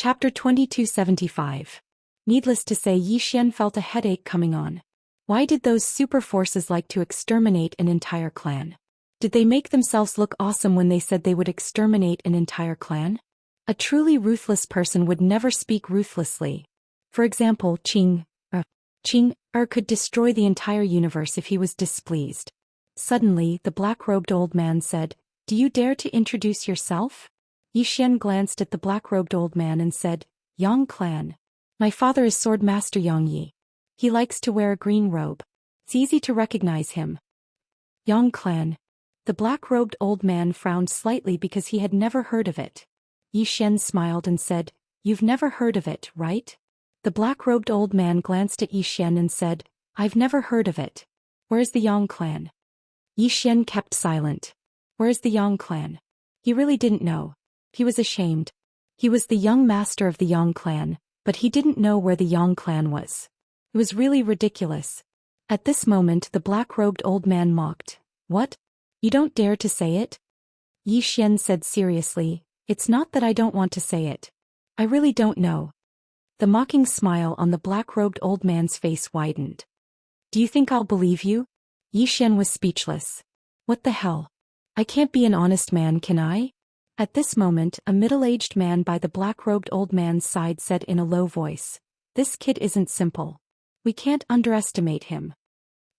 Chapter 2275. Needless to say, Zhou Xian felt a headache coming on. Why did those super forces like to exterminate an entire clan? Did they make themselves look awesome when they said they would exterminate an entire clan? A truly ruthless person would never speak ruthlessly. For example, Qing could destroy the entire universe if he was displeased. Suddenly, the black-robed old man said, "Do you dare to introduce yourself?" Zhou Xian glanced at the black-robed old man and said, "Yang clan. My father is Sword Master Yang Yi. He likes to wear a green robe. It's easy to recognize him." Yang clan. The black-robed old man frowned slightly because he had never heard of it. Zhou Xian smiled and said, "You've never heard of it, right?" The black-robed old man glanced at Zhou Xian and said, "I've never heard of it. Where's the Yang clan?" Zhou Xian kept silent. Where's the Yang clan? He really didn't know. He was ashamed. He was the young master of the Yang clan, but he didn't know where the Yang clan was. It was really ridiculous. At this moment the black-robed old man mocked. "What? You don't dare to say it?" Zhou Xian said seriously, "It's not that I don't want to say it. I really don't know." The mocking smile on the black-robed old man's face widened. "Do you think I'll believe you?" Zhou Xian was speechless. What the hell? I can't be an honest man, can I? At this moment, a middle-aged man by the black-robed old man's side said in a low voice, "This kid isn't simple. We can't underestimate him."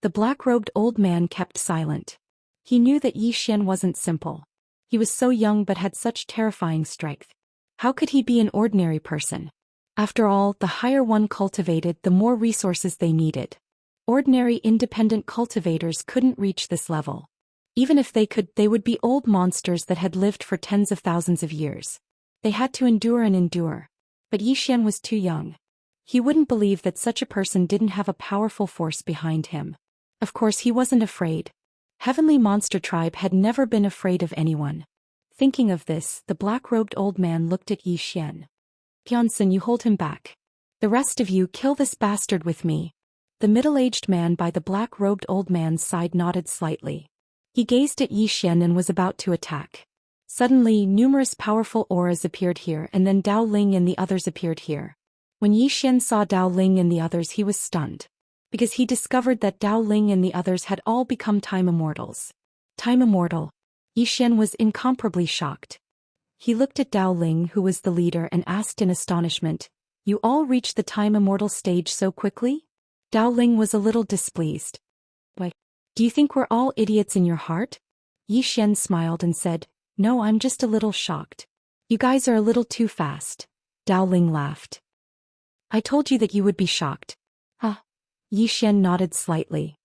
The black-robed old man kept silent. He knew that Zhou Xian wasn't simple. He was so young but had such terrifying strength. How could he be an ordinary person? After all, the higher one cultivated, the more resources they needed. Ordinary independent cultivators couldn't reach this level. Even if they could, they would be old monsters that had lived for tens of thousands of years. They had to endure and endure. But Zhou Xian was too young. He wouldn't believe that such a person didn't have a powerful force behind him. Of course he wasn't afraid. Heavenly Monster Tribe had never been afraid of anyone. Thinking of this, the black-robed old man looked at Zhou Xian. "Pianson, you hold him back. The rest of you kill this bastard with me." The middle-aged man by the black-robed old man's side nodded slightly. He gazed at Zhou Xian and was about to attack. Suddenly, numerous powerful auras appeared here, and then Dao Ling and the others appeared here. When Zhou Xian saw Dao Ling and the others, he was stunned. Because he discovered that Dao Ling and the others had all become time immortals. Time immortal. Zhou Xian was incomparably shocked. He looked at Dao Ling, who was the leader, and asked in astonishment, "You all reached the time immortal stage so quickly?" Dao Ling was a little displeased. "Why? Do you think we're all idiots in your heart?" Zhou Xian smiled and said, "No, I'm just a little shocked. You guys are a little too fast." Dao Ling laughed. "I told you that you would be shocked." "Huh?" Zhou Xian nodded slightly.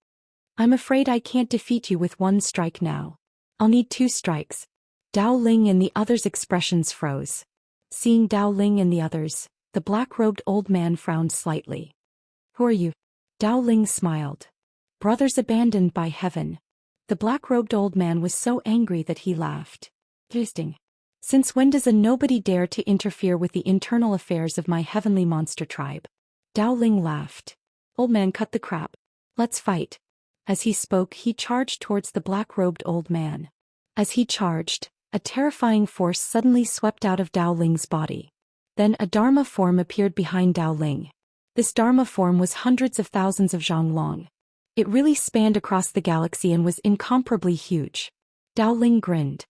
"I'm afraid I can't defeat you with one strike now. I'll need 2 strikes. Dao Ling and the others' expressions froze. Seeing Dao Ling and the others, the black-robed old man frowned slightly. "Who are you?" Dao Ling smiled. "Brothers abandoned by heaven." The black-robed old man was so angry that he laughed. "Interesting. Since when does a nobody dare to interfere with the internal affairs of my heavenly monster tribe?" Dao Ling laughed. "Old man, cut the crap. Let's fight." As he spoke, he charged towards the black-robed old man. As he charged, a terrifying force suddenly swept out of Dao Ling's body. Then a Dharma form appeared behind Dao Ling. This Dharma form was hundreds of thousands of zhang long. It really spanned across the galaxy and was incomparably huge. Dao Ling grinned.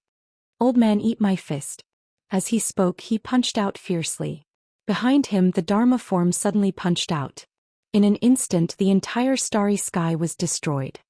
"Old man, eat my fist." As he spoke, he punched out fiercely. Behind him, the Dharma form suddenly punched out. In an instant, the entire starry sky was destroyed.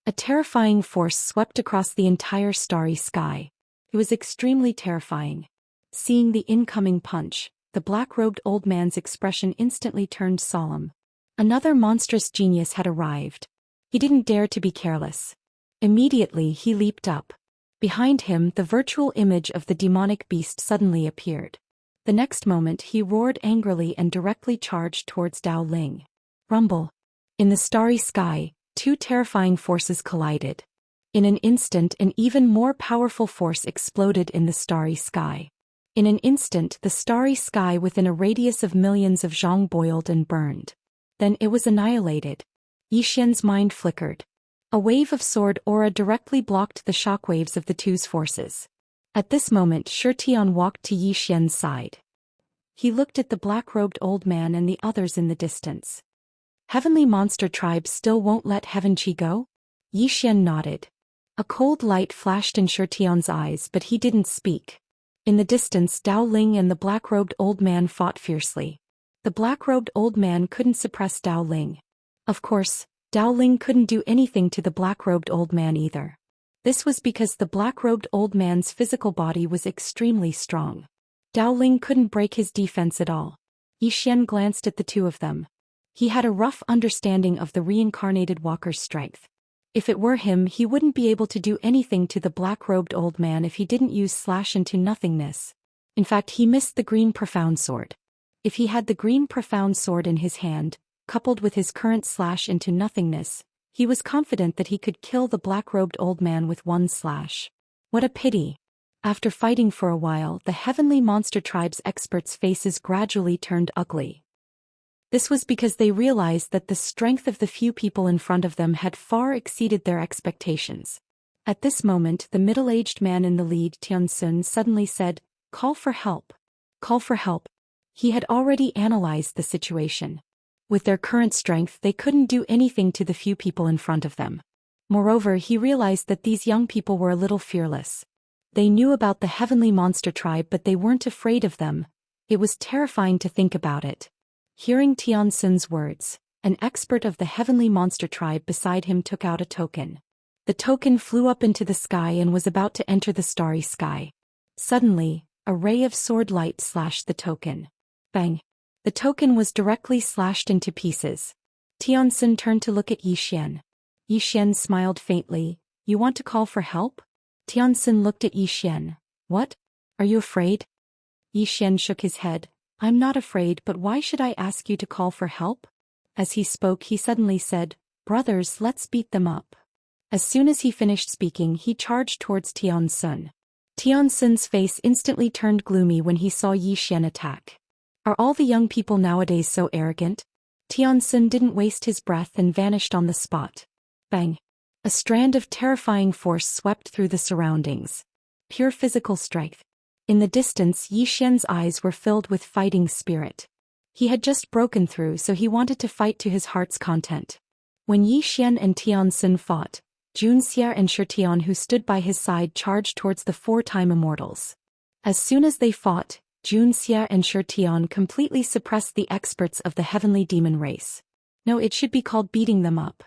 A terrifying force swept across the entire starry sky. It was extremely terrifying. Seeing the incoming punch, the black-robed old man's expression instantly turned solemn. Another monstrous genius had arrived. He didn't dare to be careless. Immediately, he leaped up. Behind him, the virtual image of the demonic beast suddenly appeared. The next moment, he roared angrily and directly charged towards Dao Ling. Rumble. In the starry sky, 2 terrifying forces collided. In an instant, an even more powerful force exploded in the starry sky. In an instant, the starry sky within a radius of millions of zhang boiled and burned. Then it was annihilated. Zhou Xian's mind flickered. A wave of sword aura directly blocked the shockwaves of the two's forces. At this moment, Shi Tian walked to Zhou Xian's side. He looked at the black-robed old man and the others in the distance. Heavenly monster tribe still won't let Xianxia go? Xian nodded. A cold light flashed in Xian's eyes, but he didn't speak. In the distance, Dao Ling and the black-robed old man fought fiercely. The black-robed old man couldn't suppress Dao Ling. Of course, Dao Ling couldn't do anything to the black-robed old man either. This was because the black-robed old man's physical body was extremely strong. Dao Ling couldn't break his defense at all. Xian glanced at the two of them. He had a rough understanding of the reincarnated walker's strength. If it were him, he wouldn't be able to do anything to the black-robed old man if he didn't use slash into nothingness. In fact, he missed the green profound sword. If he had the green profound sword in his hand, coupled with his current slash into nothingness, he was confident that he could kill the black-robed old man with one slash. What a pity! After fighting for a while, the heavenly monster tribe's experts' faces gradually turned ugly. This was because they realized that the strength of the few people in front of them had far exceeded their expectations. At this moment, the middle-aged man in the lead, Tianxin, suddenly said, "Call for help. Call for help." He had already analyzed the situation. With their current strength, they couldn't do anything to the few people in front of them. Moreover, he realized that these young people were a little fearless. They knew about the heavenly monster tribe, but they weren't afraid of them. It was terrifying to think about it. Hearing Tianxin's words, an expert of the heavenly monster tribe beside him took out a token. The token flew up into the sky and was about to enter the starry sky. Suddenly, a ray of sword light slashed the token. Bang! The token was directly slashed into pieces. Tianxin turned to look at Xian. Xian smiled faintly. "You want to call for help?" Tianxin looked at Xian. "What? Are you afraid?" Xian shook his head. "I'm not afraid, but why should I ask you to call for help?" As he spoke, he suddenly said, "Brothers, let's beat them up." As soon as he finished speaking, he charged towards Tianxin. Tianxin's face instantly turned gloomy when he saw Xian attack. Are all the young people nowadays so arrogant? Tianxin didn't waste his breath and vanished on the spot. Bang! A strand of terrifying force swept through the surroundings. Pure physical strength. In the distance, Xian's eyes were filled with fighting spirit. He had just broken through, so he wanted to fight to his heart's content. When Xian and Tianxin fought, Zhou Xian and Xian, who stood by his side, charged towards the four-time immortals. As soon as they fought, Zhou Xian and Xian completely suppressed the experts of the heavenly demon race. No, it should be called beating them up.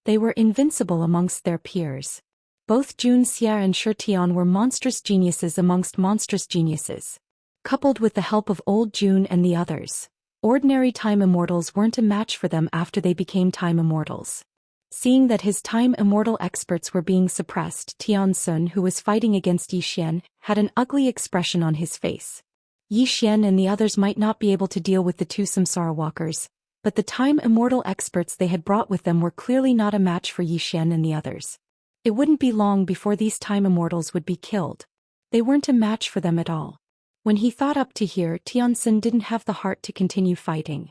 They were invincible amongst their peers. Both Zhou Xian and Xian were monstrous geniuses amongst monstrous geniuses. Coupled with the help of old June and the others, ordinary time immortals weren't a match for them after they became time immortals. Seeing that his time immortal experts were being suppressed, Tianxin, who was fighting against Xian, had an ugly expression on his face. Xian and the others might not be able to deal with the two samsara walkers, but the time immortal experts they had brought with them were clearly not a match for Xian and the others. It wouldn't be long before these time immortals would be killed. They weren't a match for them at all. When he thought up to here, Tianxin didn't have the heart to continue fighting.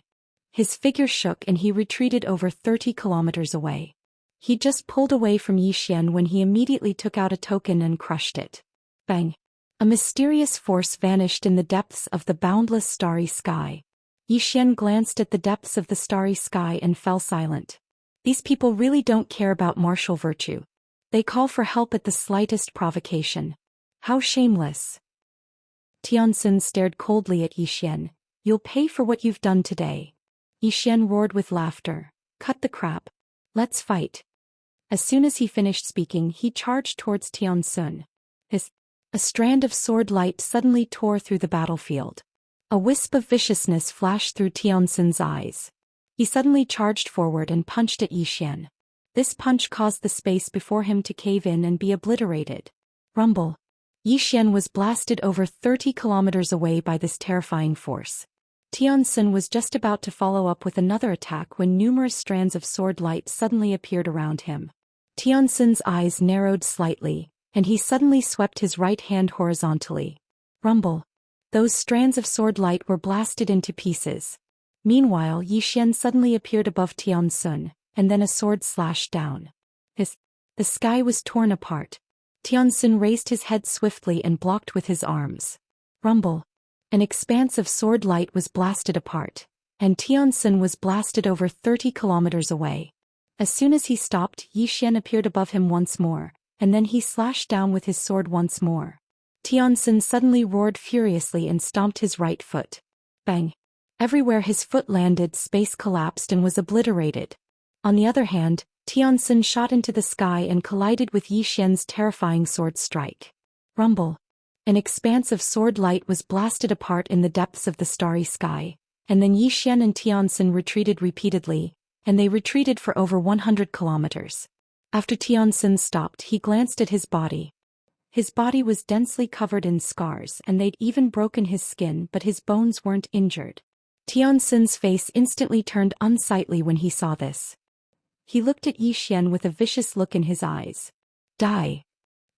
His figure shook and he retreated over 30 kilometers away. He just pulled away from Xian when he immediately took out a token and crushed it. Bang! A mysterious force vanished in the depths of the boundless starry sky. Xian glanced at the depths of the starry sky and fell silent. These people really don't care about martial virtue. They call for help at the slightest provocation. How shameless! Tianxin stared coldly at Xian. "You'll pay for what you've done today." Xian roared with laughter. "Cut the crap. Let's fight." As soon as he finished speaking, he charged towards Tianxin. A strand of sword light suddenly tore through the battlefield. A wisp of viciousness flashed through Tianxin's eyes. He suddenly charged forward and punched at Xian. This punch caused the space before him to cave in and be obliterated. Rumble. Xian was blasted over 30 kilometers away by this terrifying force. Tianxin was just about to follow up with another attack when numerous strands of sword light suddenly appeared around him. Tianxin's eyes narrowed slightly, and he suddenly swept his right hand horizontally. Rumble. Those strands of sword light were blasted into pieces. Meanwhile, Xian suddenly appeared above Tianxin, and then a sword slashed down. The sky was torn apart. Tianxin raised his head swiftly and blocked with his arms. Rumble. An expanse of sword light was blasted apart, and Tianxin was blasted over 30 kilometers away. As soon as he stopped, Yi Xian appeared above him once more, and then he slashed down with his sword once more. Tianxin suddenly roared furiously and stomped his right foot. Bang! Everywhere his foot landed, space collapsed and was obliterated. On the other hand, Tianxin shot into the sky and collided with Yi Xian's terrifying sword strike. Rumble! An expanse of sword light was blasted apart in the depths of the starry sky, and then Yi Xian and Tianxin retreated repeatedly, and they retreated for over 100 kilometers. After Tianxin stopped, he glanced at his body. His body was densely covered in scars and they'd even broken his skin, but his bones weren't injured. Tianxin's face instantly turned unsightly when he saw this. He looked at Yi Xian with a vicious look in his eyes. Die!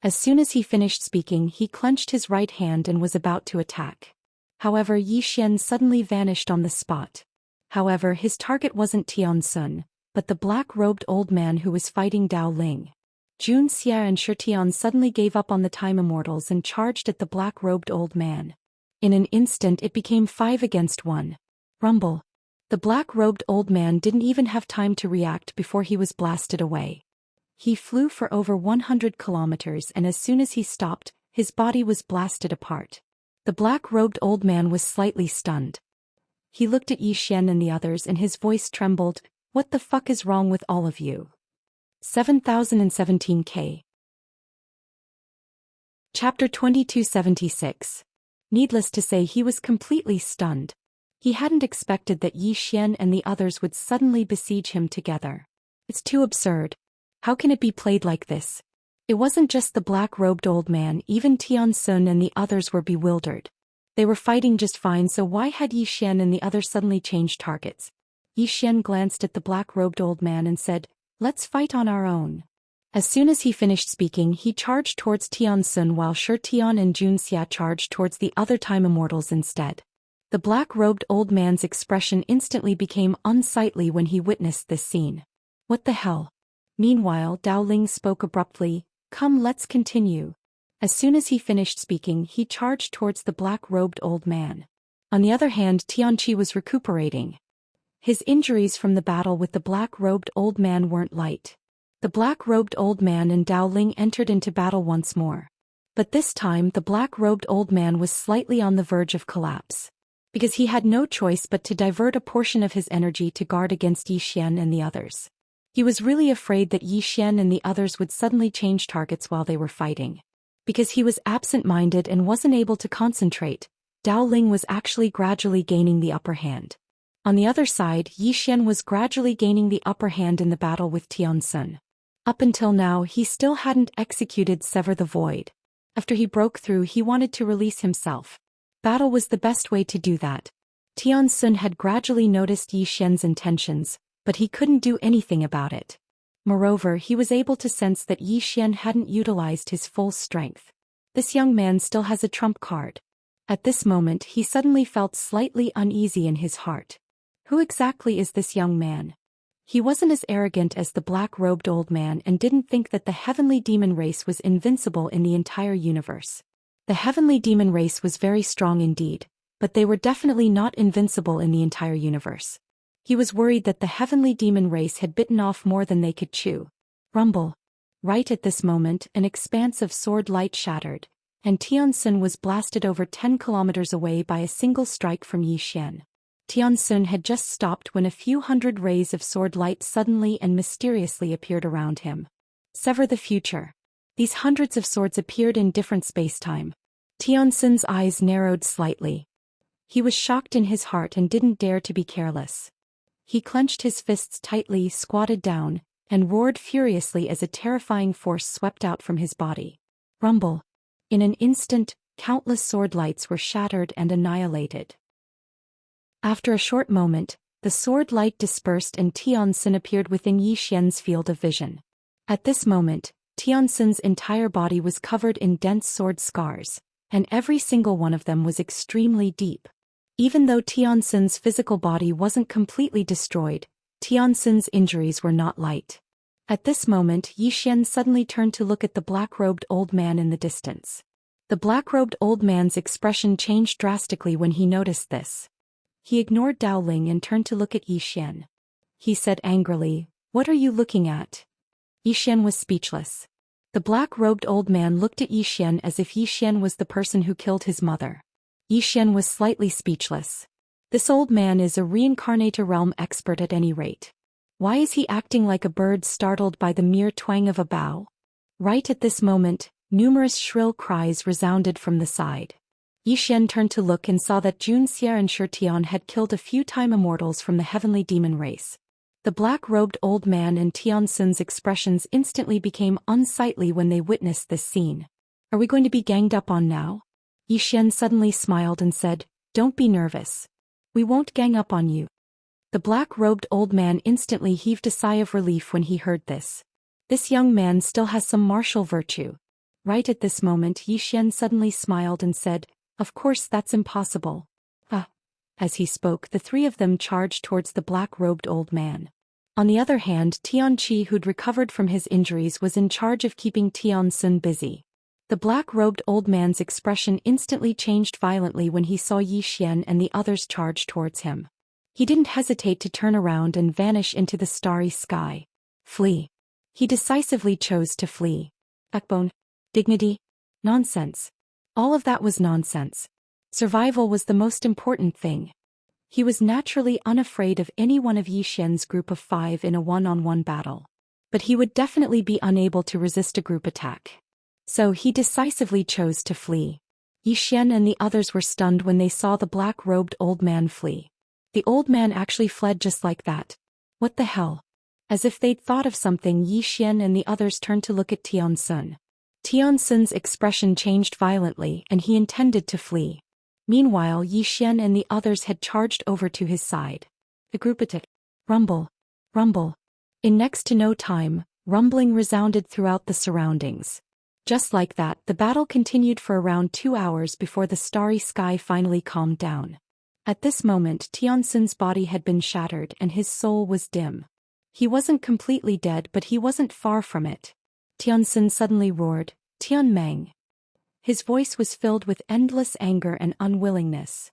As soon as he finished speaking, he clenched his right hand and was about to attack. However, Yi Xian suddenly vanished on the spot. However, his target wasn't Tianxin, but the black-robed old man who was fighting Dao Ling. Zhou Xian and Shi Tian suddenly gave up on the time immortals and charged at the black-robed old man. In an instant it became 5 against 1. Rumble! The black-robed old man didn't even have time to react before he was blasted away. He flew for over 100 kilometers, and as soon as he stopped, his body was blasted apart. The black-robed old man was slightly stunned. He looked at Yi Xian and the others and his voice trembled. What the fuck is wrong with all of you? 7017K. Chapter 2276. Needless to say, he was completely stunned. He hadn't expected that Yi Xian and the others would suddenly besiege him together. It's too absurd. How can it be played like this? It wasn't just the black-robed old man, even Tianxin and the others were bewildered. They were fighting just fine, so why had Yi Xian and the others suddenly changed targets? Yi Xian glanced at the black-robed old man and said, "Let's fight on our own." As soon as he finished speaking, he charged towards Tianxin while Shi Tian and Zhou Xian charged towards the other time immortals instead. The black-robed old man's expression instantly became unsightly when he witnessed this scene. What the hell? Meanwhile, Dao Ling spoke abruptly, "Come, let's continue." As soon as he finished speaking, he charged towards the black-robed old man. On the other hand, Tianqi was recuperating. His injuries from the battle with the black-robed old man weren't light. The black-robed old man and Dao Ling entered into battle once more. But this time the black-robed old man was slightly on the verge of collapse. Because he had no choice but to divert a portion of his energy to guard against Yi Xian and the others. He was really afraid that Yi Xian and the others would suddenly change targets while they were fighting. Because he was absent-minded and wasn't able to concentrate, Dao Ling was actually gradually gaining the upper hand. On the other side, Yi Xian was gradually gaining the upper hand in the battle with Tianxin. Up until now, he still hadn't executed Sever the Void. After he broke through, he wanted to release himself. Battle was the best way to do that. Tianxin had gradually noticed Yi Xian's intentions, but he couldn't do anything about it. Moreover, he was able to sense that Yi Xian hadn't utilized his full strength. This young man still has a trump card. At this moment, he suddenly felt slightly uneasy in his heart. Who exactly is this young man? He wasn't as arrogant as the black-robed old man and didn't think that the heavenly demon race was invincible in the entire universe. The heavenly demon race was very strong indeed, but they were definitely not invincible in the entire universe. He was worried that the heavenly demon race had bitten off more than they could chew. Rumble. Right at this moment, an expanse of sword light shattered, and Tianxin was blasted over 10 kilometers away by a single strike from Yi Xian. Tianxin had just stopped when a few hundred rays of sword light suddenly and mysteriously appeared around him. Sever the future. These hundreds of swords appeared in different space-time. Tianxin's eyes narrowed slightly. He was shocked in his heart and didn't dare to be careless. He clenched his fists tightly, squatted down, and roared furiously as a terrifying force swept out from his body. Rumble. In an instant, countless sword lights were shattered and annihilated. After a short moment, the sword light dispersed and Tianxin appeared within Yi Xian's field of vision. At this moment, Tianxin's entire body was covered in dense sword scars, and every single one of them was extremely deep. Even though Tianxin's physical body wasn't completely destroyed, Tianxin's injuries were not light. At this moment, Yi Xian suddenly turned to look at the black-robed old man in the distance. The black-robed old man's expression changed drastically when he noticed this. He ignored Dao Ling and turned to look at Yi Xian. He said angrily, "What are you looking at?" Yi Xian was speechless. The black-robed old man looked at Yi Xian as if Yi Xian was the person who killed his mother. Yi Xian was slightly speechless. This old man is a reincarnator realm expert at any rate. Why is he acting like a bird startled by the mere twang of a bow? Right at this moment, numerous shrill cries resounded from the side. Yi Xian turned to look and saw that Zhou Xian and Zhou Xian had killed a few time immortals from the heavenly demon race. The black-robed old man and Tian Sun's expressions instantly became unsightly when they witnessed this scene. "Are we going to be ganged up on now?" Yi Xian suddenly smiled and said, "Don't be nervous. We won't gang up on you." The black-robed old man instantly heaved a sigh of relief when he heard this. This young man still has some martial virtue. Right at this moment Yi Xian suddenly smiled and said, "Of course that's impossible." As he spoke, the three of them charged towards the black-robed old man. On the other hand, Tian Qi, who'd recovered from his injuries, was in charge of keeping Tian Sun busy. The black-robed old man's expression instantly changed violently when he saw Yi Xian and the others charge towards him. He didn't hesitate to turn around and vanish into the starry sky. Flee. He decisively chose to flee. Backbone. Dignity. Nonsense. All of that was nonsense. Survival was the most important thing. He was naturally unafraid of any one of Yi Xian's group of 5 in a one-on-one battle. But he would definitely be unable to resist a group attack. So he decisively chose to flee. Yi Xian and the others were stunned when they saw the black-robed old man flee. The old man actually fled just like that. What the hell? As if they'd thought of something, Yi Xian and the others turned to look at Tian Sun. Tian Sun's expression changed violently and he intended to flee. Meanwhile, Yi Xian and the others had charged over to his side. The group attacked. Rumble. Rumble. In next to no time, rumbling resounded throughout the surroundings. Just like that, the battle continued for around 2 hours before the starry sky finally calmed down. At this moment, Tian Sun's body had been shattered and his soul was dim. He wasn't completely dead, but he wasn't far from it. Tian Sun suddenly roared, "Tian Meng." His voice was filled with endless anger and unwillingness.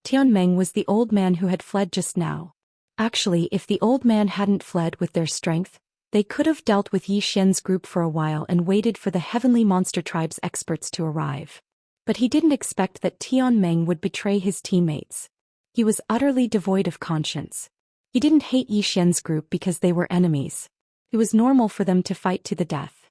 Tian Meng was the old man who had fled just now. Actually, if the old man hadn't fled with their strength, they could have dealt with Yi Xian's group for a while and waited for the Heavenly Monster Tribe's experts to arrive. But he didn't expect that Tian Meng would betray his teammates. He was utterly devoid of conscience. He didn't hate Yi Xian's group because they were enemies. It was normal for them to fight to the death.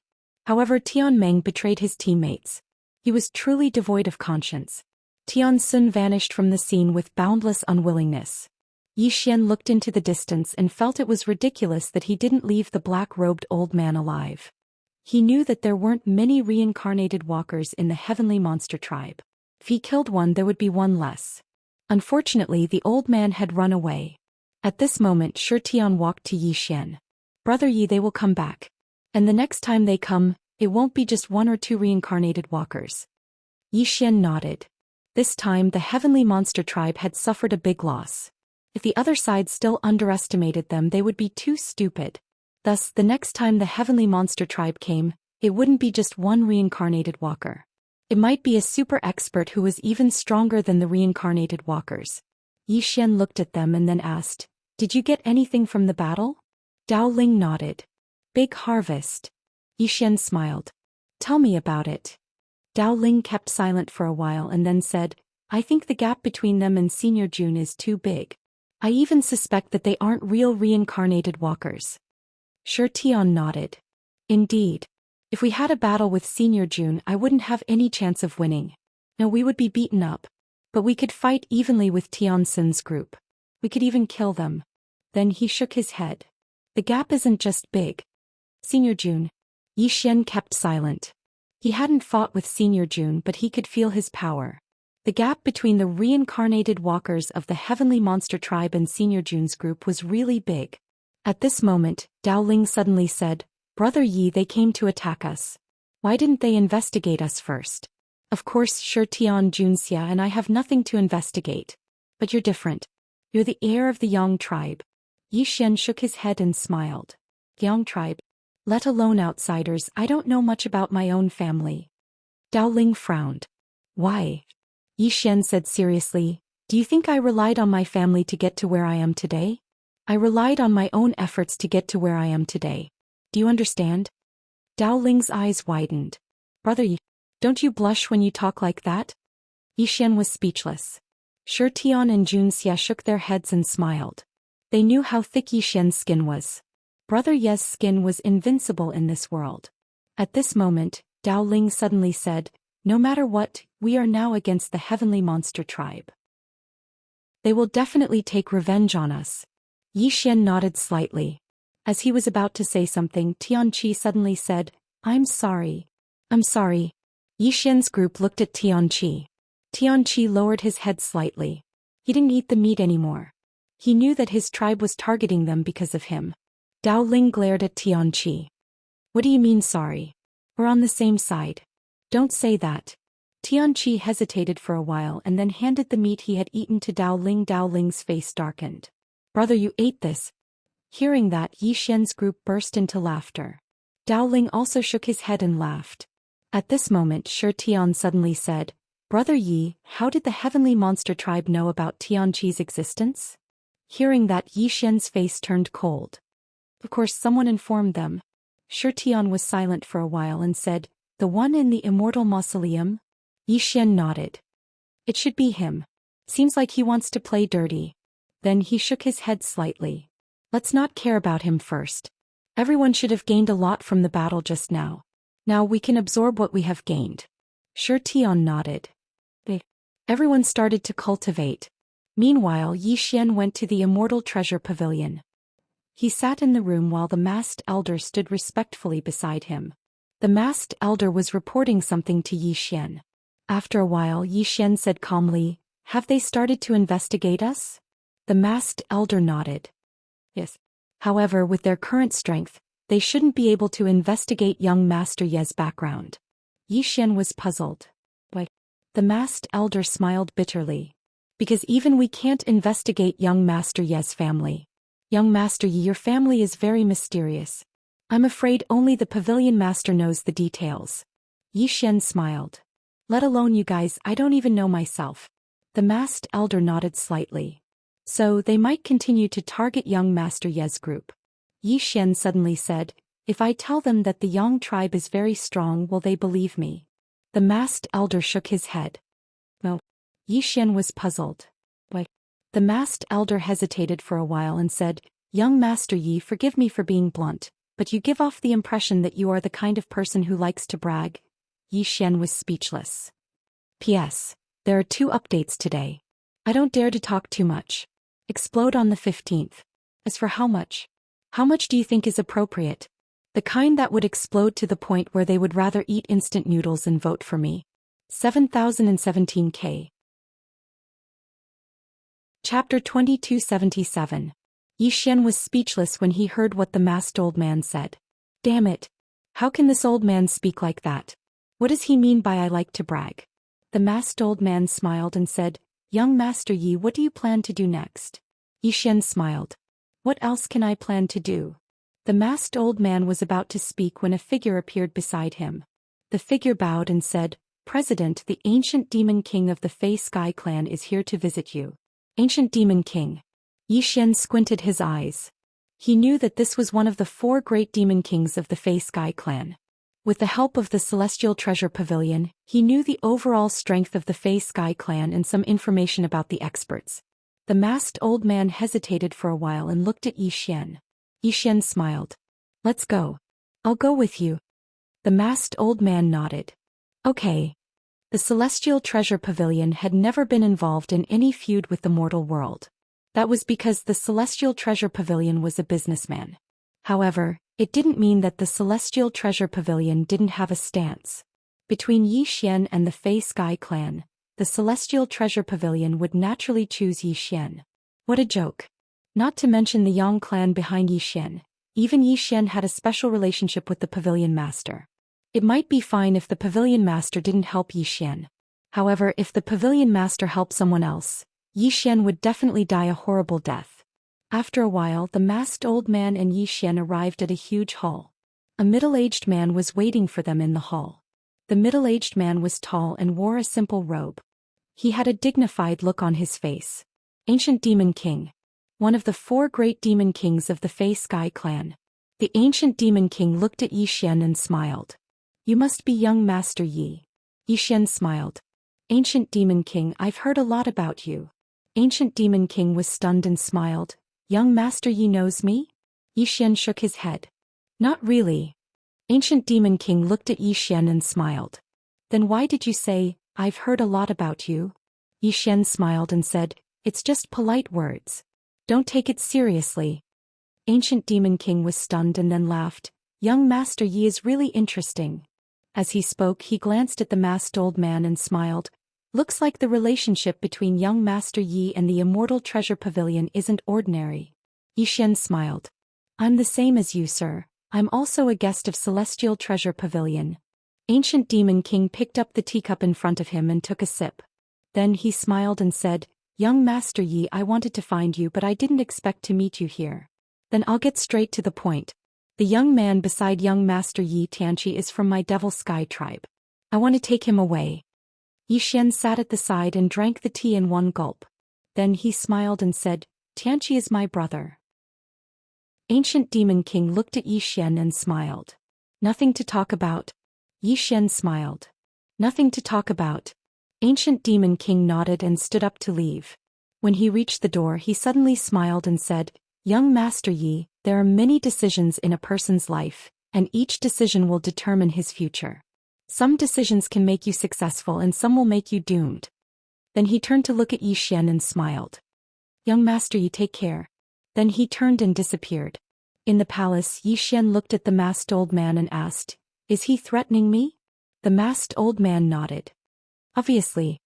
However, Tian Meng betrayed his teammates. He was truly devoid of conscience. Tian Sun vanished from the scene with boundless unwillingness. Yi Xian looked into the distance and felt it was ridiculous that he didn't leave the black-robed old man alive. He knew that there weren't many reincarnated walkers in the Heavenly Monster Tribe. If he killed one, there would be one less. Unfortunately, the old man had run away. At this moment, Zhou Xian walked to Yi Xian. "Brother Yi, they will come back. And the next time they come, it won't be just 1 or 2 reincarnated walkers." Yi Xian nodded. This time the Heavenly Monster Tribe had suffered a big loss. If the other side still underestimated them, they would be too stupid. Thus, the next time the Heavenly Monster Tribe came, it wouldn't be just 1 reincarnated walker. It might be a super expert who was even stronger than the reincarnated walkers. Yi Xian looked at them and then asked, "Did you get anything from the battle?" Dao Ling nodded. "Big harvest." Yi Xian smiled. "Tell me about it." Dao Ling kept silent for a while and then said, "I think the gap between them and Senior June is too big. I even suspect that they aren't real reincarnated walkers." Zhou Xian nodded. "Indeed. If we had a battle with Senior June, I wouldn't have any chance of winning. No, we would be beaten up. But we could fight evenly with Tian Sun's group. We could even kill them." Then he shook his head. "The gap isn't just big. Senior June." Yi Xian kept silent. He hadn't fought with Senior June, but he could feel his power. The gap between the reincarnated walkers of the Heavenly Monster Tribe and Senior June's group was really big. At this moment, Dao Ling suddenly said, "Brother Yi, they came to attack us. Why didn't they investigate us first?" "Of course, Zhou Xian, Junxia and I have nothing to investigate. But you're different. You're the heir of the Yang tribe." Yi Xian shook his head and smiled. "Yang tribe? Let alone outsiders, I don't know much about my own family." Dao Ling frowned. Why? Yi Xian said seriously, do you think I relied on my family to get to where I am today? I relied on my own efforts to get to where I am today. Do you understand? Dao Ling's eyes widened. Brother Yi, don't you blush when you talk like that? Yi Xian was speechless. Shi Tian and Junxia shook their heads and smiled. They knew how thick Yi Xian's skin was. Brother Ye's skin was invincible in this world. At this moment, Dao Ling suddenly said, no matter what, we are now against the heavenly monster tribe. They will definitely take revenge on us. Yi Xian nodded slightly. As he was about to say something, Tianqi suddenly said, I'm sorry. I'm sorry. Yi Xian's group looked at Tianqi. Tianqi lowered his head slightly. He didn't eat the meat anymore. He knew that his tribe was targeting them because of him. Dao Ling glared at Tianqi. What do you mean sorry? We're on the same side. Don't say that. Tianqi hesitated for a while and then handed the meat he had eaten to Dao Ling. Dao Ling's face darkened. Brother, you ate this. Hearing that, Yi Xian's group burst into laughter. Dao Ling also shook his head and laughed. At this moment, Shi Tian suddenly said, Brother Yi, how did the heavenly monster tribe know about Tianqi's existence? Hearing that, Yi Xian's face turned cold. Of course someone informed them. Shi Tian was silent for a while and said, the one in the immortal mausoleum? Yi Xian nodded. It should be him. Seems like he wants to play dirty. Then he shook his head slightly. Let's not care about him first. Everyone should have gained a lot from the battle just now. Now we can absorb what we have gained. Shi Tian nodded. Everyone started to cultivate. Meanwhile, Yi Xian went to the Immortal Treasure Pavilion. He sat in the room while the masked elder stood respectfully beside him. The masked elder was reporting something to Yi Xian. After a while, Yi Xian said calmly, have they started to investigate us? The masked elder nodded. Yes. However, with their current strength, they shouldn't be able to investigate young Master Ye's background. Yi Xian was puzzled. Why? The masked elder smiled bitterly. Because even we can't investigate young Master Ye's family. Young Master Yi, your family is very mysterious. I'm afraid only the pavilion master knows the details. Yi Xian smiled. Let alone you guys, I don't even know myself. The masked elder nodded slightly. So they might continue to target young Master Ye's group. Yi Xian suddenly said, if I tell them that the Yang tribe is very strong, will they believe me? The masked elder shook his head. No. Yi Xian was puzzled. Why? The masked elder hesitated for a while and said, young Master Yi, forgive me for being blunt, but you give off the impression that you are the kind of person who likes to brag. Yi Xian was speechless. P.S. There are 2 updates today. I don't dare to talk too much. Explode on the 15th. As for how much? How much do you think is appropriate? The kind that would explode to the point where they would rather eat instant noodles and vote for me. 7017K. Chapter 2277. Yi Xian was speechless when he heard what the masked old man said. Damn it. How can this old man speak like that? What does he mean by I like to brag? The masked old man smiled and said, young Master Yi, what do you plan to do next? Yi Xian smiled. What else can I plan to do? The masked old man was about to speak when a figure appeared beside him. The figure bowed and said, President, the ancient demon king of the Fey Sky clan is here to visit you. Ancient demon king. Yi Xian squinted his eyes. He knew that this was one of the 4 great demon kings of the Fey Sky clan. With the help of the Celestial Treasure Pavilion, he knew the overall strength of the Fey Sky clan and some information about the experts. The masked old man hesitated for a while and looked at Yi Xian. Yi Xian smiled. Let's go. I'll go with you. The masked old man nodded. Okay. The Celestial Treasure Pavilion had never been involved in any feud with the mortal world. That was because the Celestial Treasure Pavilion was a businessman. However, it didn't mean that the Celestial Treasure Pavilion didn't have a stance. Between Yi Xian and the Fey Sky clan, the Celestial Treasure Pavilion would naturally choose Yi Xian. What a joke. Not to mention the Yang clan behind Yi Xian, even Yi Xian had a special relationship with the Pavilion Master. It might be fine if the Pavilion Master didn't help Yi Xian. However, if the Pavilion Master helped someone else, Yi Xian would definitely die a horrible death. After a while, the masked old man and Yi Xian arrived at a huge hall. A middle-aged man was waiting for them in the hall. The middle-aged man was tall and wore a simple robe. He had a dignified look on his face. Ancient Demon King. One of the 4 great demon kings of the Fey Sky clan. The ancient demon king looked at Zhou Xian and smiled. You must be young Master Yi. Zhou Xian smiled. Ancient demon king, I've heard a lot about you. Ancient demon king was stunned and smiled. Young Master Yi knows me? Zhou Xian shook his head. Not really. Ancient demon king looked at Zhou Xian and smiled. Then why did you say, I've heard a lot about you? Zhou Xian smiled and said, it's just polite words. Don't take it seriously. Ancient Demon King was stunned and then laughed. Young Master Yi is really interesting. As he spoke, he glanced at the masked old man and smiled. Looks like the relationship between young Master Yi and the Immortal Treasure Pavilion isn't ordinary. Zhou Xian smiled. I'm the same as you, sir. I'm also a guest of Celestial Treasure Pavilion. Ancient Demon King picked up the teacup in front of him and took a sip. Then he smiled and said, Young Master Yi, I wanted to find you but I didn't expect to meet you here. Then I'll get straight to the point. The young man beside young Master Yi Xianxia is from my Devil Sky tribe. I want to take him away. Zhou Xian sat at the side and drank the tea in one gulp. Then he smiled and said, Xianxia is my brother. Ancient Demon King looked at Zhou Xian and smiled. Nothing to talk about. Zhou Xian smiled. Nothing to talk about. Ancient Demon King nodded and stood up to leave. When he reached the door, he suddenly smiled and said, Young Master Yi, there are many decisions in a person's life, and each decision will determine his future. Some decisions can make you successful and some will make you doomed. Then he turned to look at Zhou Xian and smiled. Young Master Yi, take care. Then he turned and disappeared. In the palace, Zhou Xian looked at the masked old man and asked, Is he threatening me? The masked old man nodded. Obviously.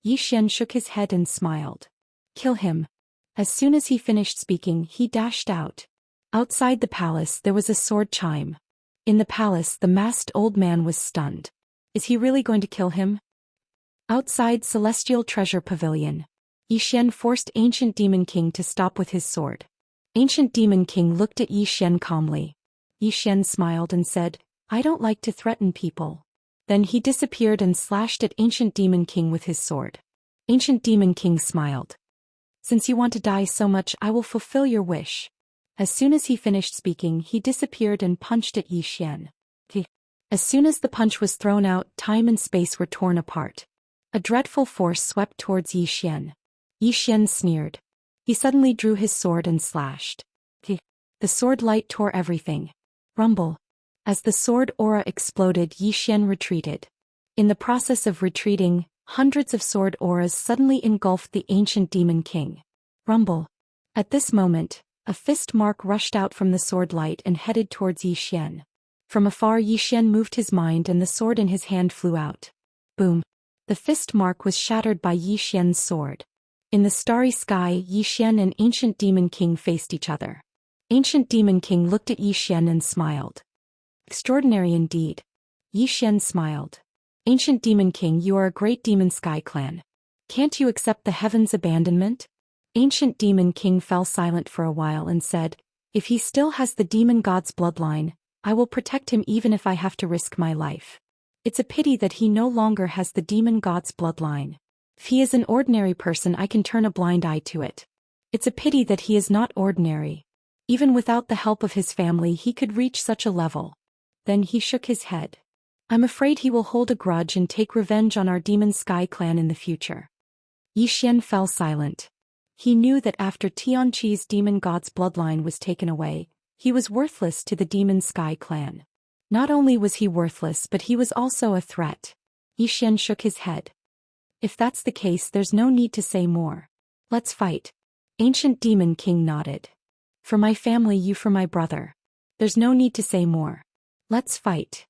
Zhou Xian shook his head and smiled. Kill him. As soon as he finished speaking, he dashed out. Outside the palace there was a sword chime. In the palace the masked old man was stunned. Is he really going to kill him? Outside Celestial Treasure Pavilion. Zhou Xian forced Ancient Demon King to stop with his sword. Ancient Demon King looked at Zhou Xian calmly. Zhou Xian smiled and said, I don't like to threaten people. Then he disappeared and slashed at Ancient Demon King with his sword. Ancient Demon King smiled. Since you want to die so much, I will fulfill your wish. As soon as he finished speaking, he disappeared and punched at Zhou Xian. As soon as the punch was thrown out, time and space were torn apart. A dreadful force swept towards Zhou Xian. Zhou Xian sneered. He suddenly drew his sword and slashed. The sword light tore everything. Rumble. As the sword aura exploded, Zhou Xian retreated. In the process of retreating, hundreds of sword auras suddenly engulfed the ancient demon king. Rumble. At this moment, a fist mark rushed out from the sword light and headed towards Zhou Xian. From afar, Zhou Xian moved his mind and the sword in his hand flew out. Boom. The fist mark was shattered by Zhou Xian's sword. In the starry sky, Zhou Xian and Ancient Demon King faced each other. Ancient Demon King looked at Zhou Xian and smiled. Extraordinary indeed. Zhou Xian smiled. Ancient Demon King, you are a great demon sky clan. Can't you accept the heaven's abandonment? Ancient Demon King fell silent for a while and said, If he still has the demon god's bloodline, I will protect him even if I have to risk my life. It's a pity that he no longer has the demon god's bloodline. If he is an ordinary person, I can turn a blind eye to it. It's a pity that he is not ordinary. Even without the help of his family, he could reach such a level. Then he shook his head. I'm afraid he will hold a grudge and take revenge on our demon sky clan in the future. Zhou Xian fell silent. He knew that after Tianqi's demon god's bloodline was taken away, he was worthless to the demon sky clan. Not only was he worthless, but he was also a threat. Zhou Xian shook his head. If that's the case, there's no need to say more. Let's fight. Ancient Demon King nodded. For my family, you for my brother. There's no need to say more. Let's fight.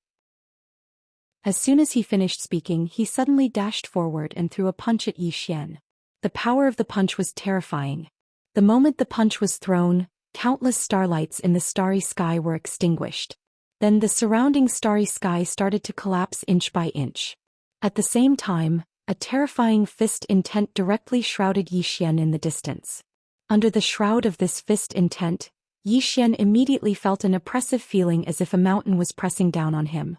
As soon as he finished speaking, he suddenly dashed forward and threw a punch at Zhou Xian. The power of the punch was terrifying. The moment the punch was thrown, countless starlights in the starry sky were extinguished. Then the surrounding starry sky started to collapse inch by inch. At the same time, a terrifying fist intent directly shrouded Zhou Xian in the distance. Under the shroud of this fist intent, Zhou Xian immediately felt an oppressive feeling as if a mountain was pressing down on him.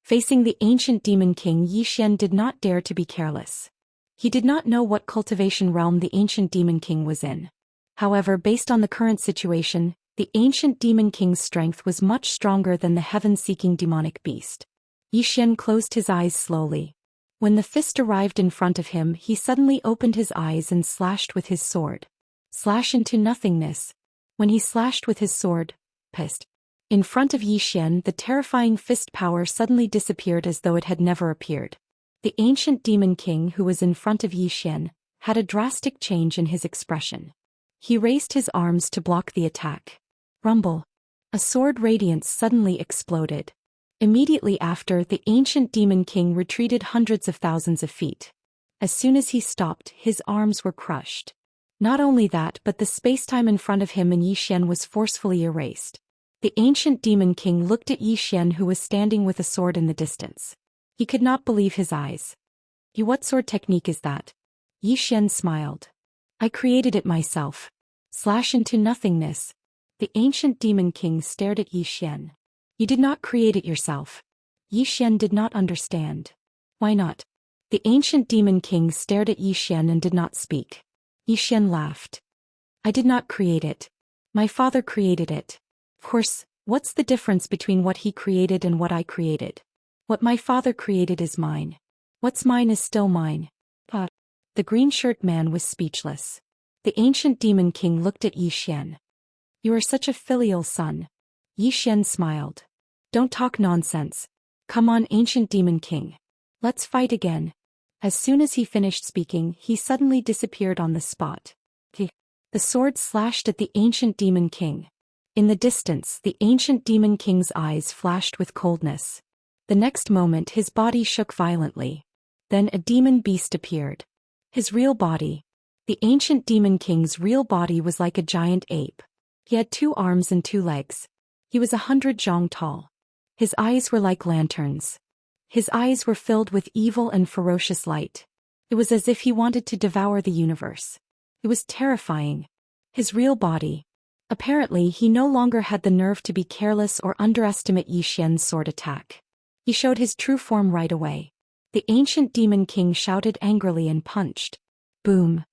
Facing the ancient demon king, Yi Xian did not dare to be careless. He did not know what cultivation realm the ancient demon king was in. However, based on the current situation, the ancient demon king's strength was much stronger than the heaven-seeking demonic beast. Yi Xian closed his eyes slowly. When the fist arrived in front of him, he suddenly opened his eyes and slashed with his sword. Slash into nothingness. When he slashed with his sword, pissed. In front of Yi Xian, the terrifying fist power suddenly disappeared as though it had never appeared. The ancient demon king who was in front of Yi Xian had a drastic change in his expression. He raised his arms to block the attack. Rumble. A sword radiance suddenly exploded. Immediately after, the ancient demon king retreated hundreds of thousands of feet. As soon as he stopped, his arms were crushed. Not only that, but the spacetime in front of him and Yi Xian was forcefully erased. The ancient demon king looked at Yi Xian, who was standing with a sword in the distance. He could not believe his eyes. What sword technique is that? Yi Xian smiled. I created it myself. Slash into nothingness. The ancient demon king stared at Yi Xian. You did not create it yourself. Yi Xian did not understand. Why not? The ancient demon king stared at Yi Xian and did not speak. Yi Xian laughed. I did not create it. My father created it. Of course, what's the difference between what he created and what I created? What my father created is mine. What's mine is still mine. But the green shirt man was speechless. The ancient demon king looked at Yi Xian. You are such a filial son. Yi Xian smiled. Don't talk nonsense. Come on, ancient demon king. Let's fight again. As soon as he finished speaking, he suddenly disappeared on the spot. The sword slashed at the ancient demon king. In the distance, the ancient demon king's eyes flashed with coldness. The next moment, his body shook violently. Then a demon beast appeared. His real body. The ancient demon king's real body was like a giant ape. He had 2 arms and 2 legs. He was 100 zhong tall. His eyes were like lanterns. His eyes were filled with evil and ferocious light. It was as if he wanted to devour the universe. It was terrifying. His real body. Apparently, he no longer had the nerve to be careless or underestimate Yi Xian's sword attack. He showed his true form right away. The ancient demon king shouted angrily and punched. Boom.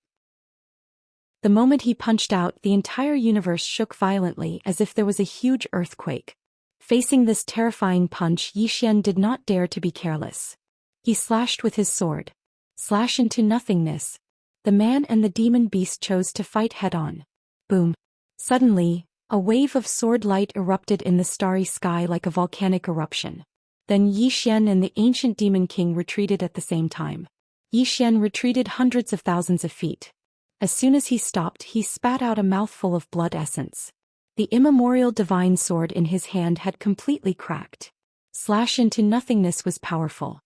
The moment he punched out, the entire universe shook violently as if there was a huge earthquake. Facing this terrifying punch, Yi Xian did not dare to be careless. He slashed with his sword. Slash into nothingness. The man and the demon beast chose to fight head-on. Boom. Suddenly, a wave of sword light erupted in the starry sky like a volcanic eruption. Then Yi Xian and the ancient demon king retreated at the same time. Yi Xian retreated hundreds of thousands of feet. As soon as he stopped, he spat out a mouthful of blood essence. The immemorial divine sword in his hand had completely cracked. Slash into nothingness was powerful.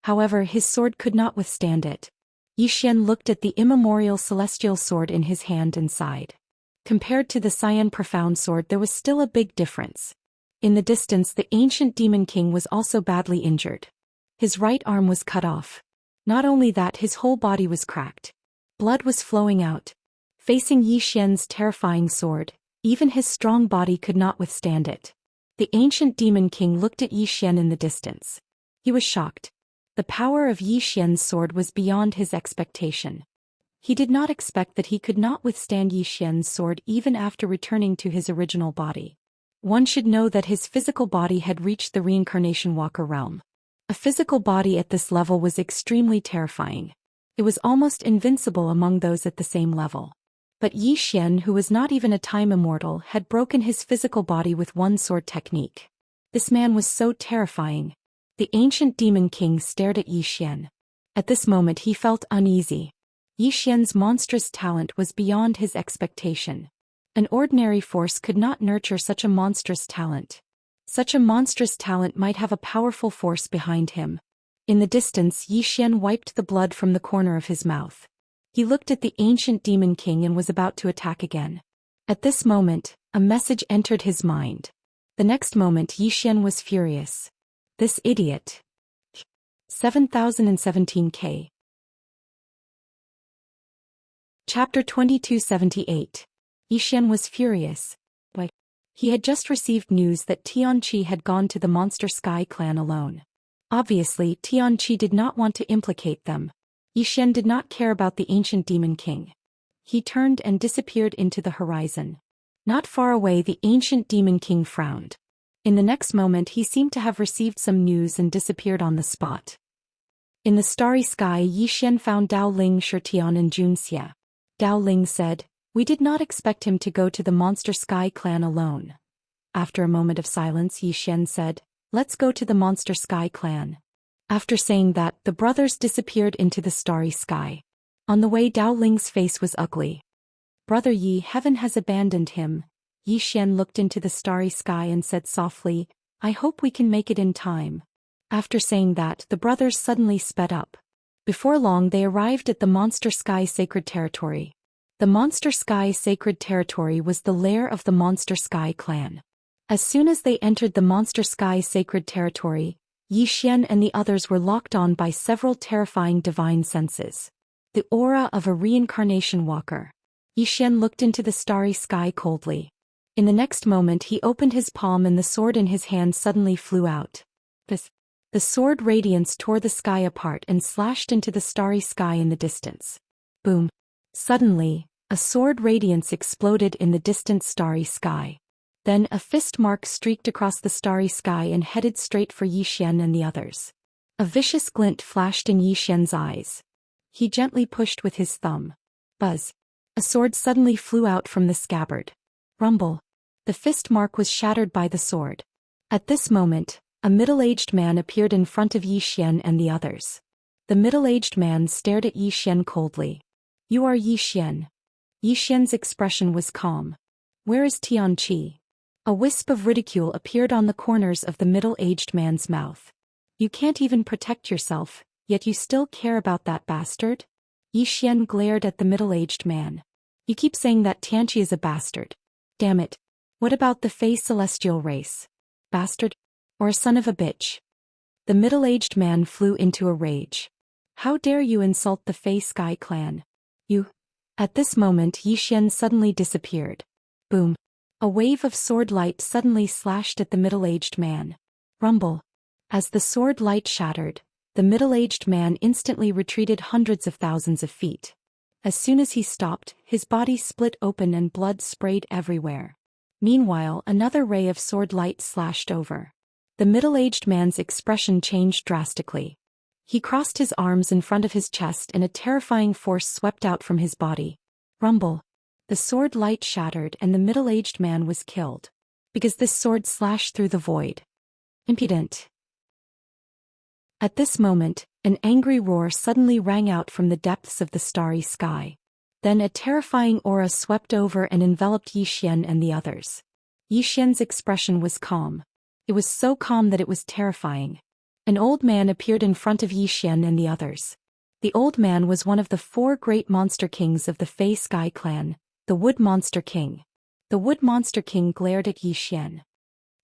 However, his sword could not withstand it. Yi Xian looked at the immemorial celestial sword in his hand and sighed. Compared to the Xian profound sword, there was still a big difference. In the distance, the ancient demon king was also badly injured. His right arm was cut off. Not only that, his whole body was cracked. Blood was flowing out. Facing Yi Xian's terrifying sword, even his strong body could not withstand it. The ancient demon king looked at Yi Xian in the distance. He was shocked. The power of Yi Xian's sword was beyond his expectation. He did not expect that he could not withstand Yi Xian's sword even after returning to his original body. One should know that his physical body had reached the reincarnation walker realm. A physical body at this level was extremely terrifying. It was almost invincible among those at the same level. But Yi Xian, who was not even a time immortal, had broken his physical body with one sword technique. This man was so terrifying. The ancient demon king stared at Yi Xian. At this moment he felt uneasy. Yi Xian's monstrous talent was beyond his expectation. An ordinary force could not nurture such a monstrous talent. Such a monstrous talent might have a powerful force behind him. In the distance, Yi Xian wiped the blood from the corner of his mouth. He looked at the ancient demon king and was about to attack again. At this moment, a message entered his mind. The next moment, Yi Xian was furious. This idiot. 7017K. Chapter 2278. Yi Xian was furious. Why? He had just received news that Tianqi had gone to the Monster Sky clan alone. Obviously, Tianqi did not want to implicate them. Yi Xian did not care about the ancient demon king. He turned and disappeared into the horizon. Not far away, the ancient demon king frowned. In the next moment, he seemed to have received some news and disappeared on the spot. In the starry sky, Yi Xian found Dao Ling, Shitian and Junxia. Dao Ling said, "We did not expect him to go to the Monster Sky clan alone." After a moment of silence, Yi Xian said, "Let's go to the Monster Sky clan." After saying that, the brothers disappeared into the starry sky. On the way, Dao Ling's face was ugly. "Brother Yi, heaven has abandoned him." Yi Xian looked into the starry sky and said softly, "I hope we can make it in time." After saying that, the brothers suddenly sped up. Before long, they arrived at the Monster Sky Sacred Territory. The Monster Sky Sacred Territory was the lair of the Monster Sky clan. As soon as they entered the Monster Sky Sacred Territory, Yi Xian and the others were locked on by several terrifying divine senses. The aura of a reincarnation walker. Yi Xian looked into the starry sky coldly. In the next moment, he opened his palm and the sword in his hand suddenly flew out. The sword radiance tore the sky apart and slashed into the starry sky in the distance. Boom! Suddenly, a sword radiance exploded in the distant starry sky. Then a fist mark streaked across the starry sky and headed straight for Yi Xian and the others. A vicious glint flashed in Yi Xian's eyes. He gently pushed with his thumb. Buzz! A sword suddenly flew out from the scabbard. Rumble! The fist mark was shattered by the sword. At this moment, a middle-aged man appeared in front of Yi Xian and the others. The middle-aged man stared at Yi Xian coldly. "You are Yi Xian." Yi Xian's expression was calm. "Where is Tianqi?" A wisp of ridicule appeared on the corners of the middle-aged man's mouth. "You can't even protect yourself, yet you still care about that bastard?" Yi Xian glared at the middle-aged man. "You keep saying that Tianqi is a bastard. Damn it. What about the Fey celestial race? Bastard? Or a son of a bitch?" The middle-aged man flew into a rage. "How dare you insult the Fey Sky clan? You..." At this moment, Yi Xian suddenly disappeared. Boom! A wave of sword light suddenly slashed at the middle-aged man. Rumble! As the sword light shattered, the middle-aged man instantly retreated hundreds of thousands of feet. As soon as he stopped, his body split open and blood sprayed everywhere. Meanwhile, another ray of sword light slashed over. The middle-aged man's expression changed drastically. He crossed his arms in front of his chest and a terrifying force swept out from his body. Rumble! The sword light shattered and the middle-aged man was killed. Because this sword slashed through the void. Impudent! At this moment, an angry roar suddenly rang out from the depths of the starry sky. Then a terrifying aura swept over and enveloped Yi Xian and the others. Yi Xian's expression was calm. It was so calm that it was terrifying. An old man appeared in front of Yi Xian and the others. The old man was one of the 4 great monster kings of the Fey Sky clan, the Wood Monster King. The Wood Monster King glared at Yi Xian.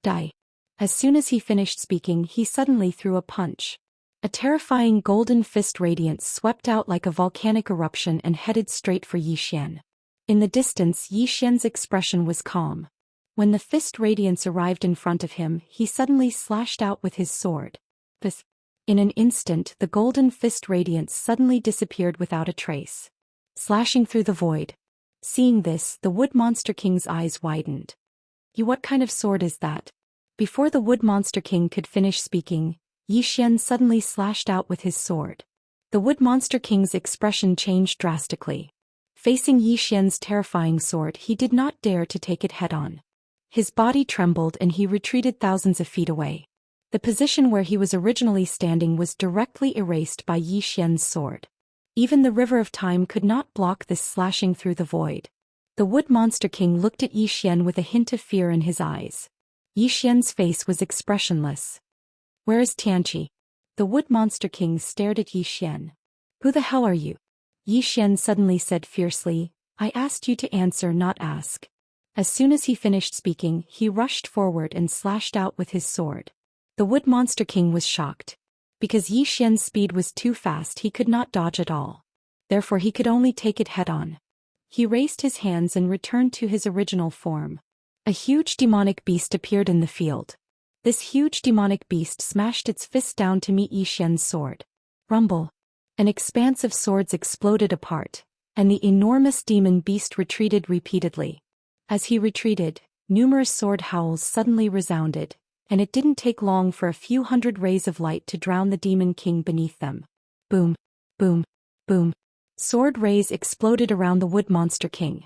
Die! As soon as he finished speaking, he suddenly threw a punch. A terrifying golden fist radiance swept out like a volcanic eruption and headed straight for Yi Xian. In the distance, Yi Xian's expression was calm. When the fist radiance arrived in front of him, he suddenly slashed out with his sword. In an instant, the golden fist radiance suddenly disappeared without a trace, slashing through the void. Seeing this, the Wood Monster King's eyes widened. What kind of sword is that?" Before the Wood Monster King could finish speaking, Yi Xian suddenly slashed out with his sword. The Wood Monster King's expression changed drastically. Facing Yi Xian's terrifying sword, he did not dare to take it head-on. His body trembled and he retreated thousands of feet away. The position where he was originally standing was directly erased by Yi Xian's sword. Even the River of Time could not block this slashing through the void. The Wood Monster King looked at Yi Xian with a hint of fear in his eyes. Yi Xian's face was expressionless. "Where is Tianqi?" The Wood Monster King stared at Yi Xian. "Who the hell are you?" Yi Xian suddenly said fiercely, "I asked you to answer, not ask." As soon as he finished speaking, he rushed forward and slashed out with his sword. The Wood Monster King was shocked. Because Yi Xian's speed was too fast, he could not dodge at all. Therefore he could only take it head-on. He raised his hands and returned to his original form. A huge demonic beast appeared in the field. This huge demonic beast smashed its fist down to meet Yi Xian's sword. Rumble. An expanse of swords exploded apart, and the enormous demon beast retreated repeatedly. As he retreated, numerous sword howls suddenly resounded, and it didn't take long for a few hundred rays of light to drown the demon king beneath them. Boom, boom, boom. Sword rays exploded around the wood monster king.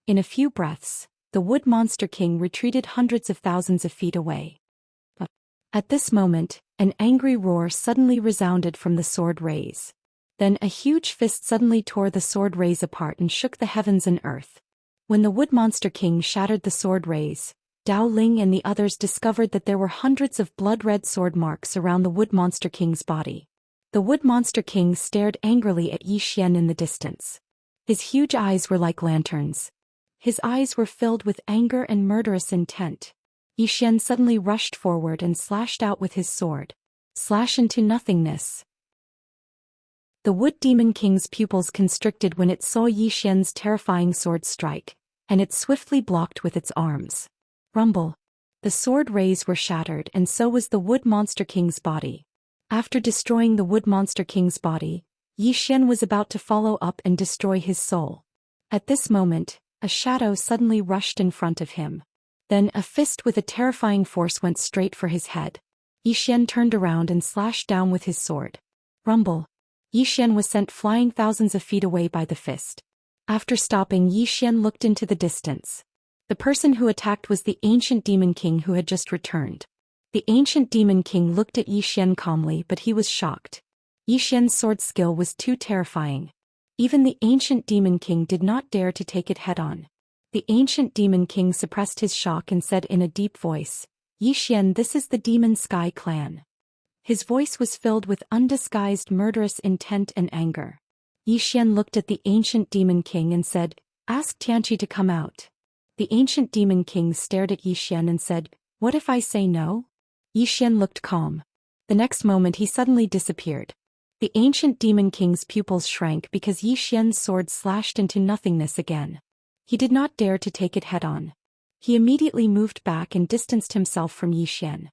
In a few breaths, the wood monster king retreated hundreds of thousands of feet away. At this moment, an angry roar suddenly resounded from the sword rays. Then a huge fist suddenly tore the sword rays apart and shook the heavens and earth. When the wood monster king shattered the sword rays, Dao Ling and the others discovered that there were hundreds of blood-red sword marks around the wood monster king's body. The wood monster king stared angrily at Yi Xian in the distance. His huge eyes were like lanterns. His eyes were filled with anger and murderous intent. Yi Xian suddenly rushed forward and slashed out with his sword. Slash into nothingness. The wood demon king's pupils constricted when it saw Yi Xian's terrifying sword strike, and it swiftly blocked with its arms. Rumble. The sword rays were shattered, and so was the wood monster king's body. After destroying the wood monster king's body, Yi Xian was about to follow up and destroy his soul. At this moment, a shadow suddenly rushed in front of him. Then a fist with a terrifying force went straight for his head. Yi Xian turned around and slashed down with his sword. Rumble. Yi Xian was sent flying thousands of feet away by the fist. After stopping, Yi Xian looked into the distance. The person who attacked was the ancient demon king who had just returned. The ancient demon king looked at Yi Xian calmly, but he was shocked. Yi Xian's sword skill was too terrifying. Even the ancient demon king did not dare to take it head-on. The ancient demon king suppressed his shock and said in a deep voice, "Yi Xian, this is the Demon Sky clan." His voice was filled with undisguised murderous intent and anger. Yi Xian looked at the ancient demon king and said, "Ask Xianxia to come out." The ancient demon king stared at Yi Xian and said, "What if I say no?" Yi Xian looked calm. The next moment he suddenly disappeared. The ancient demon king's pupils shrank because Yi Xian's sword slashed into nothingness again. He did not dare to take it head-on. He immediately moved back and distanced himself from Yi Xian.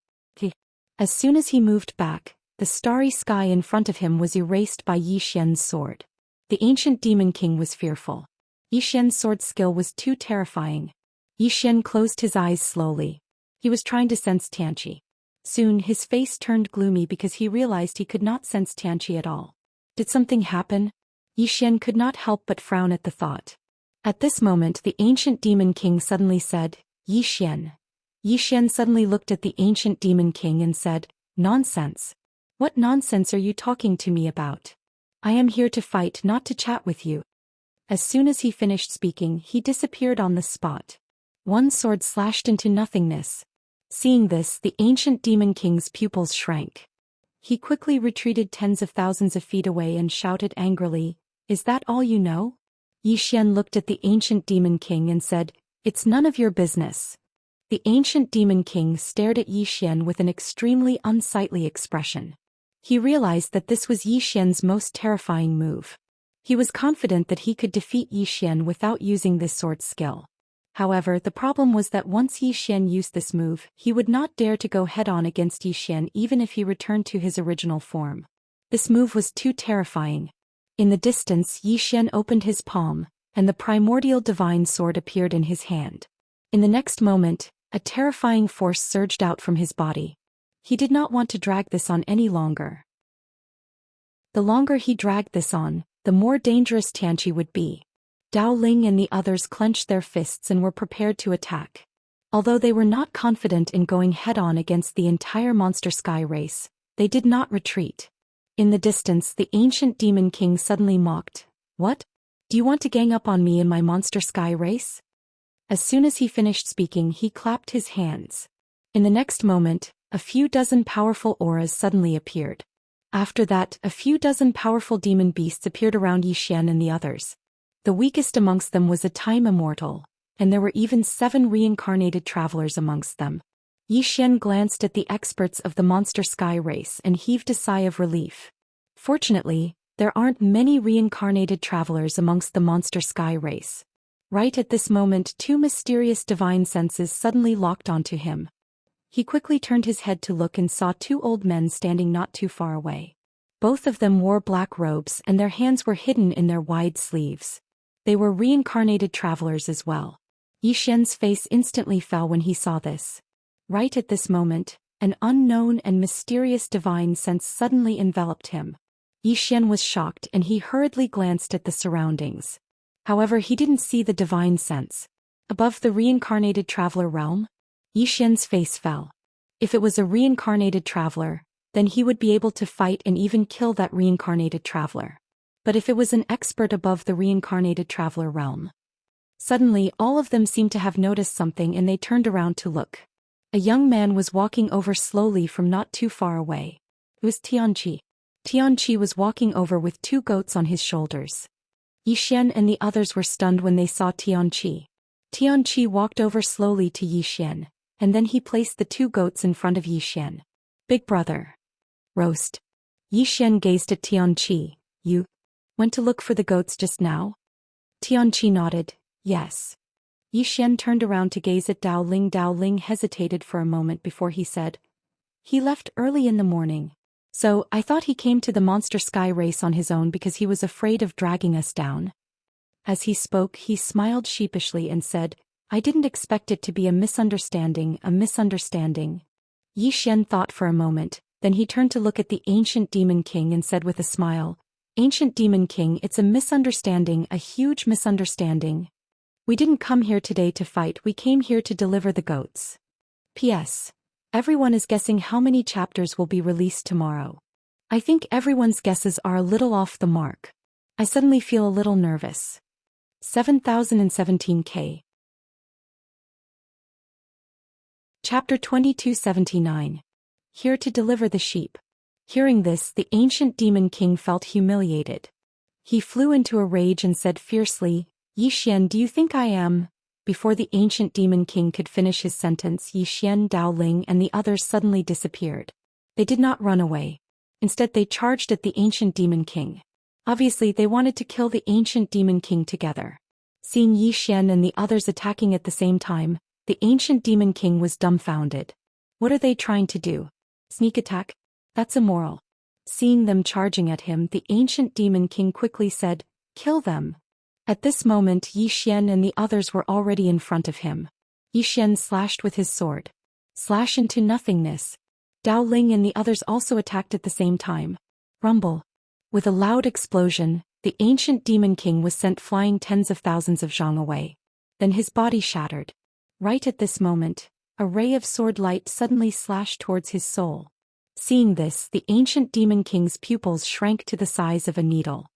As soon as he moved back, the starry sky in front of him was erased by Yi Xian's sword. The ancient demon king was fearful. Yi Xian's sword skill was too terrifying. Yi Xian closed his eyes slowly. He was trying to sense Xianxia. Soon his face turned gloomy because he realized he could not sense Xianxia at all. Did something happen? Yi Xian could not help but frown at the thought. At this moment the ancient demon king suddenly said, "Yi Xian." Yi Xian suddenly looked at the ancient demon king and said, "Nonsense. What nonsense are you talking to me about? I am here to fight, not to chat with you." As soon as he finished speaking, he disappeared on the spot. One sword slashed into nothingness. Seeing this, the ancient demon king's pupils shrank. He quickly retreated tens of thousands of feet away and shouted angrily, "Is that all you know?" Yi Xian looked at the ancient demon king and said, "It's none of your business." The ancient demon king stared at Yi Xian with an extremely unsightly expression. He realized that this was Yi Xian's most terrifying move. He was confident that he could defeat Yi Xian without using this sword skill. However, the problem was that once Yi Xian used this move, he would not dare to go head-on against Yi Xian even if he returned to his original form. This move was too terrifying. In the distance, Yi Xian opened his palm, and the primordial divine sword appeared in his hand. In the next moment, a terrifying force surged out from his body. He did not want to drag this on any longer. The longer he dragged this on, the more dangerous Xianxia would be. Dao Ling and the others clenched their fists and were prepared to attack. Although they were not confident in going head-on against the entire Monster Sky race, they did not retreat. In the distance, the ancient demon king suddenly mocked, "What? Do you want to gang up on me in my Monster Sky race?" As soon as he finished speaking, he clapped his hands. In the next moment, a few dozen powerful auras suddenly appeared. After that, a few dozen powerful demon beasts appeared around Yi Xian and the others. The weakest amongst them was a time immortal, and there were even 7 reincarnated travelers amongst them. Yi Xian glanced at the experts of the Monster Sky race and heaved a sigh of relief. Fortunately, there aren't many reincarnated travelers amongst the Monster Sky race. Right at this moment, 2 mysterious divine senses suddenly locked onto him. He quickly turned his head to look and saw two old men standing not too far away. Both of them wore black robes and their hands were hidden in their wide sleeves. They were reincarnated travelers as well. Xian's face instantly fell when he saw this. Right at this moment, an unknown and mysterious divine sense suddenly enveloped him. Xian was shocked and he hurriedly glanced at the surroundings. However, he didn't see the divine sense. Above the reincarnated traveler realm, Xian's face fell. If it was a reincarnated traveler, then he would be able to fight and even kill that reincarnated traveler. But if it was an expert above the reincarnated traveler realm. Suddenly, all of them seemed to have noticed something and they turned around to look. A young man was walking over slowly from not too far away. It was Xianxia. Xianxia was walking over with two goats on his shoulders. Xian and the others were stunned when they saw Xianxia. Xianxia walked over slowly to Xian, and then he placed the two goats in front of Xian. Big brother. Roast. Xian gazed at Xianxia. You went to look for the goats just now? Xianxia nodded. Yes. Xian turned around to gaze at Dao Ling. Dao Ling hesitated for a moment before he said, he left early in the morning. So, I thought he came to the monster sky race on his own because he was afraid of dragging us down. As he spoke, he smiled sheepishly and said, I didn't expect it to be a misunderstanding. Xian thought for a moment, then he turned to look at the ancient demon king and said with a smile, Ancient demon king, it's a misunderstanding, a huge misunderstanding. We didn't come here today to fight, we came here to deliver the goats. P.S. Everyone is guessing how many chapters will be released tomorrow. I think everyone's guesses are a little off the mark. I suddenly feel a little nervous. 7017K. Chapter 2279. Here to deliver the sheep. Hearing this, the ancient demon king felt humiliated. He flew into a rage and said fiercely, Xian, do you think I am? Before the ancient demon king could finish his sentence, Xian, Dao Ling and the others suddenly disappeared. They did not run away. Instead they charged at the ancient demon king. Obviously they wanted to kill the ancient demon king together. Seeing Xian and the others attacking at the same time, the ancient demon king was dumbfounded. What are they trying to do? Sneak attack? That's immoral. Seeing them charging at him, the ancient demon king quickly said, kill them. At this moment Xian and the others were already in front of him. Xian slashed with his sword. Slash into nothingness. Dao Ling and the others also attacked at the same time. Rumble. With a loud explosion, the ancient demon king was sent flying tens of thousands of zhang away. Then his body shattered. Right at this moment, a ray of sword light suddenly slashed towards his soul. Seeing this, the ancient demon king's pupils shrank to the size of a needle.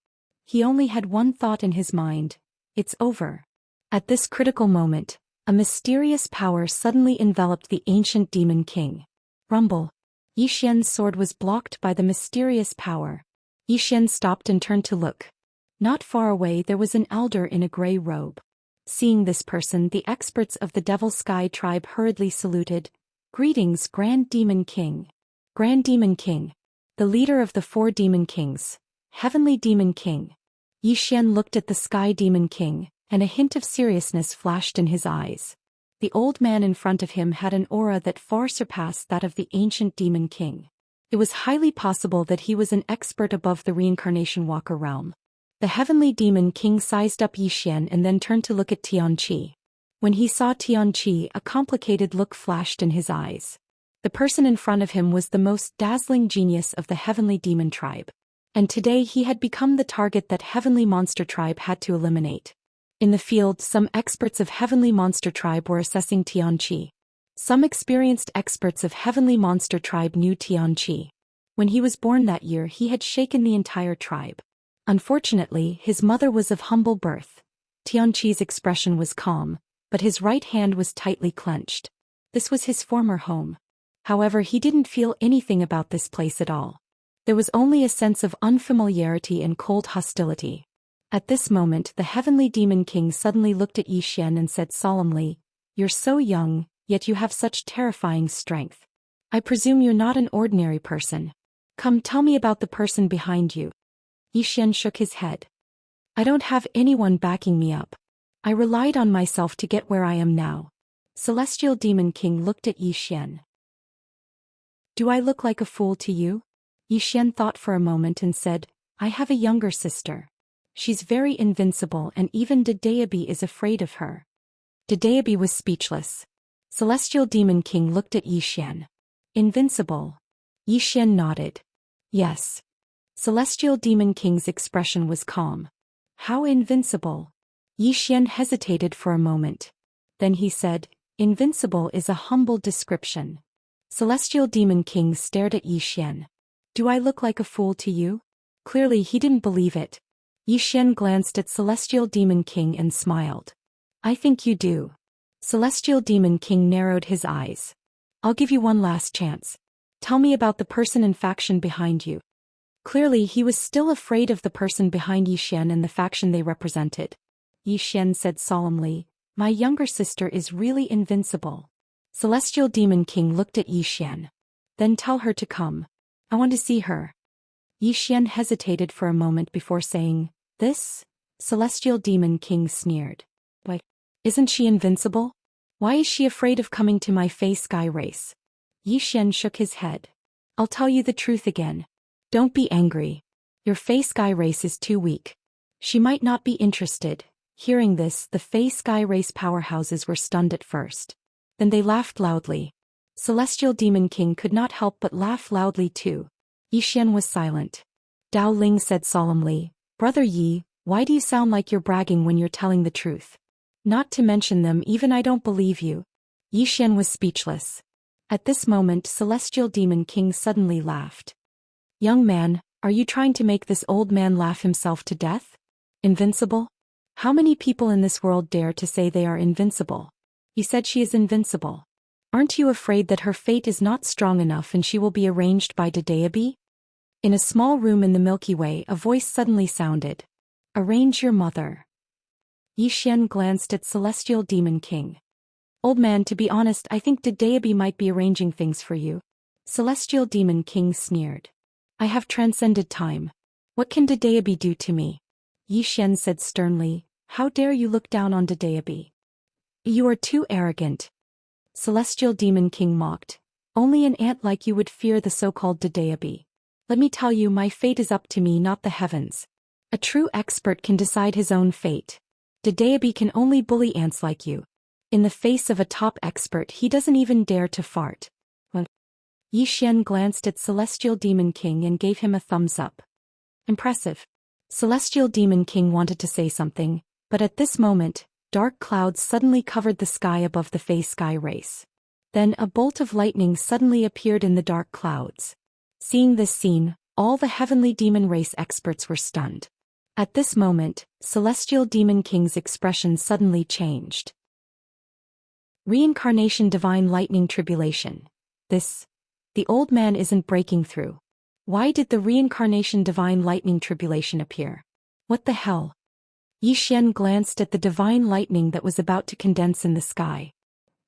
He only had one thought in his mind. It's over. At this critical moment, a mysterious power suddenly enveloped the ancient demon king. Rumble. Xian's sword was blocked by the mysterious power. Xian stopped and turned to look. Not far away there was an elder in a gray robe. Seeing this person, the experts of the Devil Sky tribe hurriedly saluted. Greetings, Grand Demon King. Grand Demon King. The leader of the 4 demon kings. Heavenly Demon King. Xian looked at the Sky Demon King, and a hint of seriousness flashed in his eyes. The old man in front of him had an aura that far surpassed that of the ancient Demon King. It was highly possible that he was an expert above the reincarnation walker realm. The Heavenly Demon King sized up Xian and then turned to look at Xianxia. When he saw Xianxia, a complicated look flashed in his eyes. The person in front of him was the most dazzling genius of the Heavenly Demon tribe. And today he had become the target that Heavenly Monster Tribe had to eliminate. In the field, some experts of Heavenly Monster Tribe were assessing Xianxia. Some experienced experts of Heavenly Monster Tribe knew Xianxia. When he was born that year, he had shaken the entire tribe. Unfortunately, his mother was of humble birth. Xianxia's expression was calm, but his right hand was tightly clenched. This was his former home. However, he didn't feel anything about this place at all. There was only a sense of unfamiliarity and cold hostility. At this moment, the Heavenly Demon King suddenly looked at Xian and said solemnly, You're so young, yet you have such terrifying strength. I presume you're not an ordinary person. Come, tell me about the person behind you. Xian shook his head. I don't have anyone backing me up. I relied on myself to get where I am now. Celestial Demon King looked at Xian. Do I look like a fool to you? Yi Xian thought for a moment and said, I have a younger sister. She's very invincible and even Dedeabi is afraid of her. Dedeabi was speechless. Celestial Demon King looked at Yi Xian. Invincible? Yi Xian nodded. Yes. Celestial Demon King's expression was calm. How invincible? Yi Xian hesitated for a moment. Then he said, Invincible is a humble description. Celestial Demon King stared at Yi Xian. Do I look like a fool to you? Clearly he didn't believe it. Yi Xian glanced at Celestial Demon King and smiled. I think you do. Celestial Demon King narrowed his eyes. I'll give you one last chance. Tell me about the person and faction behind you. Clearly he was still afraid of the person behind Yi Xian and the faction they represented. Yi Xian said solemnly, My younger sister is really invincible. Celestial Demon King looked at Yi Xian. Then tell her to come. I want to see her. Yi Xian hesitated for a moment before saying, This? Celestial Demon King sneered. Why? Isn't she invincible? Why is she afraid of coming to my Fey Sky race? Yi Xian shook his head. I'll tell you the truth again. Don't be angry. Your Fey Sky race is too weak. She might not be interested. Hearing this, the Fey Sky race powerhouses were stunned at first. Then they laughed loudly. Celestial Demon King could not help but laugh loudly too. Yi Xian was silent. Dao Ling said solemnly, Brother Yi, why do you sound like you're bragging when you're telling the truth? Not to mention them, even I don't believe you. Yi Xian was speechless. At this moment, Celestial Demon King suddenly laughed. Young man, are you trying to make this old man laugh himself to death? Invincible? How many people in this world dare to say they are invincible? He said she is invincible. Aren't you afraid that her fate is not strong enough and she will be arranged by Dedeabi? In a small room in the Milky Way, a voice suddenly sounded. Arrange your mother. Yi Xian glanced at Celestial Demon King. Old man, to be honest, I think Dedeabi might be arranging things for you. Celestial Demon King sneered. I have transcended time. What can Dedeabi do to me? Yi Xian said sternly, How dare you look down on Dedeabi? You are too arrogant. Celestial Demon King mocked. Only an ant like you would fear the so-called Dedeabi. Let me tell you, my fate is up to me, not the heavens. A true expert can decide his own fate. Dedeabi can only bully ants like you. In the face of a top expert, he doesn't even dare to fart. Well, Yi Xian glanced at Celestial Demon King and gave him a thumbs up. Impressive. Celestial Demon King wanted to say something, but at this moment, dark clouds suddenly covered the sky above the Fey Sky race. Then a bolt of lightning suddenly appeared in the dark clouds. Seeing this scene, all the heavenly demon race experts were stunned. At this moment, Celestial Demon King's expression suddenly changed. Reincarnation Divine Lightning Tribulation. The old man isn't breaking through. Why did the Reincarnation Divine Lightning Tribulation appear? What the hell? Yi Xian glanced at the divine lightning that was about to condense in the sky.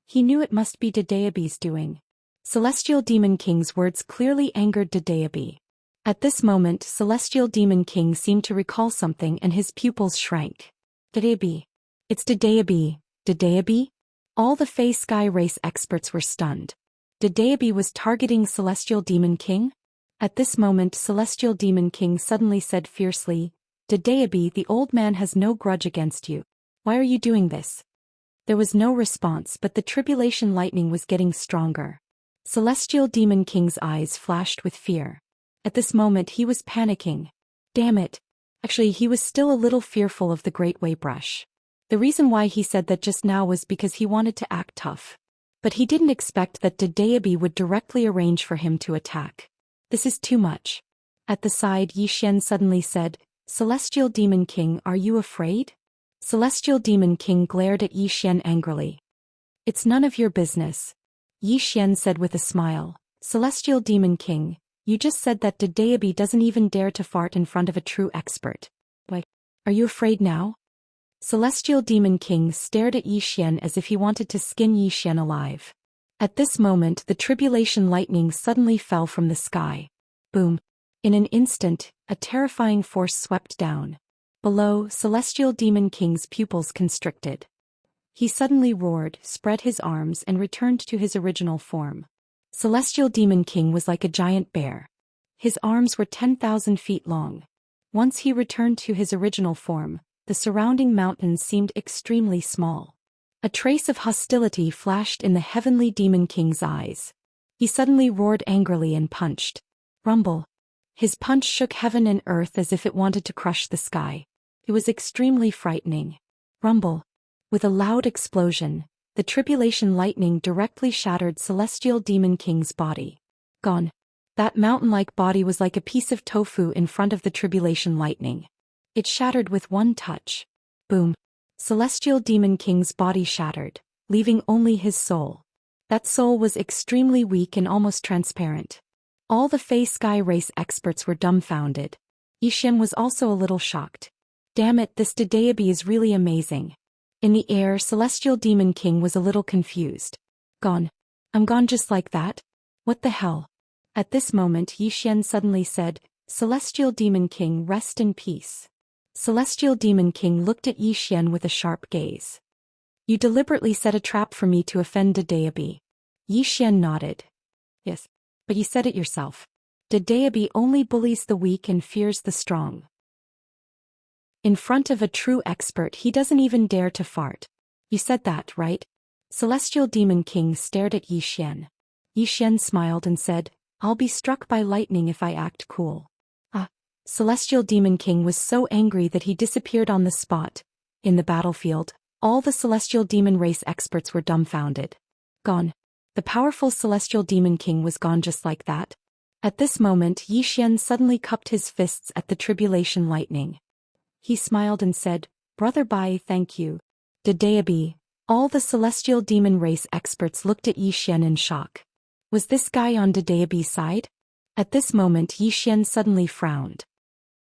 He knew it must be Dedeabi's doing. Celestial Demon King's words clearly angered Dedeabi. At this moment, Celestial Demon King seemed to recall something and his pupils shrank. Dedeabi. It's Dedeabi. Dedeabi? All the Fey Sky race experts were stunned. Dedeabi was targeting Celestial Demon King? At this moment, Celestial Demon King suddenly said fiercely, Dedeabi, the old man has no grudge against you. Why are you doing this? There was no response, but the tribulation lightning was getting stronger. Celestial Demon King's eyes flashed with fear. At this moment he was panicking. Damn it. Actually, he was still a little fearful of the Great Way Brush. The reason why he said that just now was because he wanted to act tough. But he didn't expect that Dedeabi would directly arrange for him to attack. This is too much. At the side, Yi Xian suddenly said, Celestial Demon King, are you afraid? Celestial Demon King glared at Yi Xian angrily. It's none of your business. Yi Xian said with a smile, Celestial Demon King, you just said that Dedeabi doesn't even dare to fart in front of a true expert. Why, are you afraid now? Celestial Demon King stared at Yi Xian as if he wanted to skin Yi Xian alive. At this moment, the tribulation lightning suddenly fell from the sky. Boom. In an instant, a terrifying force swept down. Below, Celestial Demon King's pupils constricted. He suddenly roared, spread his arms and returned to his original form. Celestial Demon King was like a giant bear. His arms were 10,000 feet long. Once he returned to his original form, the surrounding mountains seemed extremely small. A trace of hostility flashed in the heavenly Demon King's eyes. He suddenly roared angrily and punched. Rumble. His punch shook heaven and earth as if it wanted to crush the sky. It was extremely frightening. Rumble. With a loud explosion, the tribulation lightning directly shattered Celestial Demon King's body. Gone. That mountain-like body was like a piece of tofu in front of the tribulation lightning. It shattered with one touch. Boom. Celestial Demon King's body shattered, leaving only his soul. That soul was extremely weak and almost transparent. All the Fey Sky Race experts were dumbfounded. Xian was also a little shocked. Damn it, this Dedeabi is really amazing. In the air, Celestial Demon King was a little confused. Gone. I'm gone just like that? What the hell? At this moment Xian suddenly said, Celestial Demon King, rest in peace. Celestial Demon King looked at Xian with a sharp gaze. You deliberately set a trap for me to offend Dedeabi. Xian nodded. Yes. But you said it yourself. Dedeabi only bullies the weak and fears the strong. In front of a true expert he doesn't even dare to fart. You said that, right? Celestial Demon King stared at Xian. Xian smiled and said, I'll be struck by lightning if I act cool. Celestial Demon King was so angry that he disappeared on the spot. In the battlefield, all the Celestial Demon Race experts were dumbfounded. Gone. The powerful Celestial Demon King was gone just like that. At this moment Xian suddenly cupped his fists at the tribulation lightning. He smiled and said, Brother Bai, thank you. Dedeabi. All the Celestial Demon Race experts looked at Xian in shock. Was this guy on Dedeabi's side? At this moment Xian suddenly frowned.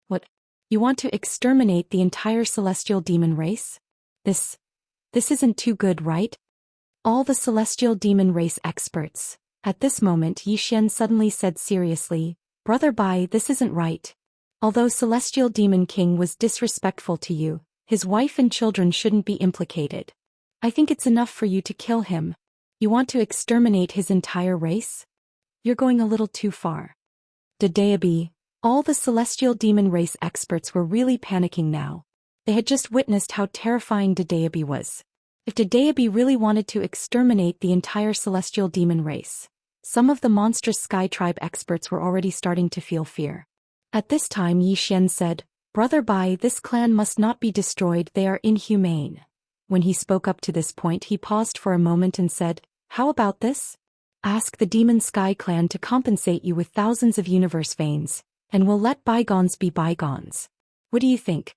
What? You want to exterminate the entire Celestial Demon Race? This isn't too good, right? All the Celestial Demon Race experts. At this moment Xian suddenly said seriously, Brother Bai, this isn't right. Although Celestial Demon King was disrespectful to you, his wife and children shouldn't be implicated. I think it's enough for you to kill him. You want to exterminate his entire race? You're going a little too far. Dedeabi. All the Celestial Demon Race experts were really panicking now. They had just witnessed how terrifying Dedeabi was. If Dedeabi really wanted to exterminate the entire Celestial Demon Race, some of the monstrous Sky Tribe experts were already starting to feel fear. At this time Xian said, Brother Bai, this clan must not be destroyed, they are inhumane. When he spoke up to this point he paused for a moment and said, How about this? Ask the Demon Sky Clan to compensate you with thousands of universe veins, and we'll let bygones be bygones. What do you think?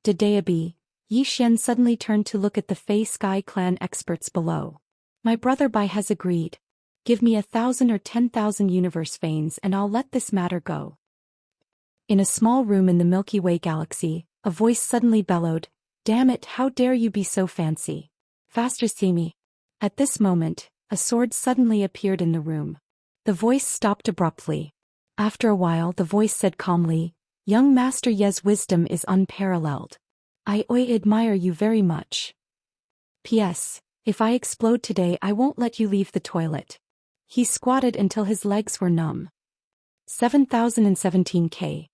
Dedeabi. Xian suddenly turned to look at the Fey Sky Clan experts below. My brother Bai has agreed. Give me 1,000 or 10,000 universe veins and I'll let this matter go. In a small room in the Milky Way galaxy, a voice suddenly bellowed, Damn it, how dare you be so fancy. Faster, see me. At this moment, a sword suddenly appeared in the room. The voice stopped abruptly. After a while the voice said calmly, Young Master Ye's wisdom is unparalleled. I admire you very much. P.S. If I explode today I won't let you leave the toilet. He squatted until his legs were numb. 7017K.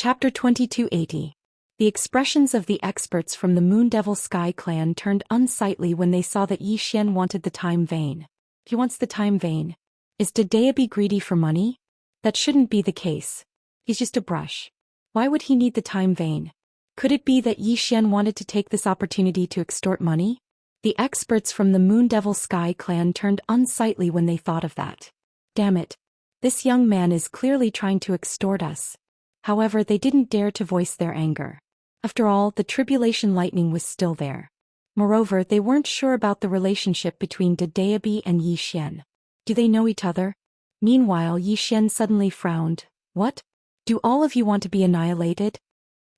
Chapter 2280. The expressions of the experts from the Moon Devil Sky Clan turned unsightly when they saw that Xian wanted the time vein. He wants the time vein. Is Dedeabi greedy for money? That shouldn't be the case. He's just a brush. Why would he need the time vein? Could it be that Xian wanted to take this opportunity to extort money? The experts from the Moon Devil Sky Clan turned unsightly when they thought of that. Damn it. This young man is clearly trying to extort us. However, they didn't dare to voice their anger. After all, the tribulation lightning was still there. Moreover, they weren't sure about the relationship between Dedeabi and Xian. Do they know each other? Meanwhile, Xian suddenly frowned. What? Do all of you want to be annihilated?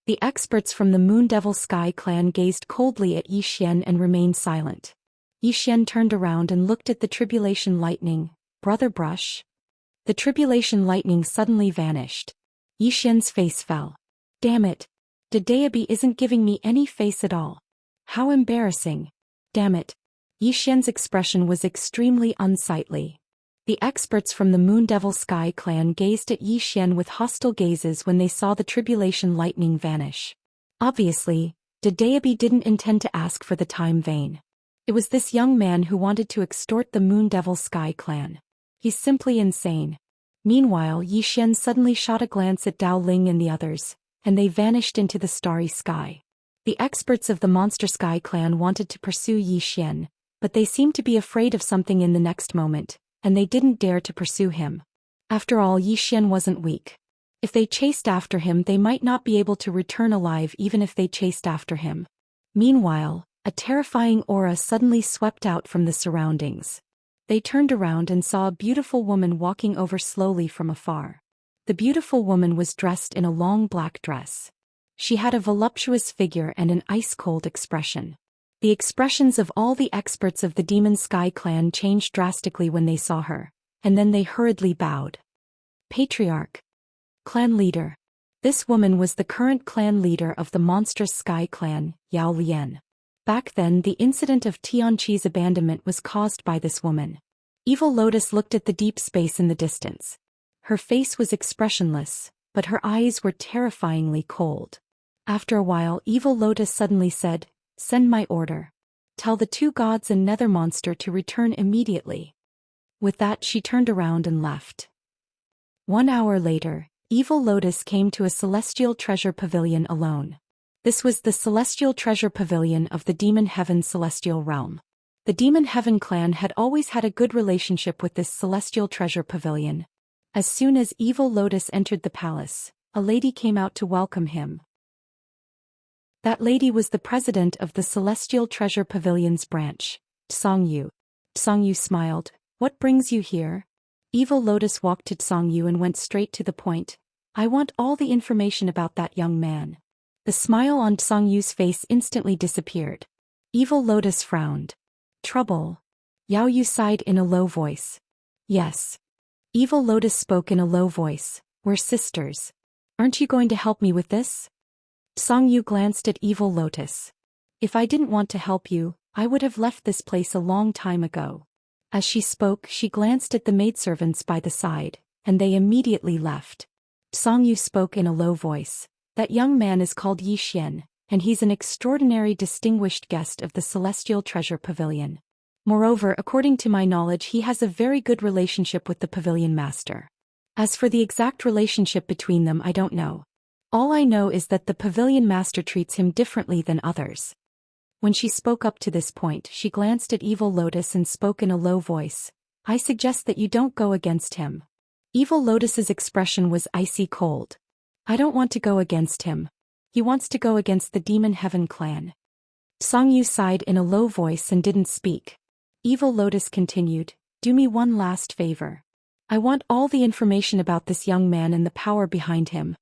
The experts from the Moon Devil Sky Clan gazed coldly at Xian and remained silent. Xian turned around and looked at the tribulation lightning. Brother Brush? The tribulation lightning suddenly vanished. Xian's face fell. Damn it. Dedeabi isn't giving me any face at all. How embarrassing. Damn it. Yi Xian's expression was extremely unsightly. The experts from the Moon Devil Sky clan gazed at Yi Xian with hostile gazes when they saw the tribulation lightning vanish. Obviously, Dedeabi didn't intend to ask for the time vein. It was this young man who wanted to extort the Moon Devil Sky clan. He's simply insane. Meanwhile, Yi Xian suddenly shot a glance at Dao Ling and the others, and they vanished into the starry sky. The experts of the Monster Sky clan wanted to pursue Yi Xian, but they seemed to be afraid of something in the next moment, and they didn't dare to pursue him. After all, Yi Xian wasn't weak. If they chased after him, they might not be able to return alive even if they chased after him. Meanwhile, a terrifying aura suddenly swept out from the surroundings. They turned around and saw a beautiful woman walking over slowly from afar. The beautiful woman was dressed in a long black dress. She had a voluptuous figure and an ice-cold expression. The expressions of all the experts of the Demon Sky clan changed drastically when they saw her, and then they hurriedly bowed. Patriarch. Clan leader. This woman was the current clan leader of the monstrous Sky clan, Yao Lian. Back then, the incident of Tianqi's abandonment was caused by this woman. Evil Lotus looked at the deep space in the distance. Her face was expressionless, but her eyes were terrifyingly cold. After a while, Evil Lotus suddenly said, "Send my order. Tell the two gods and nether monster to return immediately." With that, she turned around and left. 1 hour later, Evil Lotus came to a celestial treasure pavilion alone. This was the celestial treasure pavilion of the Demon Heaven celestial realm. The Demon Heaven clan had always had a good relationship with this celestial treasure pavilion. As soon as Evil Lotus entered the palace, a lady came out to welcome him. That lady was the president of the Celestial Treasure Pavilion's branch, Tsangyu. Tsangyu smiled. "What brings you here?" Evil Lotus walked to Tsangyu and went straight to the point. "I want all the information about that young man." The smile on Tsangyu's face instantly disappeared. Evil Lotus frowned. "Trouble?" Yao Yu sighed in a low voice. "Yes." Evil Lotus spoke in a low voice. "We're sisters. Aren't you going to help me with this?" Tsangyu glanced at Evil Lotus. "If I didn't want to help you, I would have left this place a long time ago." As she spoke, she glanced at the maidservants by the side, and they immediately left. Tsangyu spoke in a low voice. "That young man is called Yi Xian, and he's an extraordinary distinguished guest of the Celestial Treasure Pavilion. Moreover, according to my knowledge, he has a very good relationship with the Pavilion Master. As for the exact relationship between them, I don't know. All I know is that the Pavilion Master treats him differently than others." When she spoke up to this point, she glanced at Evil Lotus and spoke in a low voice. "I suggest that you don't go against him." Evil Lotus's expression was icy cold. "I don't want to go against him. He wants to go against the Demon Heaven clan." Tsangyu sighed in a low voice and didn't speak. Evil Lotus continued, "Do me one last favor. I want all the information about this young man and the power behind him."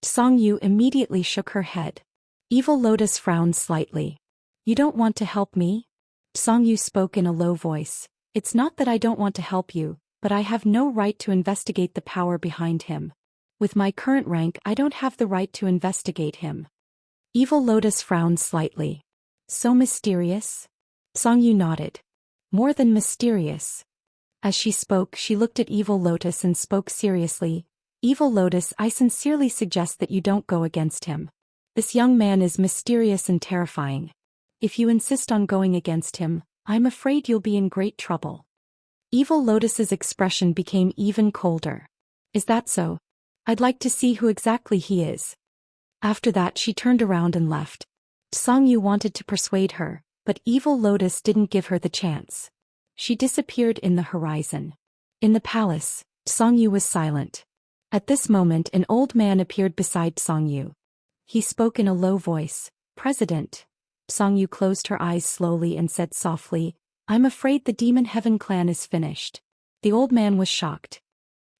Tsangyu immediately shook her head. Evil Lotus frowned slightly. "You don't want to help me?" Tsangyu spoke in a low voice. "It's not that I don't want to help you, but I have no right to investigate the power behind him. With my current rank, I don't have the right to investigate him." Evil Lotus frowned slightly. "So mysterious?" Tsangyu nodded. "More than mysterious." As she spoke, she looked at Evil Lotus and spoke seriously. "Evil Lotus, I sincerely suggest that you don't go against him. This young man is mysterious and terrifying. If you insist on going against him, I'm afraid you'll be in great trouble." Evil Lotus's expression became even colder. "Is that so? I'd like to see who exactly he is." After that, she turned around and left. Tsangyu wanted to persuade her, but Evil Lotus didn't give her the chance. She disappeared in the horizon. In the palace, Tsangyu was silent. At this moment, an old man appeared beside Tsangyu. He spoke in a low voice. "President." Tsangyu closed her eyes slowly and said softly, "I'm afraid the Demon Heaven clan is finished." The old man was shocked.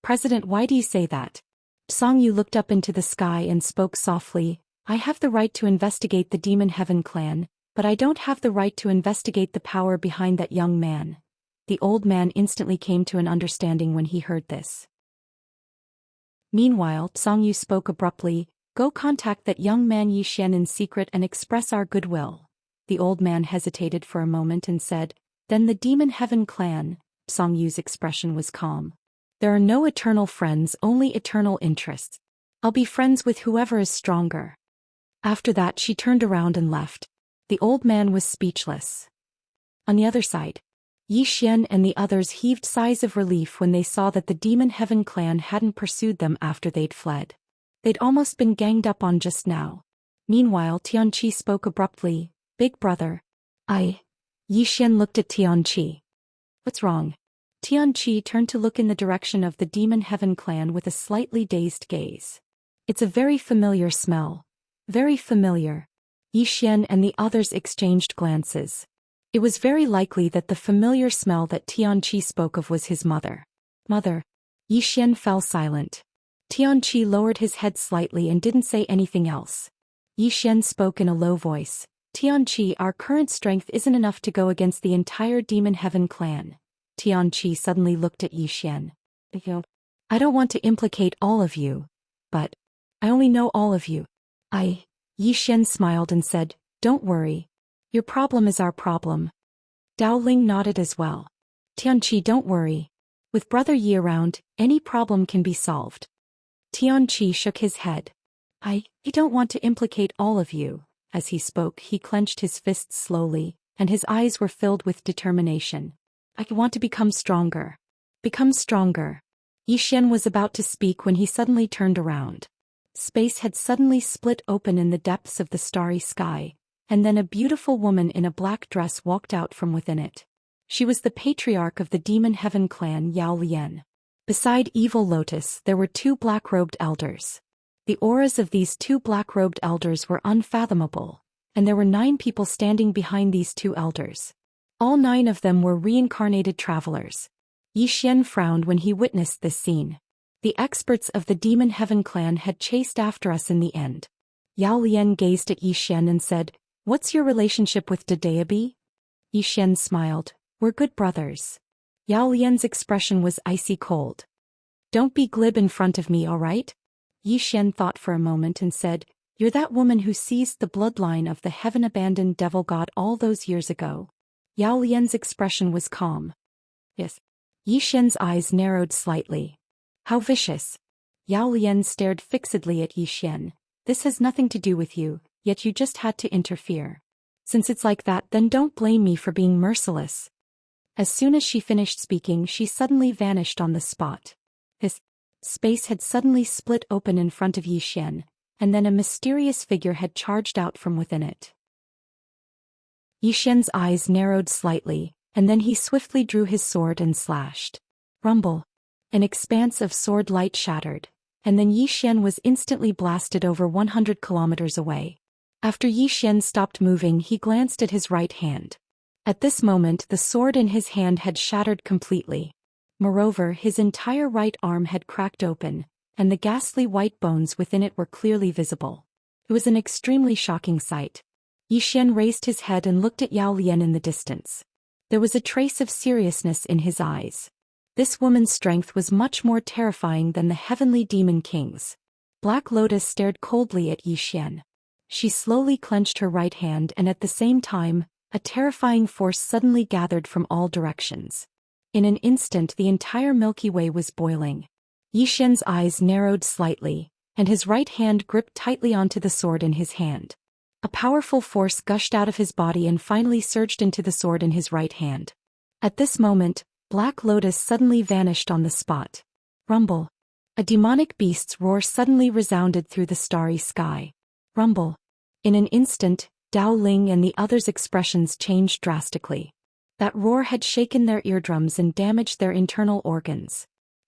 "President, why do you say that?" Tsangyu looked up into the sky and spoke softly. "I have the right to investigate the Demon Heaven clan, but I don't have the right to investigate the power behind that young man." The old man instantly came to an understanding when he heard this. Meanwhile, Tsangyu spoke abruptly. "Go contact that young man Yi Xian in secret and express our goodwill." The old man hesitated for a moment and said, Then the Demon Heaven clan, Song Yu's expression was calm. There are no eternal friends, only eternal interests. I'll be friends with whoever is stronger. After that she turned around and left. The old man was speechless. On the other side, Yi Xian and the others heaved sighs of relief when they saw that the Demon Heaven clan hadn't pursued them after they'd fled. They'd almost been ganged up on just now. Meanwhile Tianqi spoke abruptly, "Big brother." Yi Xian looked at Tianqi. "What's wrong?" Tianqi turned to look in the direction of the Demon Heaven clan with a slightly dazed gaze. "It's a very familiar smell. Very familiar." Yi Xian and the others exchanged glances. It was very likely that the familiar smell that Tianqi spoke of was his mother. "Mother." Yi Xian fell silent. Tianqi lowered his head slightly and didn't say anything else. Yi Xian spoke in a low voice. "Tianqi, our current strength isn't enough to go against the entire Demon Heaven clan." Tianqi suddenly looked at Yi Xian. "I don't want to implicate all of you, but I only know all of you." Yi Xian smiled and said, "Don't worry. Your problem is our problem." Dao Ling nodded as well. "Tianqi, don't worry. With Brother Yi around, any problem can be solved." Tianqi shook his head. I don't want to implicate all of you." As he spoke, he clenched his fists slowly, and his eyes were filled with determination. "I want to become stronger. Become stronger." Yi Xian was about to speak when he suddenly turned around. Space had suddenly split open in the depths of the starry sky, and then a beautiful woman in a black dress walked out from within it. She was the patriarch of the Demon Heaven clan, Yao Lian. Beside Evil Lotus there were two black-robed elders. The auras of these two black-robed elders were unfathomable, and there were 9 people standing behind these two elders. All 9 of them were reincarnated travelers. Yi Xian frowned when he witnessed this scene. The experts of the Demon Heaven clan had chased after us in the end. Yao Lian gazed at Yi Xian and said, "What's your relationship with Dadeabi?" Yi Xian smiled. "We're good brothers." Yao Lian's expression was icy cold. "Don't be glib in front of me, all right?" Yi Xian thought for a moment and said, "You're that woman who seized the bloodline of the heaven-abandoned devil god all those years ago." Yao Lian's expression was calm. "Yes." Yi Xian's eyes narrowed slightly. "How vicious." Yao Lian stared fixedly at Yi Xian. "This has nothing to do with you, yet you just had to interfere. Since it's like that, then don't blame me for being merciless." As soon as she finished speaking, she suddenly vanished on the spot. His space had suddenly split open in front of Yi Xian, and then a mysterious figure had charged out from within it. Yi Xian's eyes narrowed slightly, and then he swiftly drew his sword and slashed. Rumble. An expanse of sword light shattered, and then Yi Xian was instantly blasted over 100 kilometers away. After Yi Xian stopped moving, he glanced at his right hand. At this moment, the sword in his hand had shattered completely. Moreover, his entire right arm had cracked open, and the ghastly white bones within it were clearly visible. It was an extremely shocking sight. Yi Xian raised his head and looked at Yao Lian in the distance. There was a trace of seriousness in his eyes. This woman's strength was much more terrifying than the heavenly demon king's. Black Lotus stared coldly at Yi Xian. She slowly clenched her right hand, and at the same time, a terrifying force suddenly gathered from all directions. In an instant the entire Milky Way was boiling. Yi Xian's eyes narrowed slightly, and his right hand gripped tightly onto the sword in his hand. A powerful force gushed out of his body and finally surged into the sword in his right hand. At this moment, Black Lotus suddenly vanished on the spot. Rumble. A demonic beast's roar suddenly resounded through the starry sky. Rumble. In an instant, Dao Ling and the others' expressions changed drastically. That roar had shaken their eardrums and damaged their internal organs.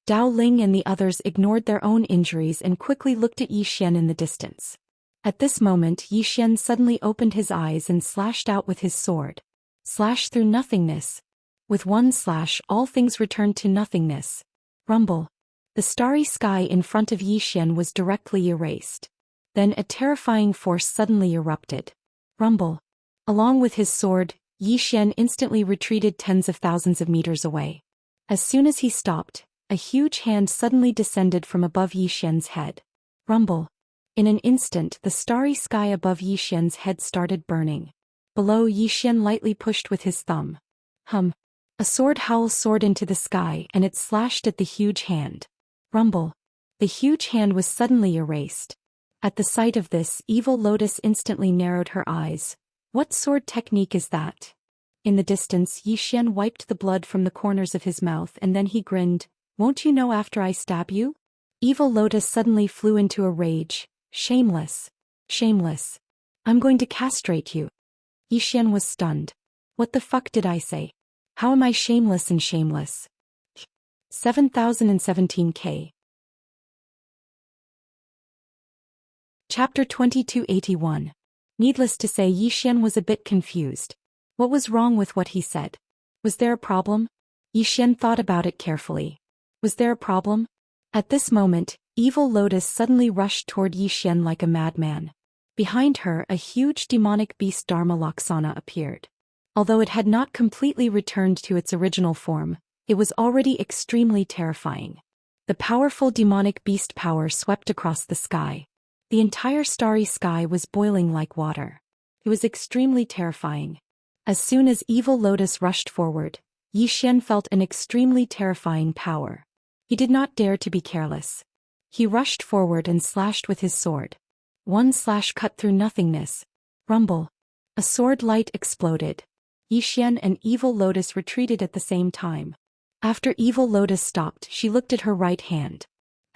Dao Ling and the others ignored their own injuries and quickly looked at Yi Xian in the distance. At this moment, Yi Xian suddenly opened his eyes and slashed out with his sword. Slash through nothingness. With one slash, all things returned to nothingness. Rumble. The starry sky in front of Yi Xian was directly erased. Then a terrifying force suddenly erupted. Rumble. Along with his sword, Yi Xian instantly retreated tens of thousands of meters away. As soon as he stopped, a huge hand suddenly descended from above Yi Xian's head. Rumble. In an instant, the starry sky above Yi Xian's head started burning. Below, Yi Xian lightly pushed with his thumb. Hum. A sword howl soared into the sky and it slashed at the huge hand. Rumble. The huge hand was suddenly erased. At the sight of this, Evil Lotus instantly narrowed her eyes. What sword technique is that? In the distance, Zhou Xian wiped the blood from the corners of his mouth and then he grinned. Won't you know after I stab you? Evil Lotus suddenly flew into a rage. Shameless. Shameless. I'm going to castrate you. Zhou Xian was stunned. What the fuck did I say? How am I shameless and shameless? 7017K. Chapter 2281. Needless to say, Zhou Xian was a bit confused. What was wrong with what he said? Was there a problem? Zhou Xian thought about it carefully. Was there a problem? At this moment, Evil Lotus suddenly rushed toward Zhou Xian like a madman. Behind her, a huge demonic beast Dharma Laksana appeared. Although it had not completely returned to its original form, it was already extremely terrifying. The powerful demonic beast power swept across the sky. The entire starry sky was boiling like water. It was extremely terrifying. As soon as Evil Lotus rushed forward, Zhou Xian felt an extremely terrifying power. He did not dare to be careless. He rushed forward and slashed with his sword. One slash cut through nothingness. Rumble. A sword light exploded. Zhou Xian and Evil Lotus retreated at the same time. After Evil Lotus stopped, she looked at her right hand.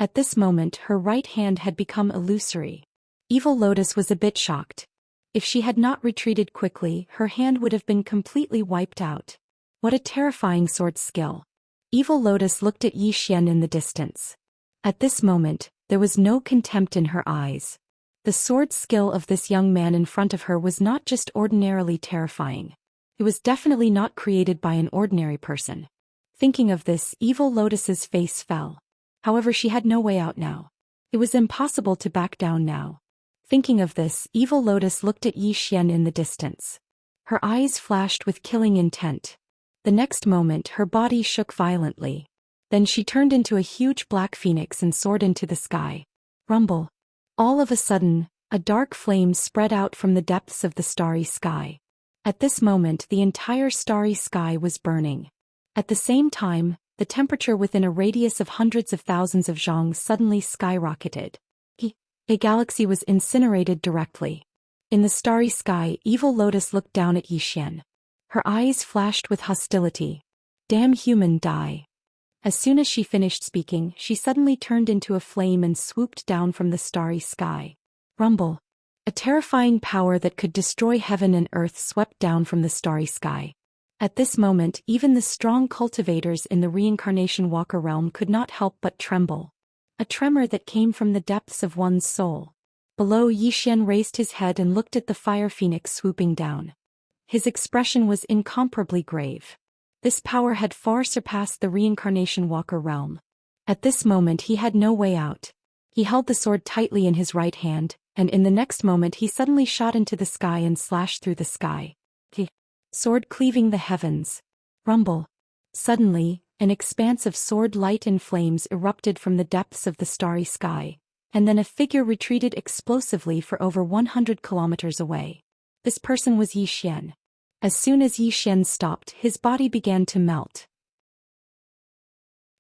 At this moment, her right hand had become illusory. Evil Lotus was a bit shocked. If she had not retreated quickly, her hand would have been completely wiped out. What a terrifying sword skill. Evil Lotus looked at Zhou Xian in the distance. At this moment, there was no contempt in her eyes. The sword skill of this young man in front of her was not just ordinarily terrifying. It was definitely not created by an ordinary person. Thinking of this, Evil Lotus's face fell. However, she had no way out now. It was impossible to back down now. Thinking of this, Evil Lotus looked at Zhou Xian in the distance. Her eyes flashed with killing intent. The next moment, her body shook violently. Then she turned into a huge black phoenix and soared into the sky. Rumble. All of a sudden, a dark flame spread out from the depths of the starry sky. At this moment, the entire starry sky was burning. At the same time, the temperature within a radius of hundreds of thousands of zhongs suddenly skyrocketed. A galaxy was incinerated directly. In the starry sky, Evil Lotus looked down at Zhou Xian. Her eyes flashed with hostility. Damn human, die. As soon as she finished speaking, she suddenly turned into a flame and swooped down from the starry sky. Rumble. A terrifying power that could destroy heaven and earth swept down from the starry sky. At this moment, even the strong cultivators in the reincarnation walker realm could not help but tremble. A tremor that came from the depths of one's soul. Below, Zhou Xian raised his head and looked at the fire phoenix swooping down. His expression was incomparably grave. This power had far surpassed the reincarnation walker realm. At this moment he had no way out. He held the sword tightly in his right hand, and in the next moment he suddenly shot into the sky and slashed through the sky. The sword cleaving the heavens. Rumble. Suddenly, an expanse of sword light and flames erupted from the depths of the starry sky, and then a figure retreated explosively for over 100 kilometers away. This person was Zhou Xian. As soon as Zhou Xian stopped, his body began to melt.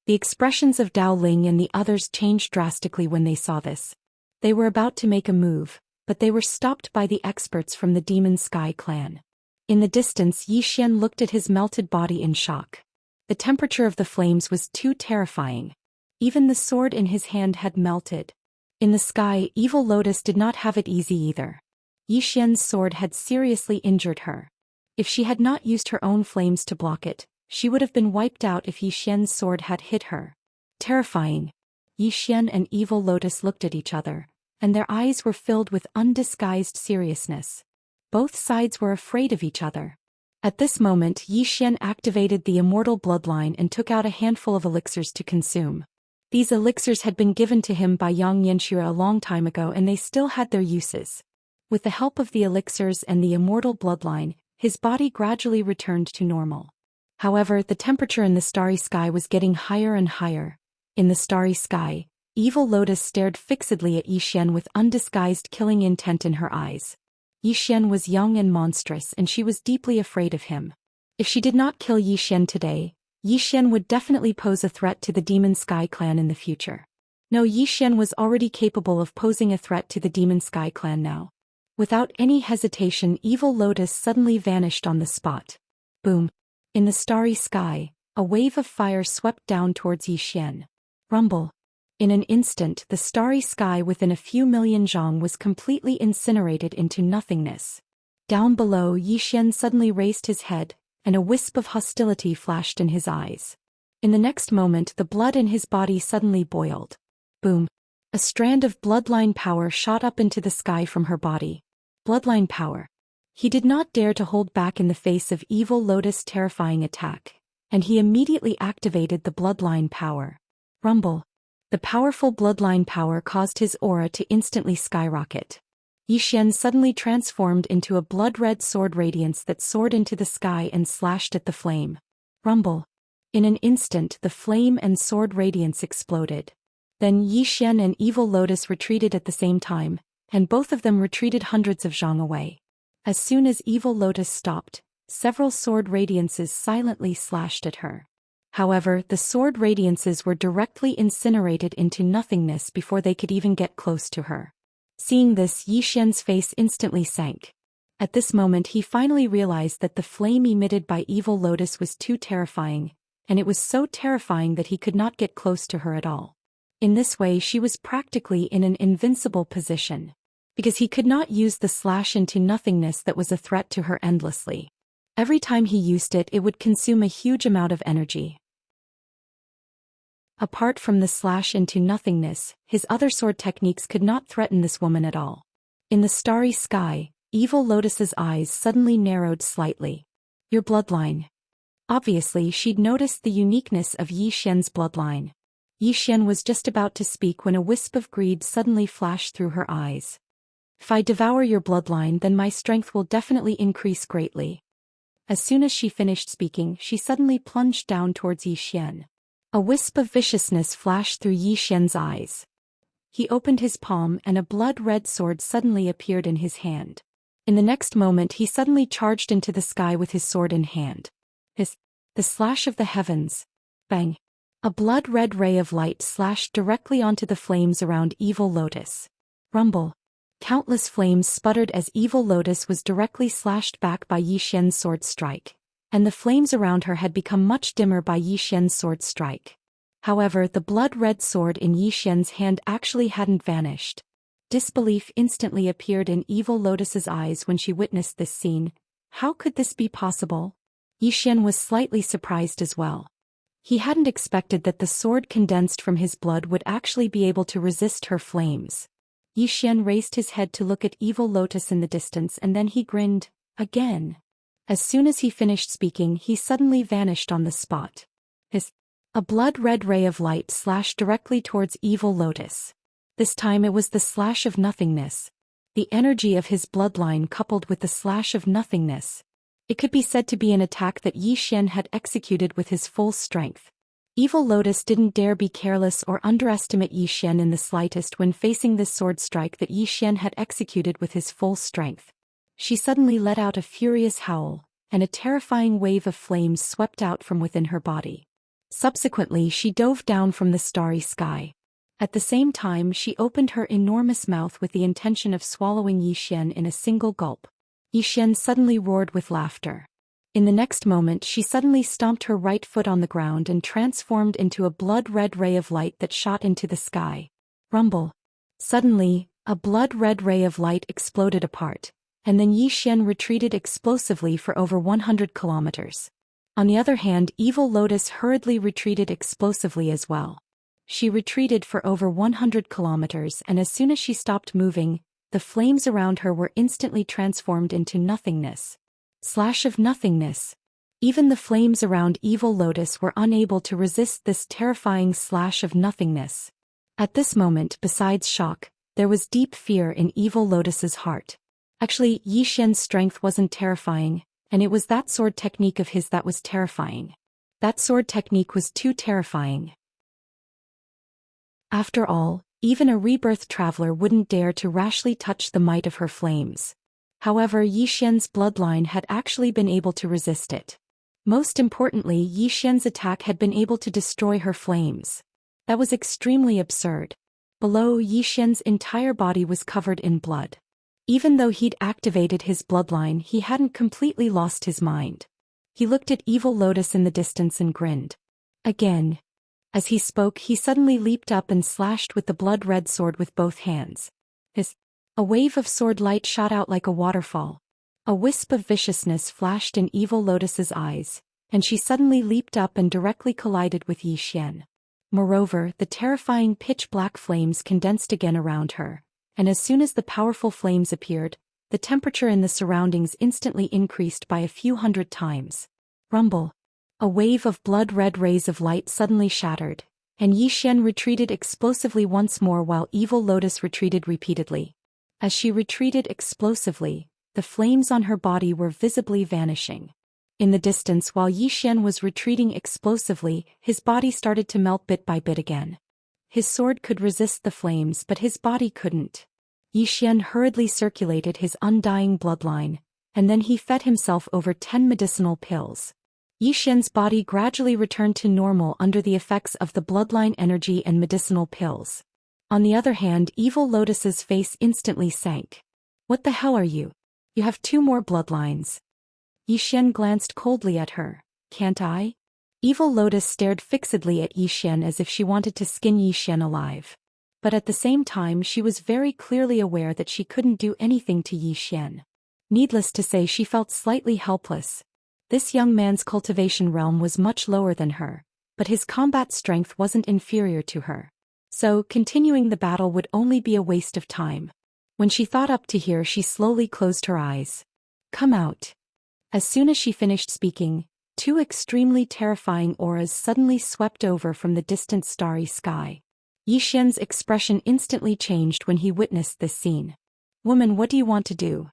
The expressions of Dao Ling and the others changed drastically when they saw this. They were about to make a move, but they were stopped by the experts from the Demon Sky clan. In the distance, Zhou Xian looked at his melted body in shock. The temperature of the flames was too terrifying. Even the sword in his hand had melted. In the sky, Evil Lotus did not have it easy either. Zhou Xian's sword had seriously injured her. If she had not used her own flames to block it, she would have been wiped out if Zhou Xian's sword had hit her. Terrifying. Zhou Xian and Evil Lotus looked at each other, and their eyes were filled with undisguised seriousness. Both sides were afraid of each other. At this moment, Zhou Xian activated the immortal bloodline and took out a handful of elixirs to consume. These elixirs had been given to him by Yang Yanxia a long time ago and they still had their uses. With the help of the elixirs and the immortal bloodline, his body gradually returned to normal. However, the temperature in the starry sky was getting higher and higher. In the starry sky, Evil Lotus stared fixedly at Zhou Xian with undisguised killing intent in her eyes. Zhou Xian was young and monstrous and she was deeply afraid of him. If she did not kill Yi Xian today, Yi Xian would definitely pose a threat to the Demon Sky clan in the future. No, Yi Xian was already capable of posing a threat to the Demon Sky clan now. Without any hesitation, Evil Lotus suddenly vanished on the spot. Boom. In the starry sky, a wave of fire swept down towards Yi Xian. Rumble. In an instant, the starry sky within a few million zhang was completely incinerated into nothingness. Down below, Yi Xian suddenly raised his head, and a wisp of hostility flashed in his eyes. In the next moment, the blood in his body suddenly boiled. Boom. A strand of bloodline power shot up into the sky from her body. Bloodline power. He did not dare to hold back in the face of Evil Lotus' terrifying attack, and he immediately activated the bloodline power. Rumble. The powerful bloodline power caused his aura to instantly skyrocket. Yi Xian suddenly transformed into a blood-red sword radiance that soared into the sky and slashed at the flame. Rumble. In an instant, the flame and sword radiance exploded. Then Yi Xian and Evil Lotus retreated at the same time, and both of them retreated hundreds of zhang away. As soon as Evil Lotus stopped, several sword radiances silently slashed at her. However, the sword radiances were directly incinerated into nothingness before they could even get close to her. Seeing this, Yi Xian's face instantly sank. At this moment he finally realized that the flame emitted by Evil Lotus was too terrifying, and it was so terrifying that he could not get close to her at all. In this way she was practically in an invincible position, because he could not use the slash into nothingness that was a threat to her endlessly. Every time he used it, it would consume a huge amount of energy. Apart from the slash into nothingness, his other sword techniques could not threaten this woman at all. In the starry sky, Evil Lotus's eyes suddenly narrowed slightly. Your bloodline. Obviously she'd noticed the uniqueness of Yi Xian's bloodline. Yi Xian was just about to speak when a wisp of greed suddenly flashed through her eyes. If I devour your bloodline, then my strength will definitely increase greatly. As soon as she finished speaking, she suddenly plunged down towards Yi Xian. A wisp of viciousness flashed through Yi Xian's eyes. He opened his palm and a blood-red sword suddenly appeared in his hand. In the next moment he suddenly charged into the sky with his sword in hand. The slash of the heavens. Bang. A blood-red ray of light slashed directly onto the flames around Evil Lotus. Rumble. Countless flames sputtered as Evil Lotus was directly slashed back by Yi Xian's sword strike, and the flames around her had become much dimmer by Yi Xian's sword strike. However, the blood-red sword in Yi Xian's hand actually hadn't vanished. Disbelief instantly appeared in Evil Lotus's eyes when she witnessed this scene. How could this be possible? Yi Xian was slightly surprised as well. He hadn't expected that the sword condensed from his blood would actually be able to resist her flames. Yi Xian raised his head to look at Evil Lotus in the distance and then he grinned, again. As soon as he finished speaking, he suddenly vanished on the spot. A blood-red ray of light slashed directly towards Evil Lotus. This time it was the slash of nothingness. The energy of his bloodline coupled with the slash of nothingness. It could be said to be an attack that Yi Xian had executed with his full strength. Evil Lotus didn't dare be careless or underestimate Yi Xian in the slightest when facing this sword strike that Yi Xian had executed with his full strength. She suddenly let out a furious howl, and a terrifying wave of flames swept out from within her body. Subsequently she dove down from the starry sky. At the same time she opened her enormous mouth with the intention of swallowing Yi Xian in a single gulp. Yi Xian suddenly roared with laughter. In the next moment she suddenly stomped her right foot on the ground and transformed into a blood-red ray of light that shot into the sky. Rumble. Suddenly, a blood-red ray of light exploded apart, and then Yi Xian retreated explosively for over 100 kilometers. On the other hand, Evil Lotus hurriedly retreated explosively as well. She retreated for over 100 kilometers and as soon as she stopped moving, the flames around her were instantly transformed into nothingness. Slash of nothingness. Even the flames around Evil Lotus were unable to resist this terrifying slash of nothingness. At this moment, besides shock, there was deep fear in Evil Lotus's heart. Actually, Yi Xian's strength wasn't terrifying, and it was that sword technique of his that was terrifying. That sword technique was too terrifying. After all, even a rebirth traveler wouldn't dare to rashly touch the might of her flames. However, Yi Xian's bloodline had actually been able to resist it. Most importantly, Yi Xian's attack had been able to destroy her flames. That was extremely absurd. Below, Yi Xian's entire body was covered in blood. Even though he'd activated his bloodline, he hadn't completely lost his mind. He looked at Evil Lotus in the distance and grinned. Again. As he spoke, he suddenly leaped up and slashed with the blood-red sword with both hands. A wave of sword light shot out like a waterfall. A wisp of viciousness flashed in Evil Lotus's eyes, and she suddenly leaped up and directly collided with Yi Xian. Moreover, the terrifying pitch-black flames condensed again around her, and as soon as the powerful flames appeared, the temperature in the surroundings instantly increased by a few hundred times. Rumble. A wave of blood-red rays of light suddenly shattered, and Yi Xian retreated explosively once more while Evil Lotus retreated repeatedly. As she retreated explosively, the flames on her body were visibly vanishing. In the distance, while Yi Xian was retreating explosively, his body started to melt bit by bit again. His sword could resist the flames, but his body couldn't. Yi Xian hurriedly circulated his undying bloodline, and then he fed himself over 10 medicinal pills. Yi Xian's body gradually returned to normal under the effects of the bloodline energy and medicinal pills. On the other hand, Evil Lotus's face instantly sank. What the hell are you? You have 2 more bloodlines. Yi Xian glanced coldly at her. Can't I? Evil Lotus stared fixedly at Yi Xian as if she wanted to skin Yi Xian alive. But at the same time she was very clearly aware that she couldn't do anything to Yi Xian. Needless to say, she felt slightly helpless. This young man's cultivation realm was much lower than her, but his combat strength wasn't inferior to her. So, continuing the battle would only be a waste of time. When she thought up to here, she slowly closed her eyes. Come out. As soon as she finished speaking, 2 extremely terrifying auras suddenly swept over from the distant starry sky. Yi Xian's expression instantly changed when he witnessed this scene. Woman, what do you want to do?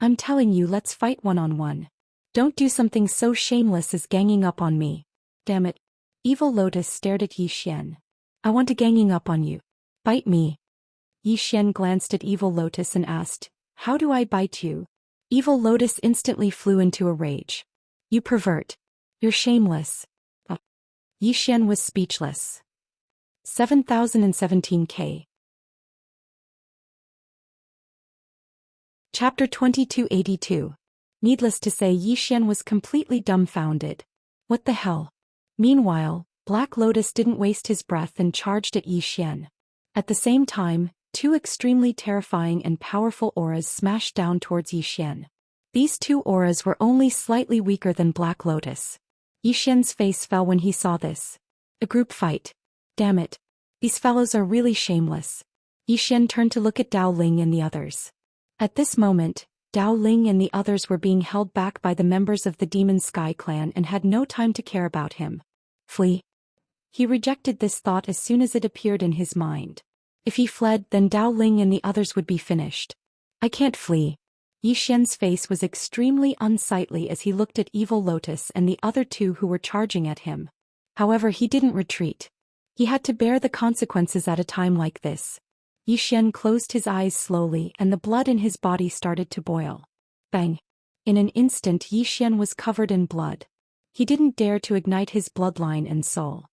I'm telling you, let's fight one-on-one. Don't do something so shameless as ganging up on me. Damn it. Evil Lotus stared at Yi Xian. I want to ganging up on you. Bite me. Yi Xian glanced at Evil Lotus and asked, how do I bite you? Evil Lotus instantly flew into a rage. You pervert. You're shameless. Yi Xian was speechless. 7017K. Chapter 2282. Needless to say, Yi Xian was completely dumbfounded. What the hell? Meanwhile, Black Lotus didn't waste his breath and charged at Yi Xian. At the same time, 2 extremely terrifying and powerful auras smashed down towards Yi Xian. These 2 auras were only slightly weaker than Black Lotus. Yi Xian's face fell when he saw this. A group fight. Damn it. These fellows are really shameless. Yi Xian turned to look at Dao Ling and the others. At this moment, Dao Ling and the others were being held back by the members of the Demon Sky clan and had no time to care about him. Flee. He rejected this thought as soon as it appeared in his mind. If he fled, then Dao Ling and the others would be finished. I can't flee. Yi Xian's face was extremely unsightly as he looked at Evil Lotus and the other 2 who were charging at him. However, he didn't retreat. He had to bear the consequences at a time like this. Yi Xian closed his eyes slowly and the blood in his body started to boil. Bang! In an instant, Yi Xian was covered in blood. He didn't dare to ignite his bloodline and soul.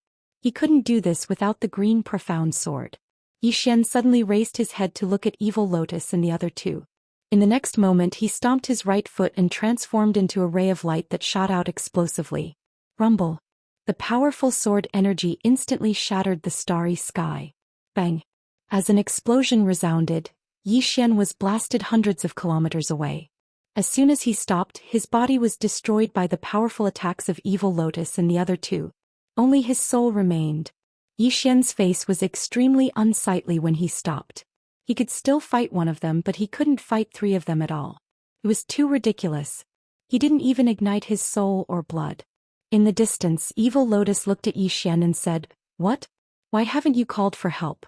He couldn't do this without the green profound sword. Yi Xian suddenly raised his head to look at Evil Lotus and the other 2. In the next moment he stomped his right foot and transformed into a ray of light that shot out explosively. Rumble. The powerful sword energy instantly shattered the starry sky. Bang. As an explosion resounded, Yi Xian was blasted hundreds of kilometers away. As soon as he stopped, his body was destroyed by the powerful attacks of Evil Lotus and the other 2. Only his soul remained. Yi Xian's face was extremely unsightly when he stopped. He could still fight one of them, but he couldn't fight 3 of them at all. It was too ridiculous. He didn't even ignite his soul or blood. In the distance, Evil Lotus looked at Yi Xian and said, What? Why haven't you called for help?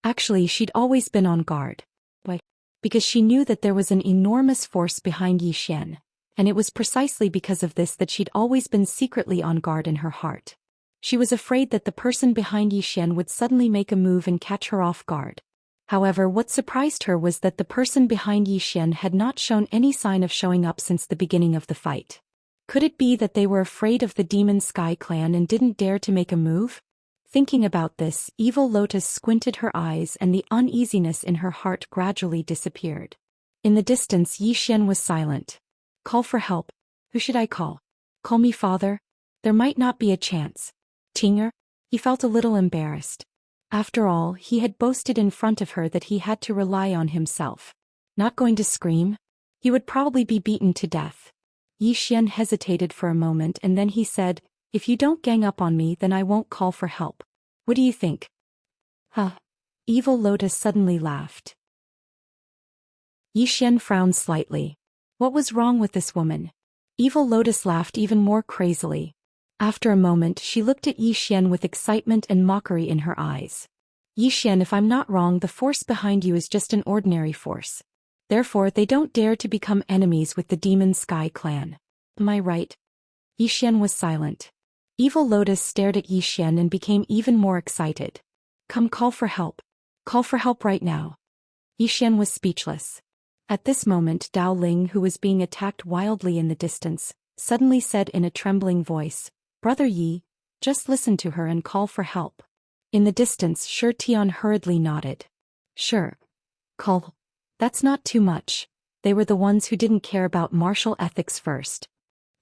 Actually, she'd always been on guard. Why? Because she knew that there was an enormous force behind Yi Xian, and it was precisely because of this that she'd always been secretly on guard in her heart. She was afraid that the person behind Yi Xian would suddenly make a move and catch her off guard. However, what surprised her was that the person behind Yi Xian had not shown any sign of showing up since the beginning of the fight. Could it be that they were afraid of the Demon Sky Clan and didn't dare to make a move? Thinking about this, Evil Lotus squinted her eyes and the uneasiness in her heart gradually disappeared. In the distance, Xian was silent. Call for help. Who should I call? Call me father? There might not be a chance. Tinger? He felt a little embarrassed. After all, he had boasted in front of her that he had to rely on himself. Not going to scream? He would probably be beaten to death. Xian hesitated for a moment and then he said, if you don't gang up on me then I won't call for help. What do you think? Huh. Evil Lotus suddenly laughed. Xian frowned slightly. What was wrong with this woman? Evil Lotus laughed even more crazily. After a moment she looked at Xian with excitement and mockery in her eyes. Xian, if I'm not wrong, the force behind you is just an ordinary force. Therefore they don't dare to become enemies with the Demon Sky Clan. Am I right? Xian was silent. Evil Lotus stared at Xian and became even more excited. Come, call for help. Call for help right now. Xian was speechless. At this moment Dao Ling, who was being attacked wildly in the distance, suddenly said in a trembling voice, Brother Yi, just listen to her and call for help. In the distance Shi Tian hurriedly nodded. Sure. Call. That's not too much. They were the ones who didn't care about martial ethics first.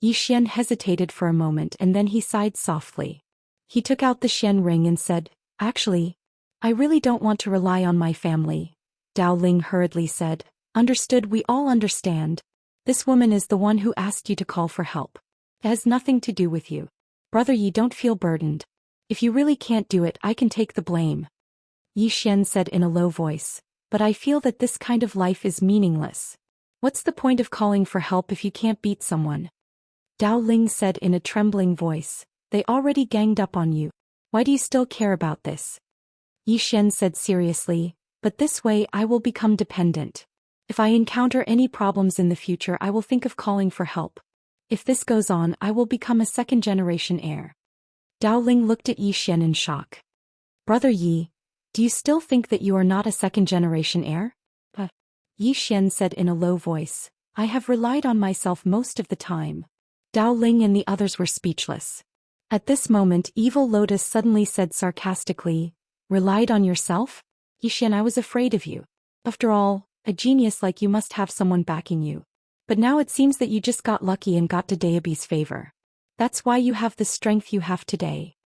Xian hesitated for a moment and then he sighed softly. He took out the Xian ring and said, Actually, I really don't want to rely on my family. Dao Ling hurriedly said, Understood, we all understand. This woman is the one who asked you to call for help. It has nothing to do with you. Brother Yi, don't feel burdened. If you really can't do it, I can take the blame. Xian said in a low voice, but I feel that this kind of life is meaningless. What's the point of calling for help if you can't beat someone? Dao Ling said in a trembling voice, they already ganged up on you. Why do you still care about this? Xian said seriously, but this way I will become dependent. If I encounter any problems in the future I will think of calling for help. If this goes on I will become a second-generation heir. Dao Ling looked at Xian in shock. Brother Yi, do you still think that you are not a second-generation heir? Xian said in a low voice, I have relied on myself most of the time. Dao Ling and the others were speechless. At this moment Evil Lotus suddenly said sarcastically, Relied on yourself? Xian, I was afraid of you. After all, a genius like you must have someone backing you. But now it seems that you just got lucky and got to Daobi's favor. That's why you have the strength you have today.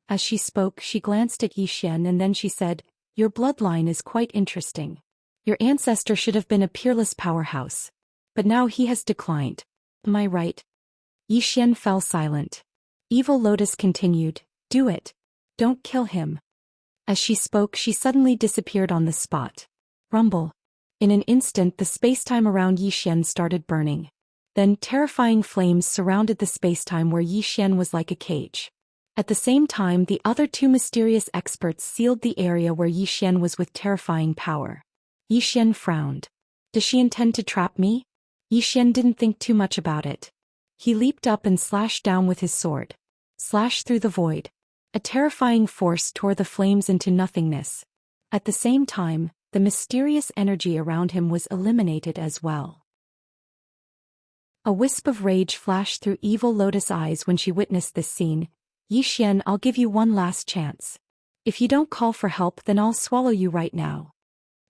As she spoke, she glanced at Xian and then she said, Your bloodline is quite interesting. Your ancestor should have been a peerless powerhouse. But now he has declined. Am I right? Xian fell silent. Evil Lotus continued, Do it. Don't kill him. As she spoke, she suddenly disappeared on the spot. Rumble. In an instant the spacetime around Xian started burning. Then terrifying flames surrounded the spacetime where Xian was like a cage. At the same time the other two mysterious experts sealed the area where Xian was with terrifying power. Xian frowned. Does she intend to trap me? Xian didn't think too much about it. He leaped up and slashed down with his sword. Slash through the void. A terrifying force tore the flames into nothingness. At the same time, the mysterious energy around him was eliminated as well. A wisp of rage flashed through Evil Lotus' eyes when she witnessed this scene. Xian, I'll give you one last chance. If you don't call for help then I'll swallow you right now.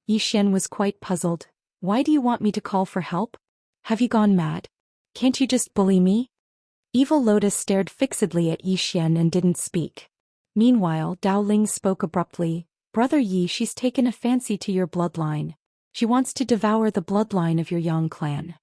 Xian was quite puzzled. Why do you want me to call for help? Have you gone mad? Can't you just bully me? Evil Lotus stared fixedly at Xian and didn't speak. Meanwhile, Dao Ling spoke abruptly. Brother Yi, she's taken a fancy to your bloodline. She wants to devour the bloodline of your Yang clan.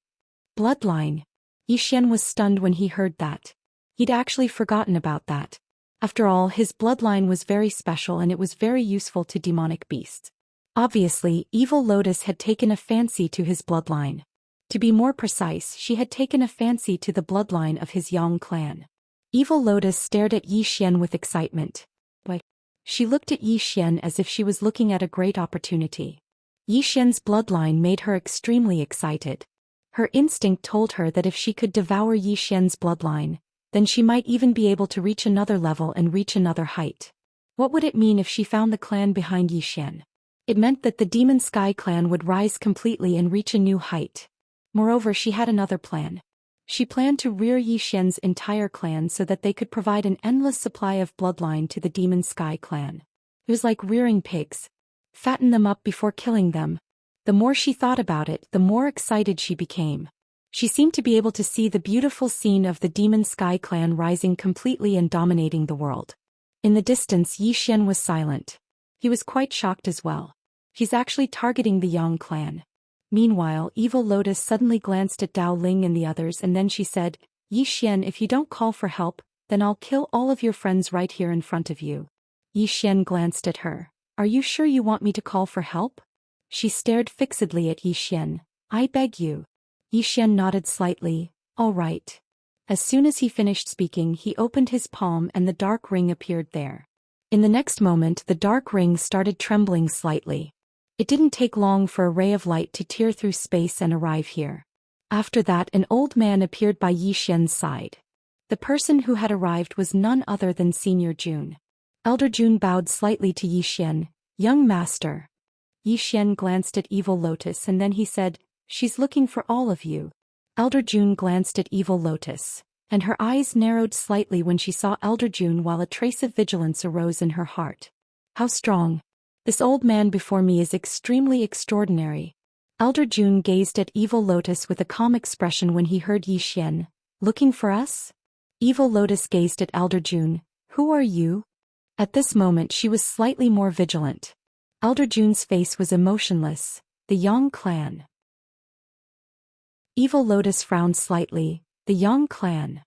Bloodline? Xian was stunned when he heard that. He'd actually forgotten about that. After all, his bloodline was very special and it was very useful to demonic beasts. Obviously, Evil Lotus had taken a fancy to his bloodline. To be more precise, she had taken a fancy to the bloodline of his Yang clan. Evil Lotus stared at Xian with excitement. Why? She looked at Xian as if she was looking at a great opportunity. Xian's bloodline made her extremely excited. Her instinct told her that if she could devour Xian's bloodline, then she might even be able to reach another level and reach another height. What would it mean if she found the clan behind Xian? It meant that the Demon Sky clan would rise completely and reach a new height. Moreover, she had another plan. She planned to rear Yi Xian's entire clan so that they could provide an endless supply of bloodline to the Demon Sky clan. It was like rearing pigs. Fatten them up before killing them. The more she thought about it, the more excited she became. She seemed to be able to see the beautiful scene of the Demon Sky clan rising completely and dominating the world. In the distance, Yi Xian was silent. He was quite shocked as well. He's actually targeting the Yang clan. Meanwhile, Evil Lotus suddenly glanced at Dao Ling and the others, and then she said, Yi Xian, if you don't call for help, then I'll kill all of your friends right here in front of you. Yi Xian glanced at her. Are you sure you want me to call for help? She stared fixedly at Yi Xian. I beg you. Yi Xian nodded slightly. All right. As soon as he finished speaking, he opened his palm and the dark ring appeared there. In the next moment, the dark ring started trembling slightly. It didn't take long for a ray of light to tear through space and arrive here. After that, an old man appeared by Yi Xian's side. The person who had arrived was none other than Senior Jun. Elder Jun bowed slightly to Yi Xian. Young master. Yi Xian glanced at Evil Lotus and then he said, She's looking for all of you. Elder Jun glanced at Evil Lotus, and her eyes narrowed slightly when she saw Elder Jun while a trace of vigilance arose in her heart. How strong. This old man before me is extremely extraordinary. Elder Jun gazed at Evil Lotus with a calm expression when he heard Yi Xian. Looking for us? Evil Lotus gazed at Elder Jun. Who are you? At this moment she was slightly more vigilant. Elder Jun's face was emotionless. The Yang clan. Evil Lotus frowned slightly. The Yang clan.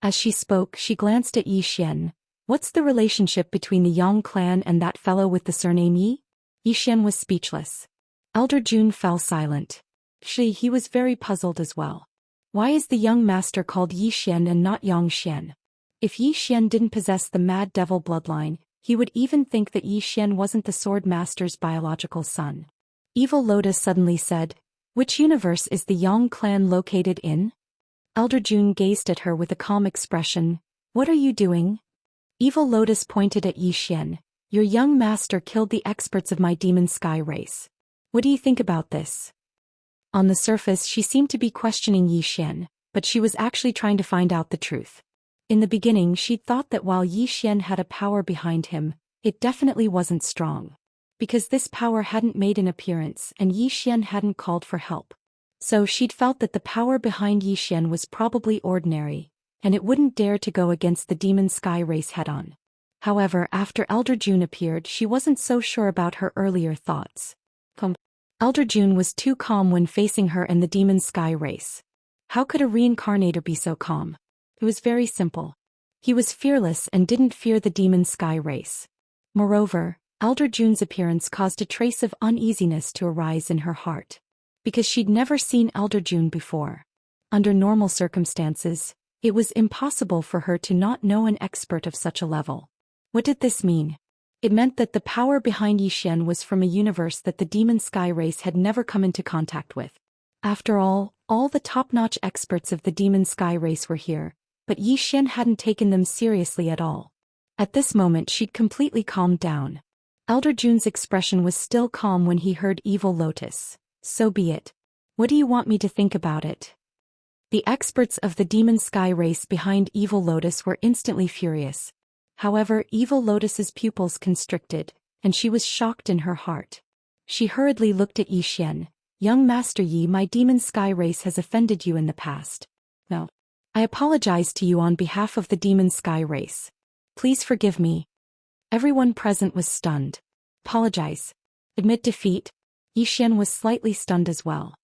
As she spoke, she glanced at Yi Xian. What's the relationship between the Yang clan and that fellow with the surname Yi? Yi Xian was speechless. Elder Jun fell silent. He was very puzzled as well. Why is the young master called Yi Xian and not Yang Xian? If Yi Xian didn't possess the Mad Devil bloodline, he would even think that Yi Xian wasn't the Sword Master's biological son. Evil Lotus suddenly said, Which universe is the Yang clan located in? Elder Jun gazed at her with a calm expression. What are you doing? Evil Lotus pointed at Yi Xian. Your young master killed the experts of my Demon Sky race. What do you think about this? On the surface she seemed to be questioning Yi Xian, but she was actually trying to find out the truth. In the beginning she'd thought that while Yi Xian had a power behind him, it definitely wasn't strong. Because this power hadn't made an appearance and Yi Xian hadn't called for help. So she'd felt that the power behind Yi Xian was probably ordinary, and it wouldn't dare to go against the Demon Sky race head-on. However, after Elder Jun appeared, she wasn't so sure about her earlier thoughts. Elder Jun was too calm when facing her and the Demon Sky race. How could a reincarnator be so calm? It was very simple. He was fearless and didn't fear the Demon Sky race. Moreover, Elder Jun's appearance caused a trace of uneasiness to arise in her heart. Because she'd never seen Elder Jun before. Under normal circumstances, it was impossible for her to not know an expert of such a level. What did this mean? It meant that the power behind Yi Xian was from a universe that the Demon Sky race had never come into contact with. After all the top-notch experts of the Demon Sky race were here, but Yi Xian hadn't taken them seriously at all. At this moment she'd completely calmed down. Elder Jun's expression was still calm when he heard Evil Lotus. So be it. What do you want me to think about it? The experts of the Demon Sky race behind Evil Lotus were instantly furious. However, Evil Lotus's pupils constricted, and she was shocked in her heart. She hurriedly looked at Yi Xian. Young Master Yi, my Demon Sky race has offended you in the past. No. I apologize to you on behalf of the Demon Sky race. Please forgive me. Everyone present was stunned. Apologize. Admit defeat. Yi Xian was slightly stunned as well.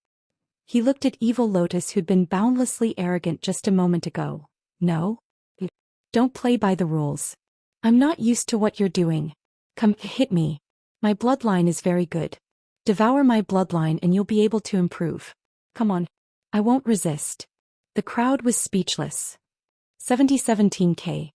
He looked at Evil Lotus, who'd been boundlessly arrogant just a moment ago. No? Don't play by the rules. I'm not used to what you're doing. Come, hit me. My bloodline is very good. Devour my bloodline and you'll be able to improve. Come on. I won't resist. The crowd was speechless. 7017K.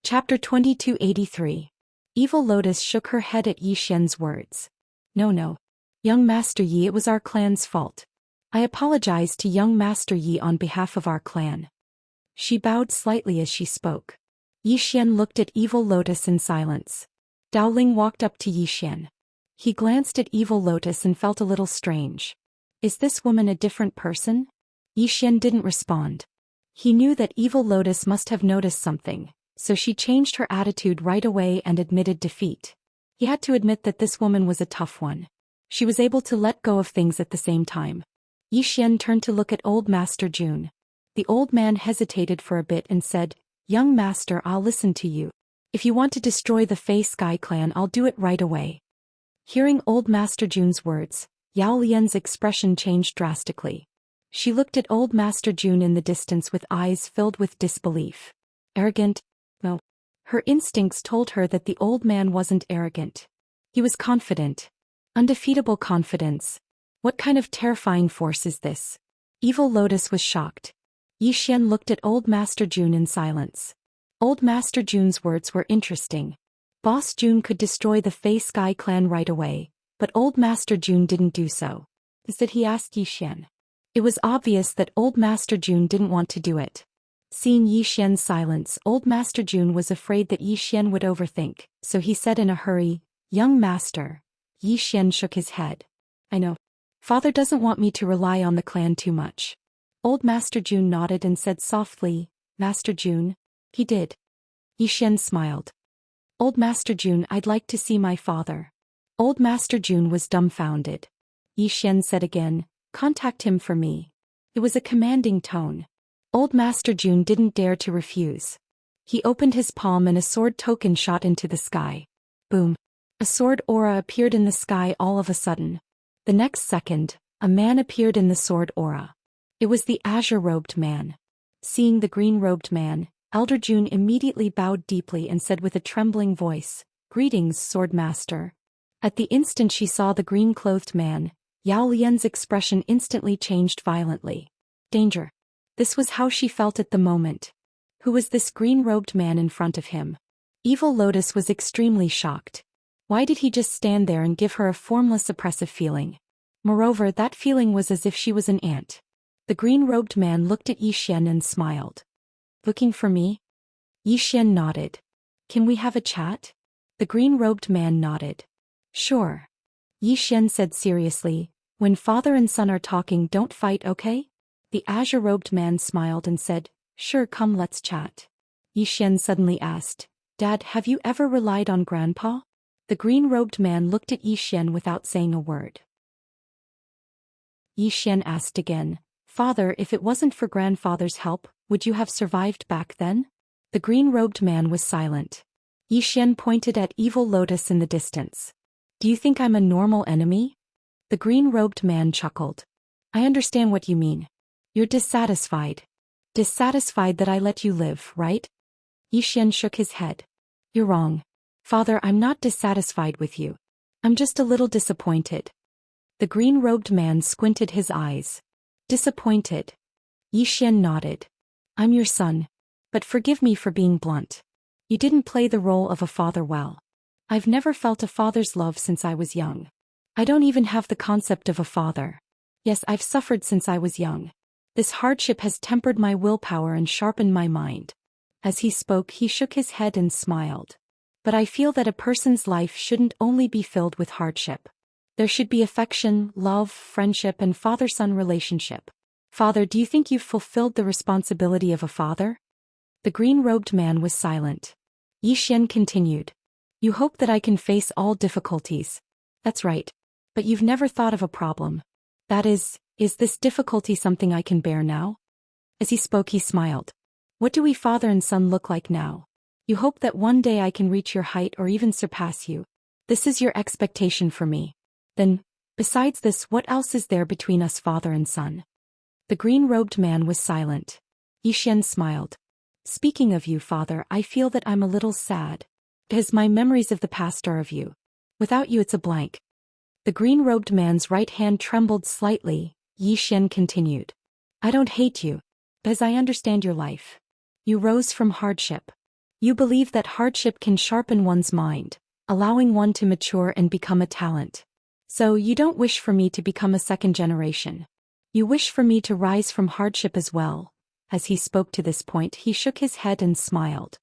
Chapter 2283. Evil Lotus shook her head at Yi Xian's words. No. Young Master Yi, it was our clan's fault. I apologize to young Master Yi on behalf of our clan. She bowed slightly as she spoke. Yi Xian looked at Evil Lotus in silence. Dao Ling walked up to Yi Xian. He glanced at Evil Lotus and felt a little strange. Is this woman a different person? Xian didn't respond. He knew that Evil Lotus must have noticed something, so she changed her attitude right away and admitted defeat. He had to admit that this woman was a tough one. She was able to let go of things at the same time. Xian turned to look at Old Master Jun. The old man hesitated for a bit and said, "Young master, I'll listen to you. If you want to destroy the Fey Sky clan, I'll do it right away." Hearing Old Master Jun's words, Yao Lian's expression changed drastically. She looked at Old Master Jun in the distance with eyes filled with disbelief. Arrogant? No. Her instincts told her that the old man wasn't arrogant. He was confident. Undefeatable confidence. What kind of terrifying force is this? Evil Lotus was shocked. Xian looked at Old Master Jun in silence. Old Master Jun's words were interesting. Boss Jun could destroy the Fey Sky clan right away, but Old Master Jun didn't do so. Instead he asked Xian. It was obvious that Old Master Jun didn't want to do it. Seeing Xian's silence, Old Master Jun was afraid that Xian would overthink, so he said in a hurry, "Young master." Xian shook his head. "I know. Father doesn't want me to rely on the clan too much." Old Master Jun nodded and said softly, "Master Jun?" "He did." Xian smiled. "Old Master Jun, I'd like to see my father." Old Master Jun was dumbfounded. Xian said again, "Contact him for me." It was a commanding tone. Old Master Jun didn't dare to refuse. He opened his palm and a sword token shot into the sky. Boom. A sword aura appeared in the sky all of a sudden. The next second, a man appeared in the sword aura. It was the azure-robed man. Seeing the green-robed man, Elder Jun immediately bowed deeply and said with a trembling voice, "Greetings, Sword Master." At the instant she saw the green-clothed man, Yao Lian's expression instantly changed violently. Danger. This was how she felt at the moment. Who was this green-robed man in front of him? Evil Lotus was extremely shocked. Why did he just stand there and give her a formless oppressive feeling? Moreover, that feeling was as if she was an ant. The green-robed man looked at Xian and smiled. "Looking for me?" Xian nodded. "Can we have a chat?" The green-robed man nodded. "Sure." Xian said seriously, "When father and son are talking, don't fight, okay?" The azure-robed man smiled and said, "Sure, come, let's chat." Xian suddenly asked, "Dad, have you ever relied on Grandpa?" The green-robed man looked at Xian without saying a word. Xian asked again, "Father, if it wasn't for grandfather's help, would you have survived back then?" The green-robed man was silent. Xian pointed at Evil Lotus in the distance. "Do you think I'm a normal enemy?" The green-robed man chuckled. "I understand what you mean. You're dissatisfied. Dissatisfied that I let you live, right?" Xian shook his head. "You're wrong. Father, I'm not dissatisfied with you. I'm just a little disappointed." The green-robed man squinted his eyes. "Disappointed?" Xian nodded. "I'm your son. But forgive me for being blunt. You didn't play the role of a father well. I've never felt a father's love since I was young. I don't even have the concept of a father. Yes, I've suffered since I was young. This hardship has tempered my willpower and sharpened my mind." As he spoke, he shook his head and smiled. "But I feel that a person's life shouldn't only be filled with hardship. There should be affection, love, friendship, and father-son relationship. Father, do you think you've fulfilled the responsibility of a father?" The green-robed man was silent. Xian continued. "You hope that I can face all difficulties. That's right. But you've never thought of a problem. That is this difficulty something I can bear now?" As he spoke, he smiled. "What do we father and son look like now? You hope that one day I can reach your height or even surpass you. This is your expectation for me. Then, besides this, what else is there between us, father and son?" The green-robed man was silent. Xian smiled. "Speaking of you, father, I feel that I'm a little sad. Because my memories of the past are of you. Without you, it's a blank." The green-robed man's right hand trembled slightly. Xian continued. "I don't hate you. Because I understand your life. You rose from hardship. You believe that hardship can sharpen one's mind, allowing one to mature and become a talent. So you don't wish for me to become a second generation. You wish for me to rise from hardship as well." As he spoke to this point, he shook his head and smiled.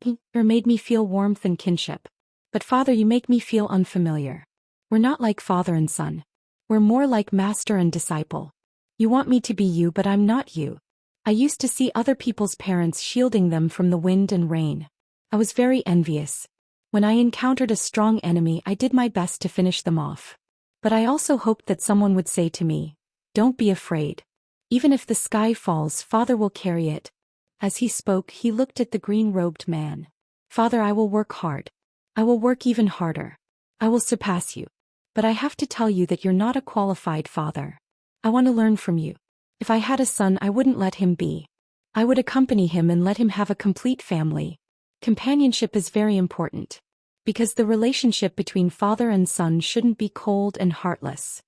"You made me feel warmth and kinship. But father, you make me feel unfamiliar. We're not like father and son. We're more like master and disciple. You want me to be you, but I'm not you. I used to see other people's parents shielding them from the wind and rain. I was very envious. When I encountered a strong enemy, I did my best to finish them off. But I also hoped that someone would say to me, "Don't be afraid. Even if the sky falls, Father will carry it." As he spoke, he looked at the green-robed man. "Father, I will work hard. I will work even harder. I will surpass you. But I have to tell you that you're not a qualified father. I want to learn from you. If I had a son, I wouldn't let him be. I would accompany him and let him have a complete family. Companionship is very important. Because the relationship between father and son shouldn't be cold and heartless."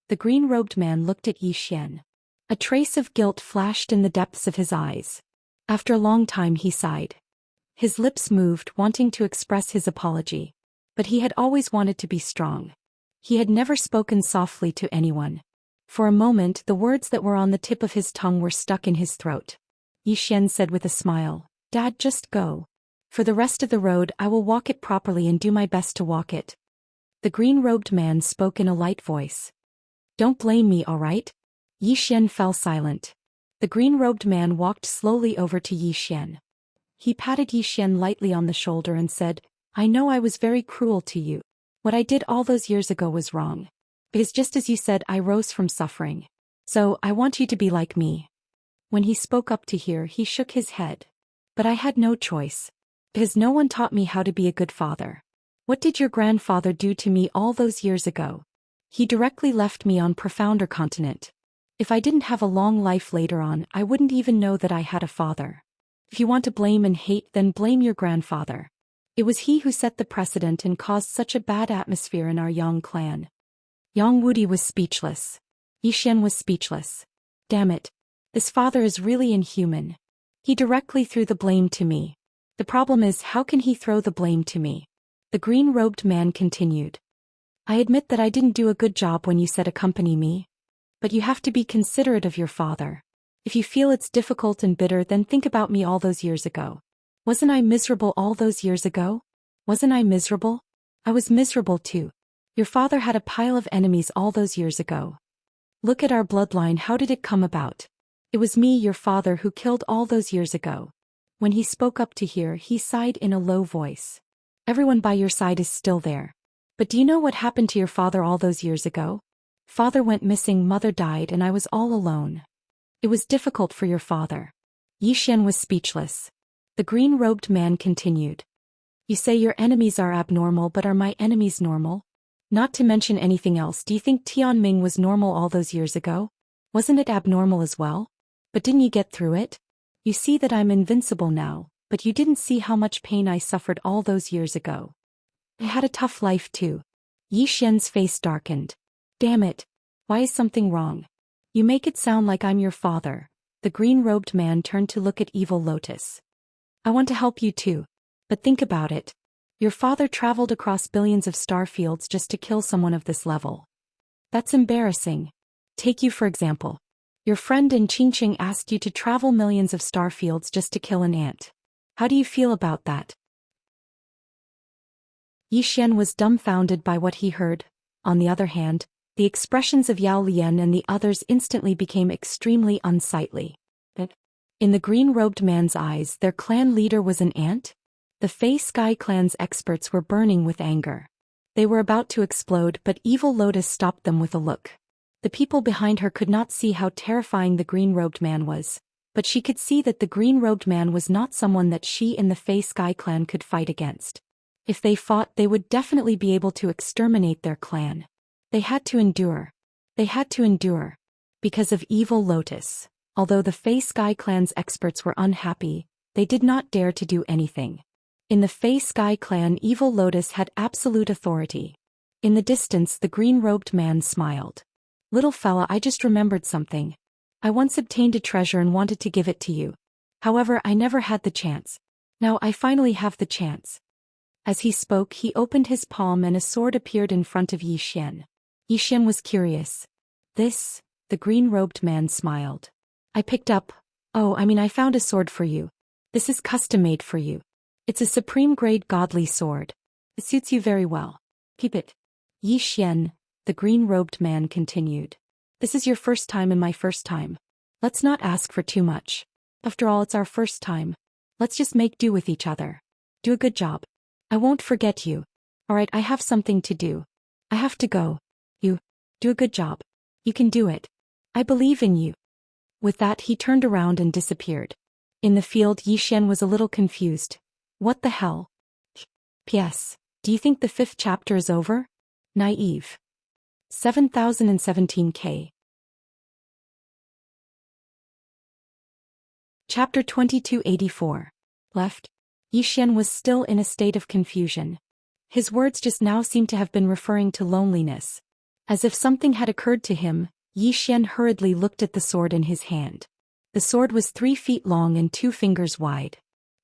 The green-robed man looked at Zhou Xian. A trace of guilt flashed in the depths of his eyes. After a long time he sighed. His lips moved, wanting to express his apology. But he had always wanted to be strong. He had never spoken softly to anyone. For a moment, the words that were on the tip of his tongue were stuck in his throat. Zhou Xian said with a smile, "Dad, just go. For the rest of the road, I will walk it properly and do my best to walk it." The green-robed man spoke in a light voice. "Don't blame me, all right?" Zhou Xian fell silent. The green-robed man walked slowly over to Zhou Xian. He patted Zhou Xian lightly on the shoulder and said, "I know I was very cruel to you. What I did all those years ago was wrong. Because just as you said, I rose from suffering. So, I want you to be like me." When he spoke up to here, he shook his head. "But I had no choice. Because no one taught me how to be a good father. What did your grandfather do to me all those years ago? He directly left me on profounder continent. If I didn't have a long life later on, I wouldn't even know that I had a father. If you want to blame and hate, then blame your grandfather. It was he who set the precedent and caused such a bad atmosphere in our Yang clan." Yang Wudi was speechless. Zhou Xian was speechless. "Damn it. This father is really inhuman. He directly threw the blame to me. The problem is, how can he throw the blame to me?" The green-robed man continued. "I admit that I didn't do a good job when you said accompany me. But you have to be considerate of your father. If you feel it's difficult and bitter, then think about me all those years ago. Wasn't I miserable all those years ago? Wasn't I miserable? I was miserable too. Your father had a pile of enemies all those years ago. Look at our bloodline, how did it come about? It was me, your father, who killed all those years ago." When he spoke up to here, he sighed in a low voice. "Everyone by your side is still there. But do you know what happened to your father all those years ago? Father went missing, mother died, and I was all alone. It was difficult for your father." Zhou Xian was speechless. The green-robed man continued. "You say your enemies are abnormal, but are my enemies normal? Not to mention anything else, do you think Tianming was normal all those years ago? Wasn't it abnormal as well? But didn't you get through it? You see that I'm invincible now, but you didn't see how much pain I suffered all those years ago. I had a tough life too." Zhou Xian's face darkened. "Damn it. Why is something wrong? You make it sound like I'm your father." The green-robed man turned to look at Evil Lotus. "I want to help you too. But think about it. Your father traveled across billions of star fields just to kill someone of this level. That's embarrassing. Take you for example. Your friend in Qingqing asked you to travel millions of star fields just to kill an ant. How do you feel about that?" Zhou Xian was dumbfounded by what he heard. On the other hand, the expressions of Yao Lian and the others instantly became extremely unsightly. In the green-robed man's eyes, their clan leader was an ant? The Fey Sky clan's experts were burning with anger. They were about to explode, but Evil Lotus stopped them with a look. The people behind her could not see how terrifying the green-robed man was, but she could see that the green-robed man was not someone that she and the Fey Sky clan could fight against. If they fought, they would definitely be able to exterminate their clan. They had to endure. They had to endure. Because of Evil Lotus. Although the Fey Sky clan's experts were unhappy, they did not dare to do anything. In the Fey Sky clan, Evil Lotus had absolute authority. In the distance, the green-robed man smiled. "Little fella, I just remembered something. I once obtained a treasure and wanted to give it to you. However, I never had the chance. Now I finally have the chance." As he spoke, he opened his palm and a sword appeared in front of Zhou Xian. Zhou Xian was curious. "This?" The green-robed man smiled. "I picked up. I found a sword for you. This is custom-made for you. It's a supreme-grade godly sword. It suits you very well. Keep it." Yi Xian, the green-robed man continued. This is your first time and my first time. Let's not ask for too much. After all, it's our first time. Let's just make do with each other. Do a good job. I won't forget you. Alright, I have something to do. I have to go. You. Do a good job. You can do it. I believe in you. With that, he turned around and disappeared. In the field, Yi Xian was a little confused. What the hell? P.S. Do you think the 5th chapter is over? Naive. 7017K. Chapter 2284. Left. Yi Xian was still in a state of confusion. His words just now seemed to have been referring to loneliness. As if something had occurred to him, Yi Xian hurriedly looked at the sword in his hand. The sword was 3 feet long and 2 fingers wide.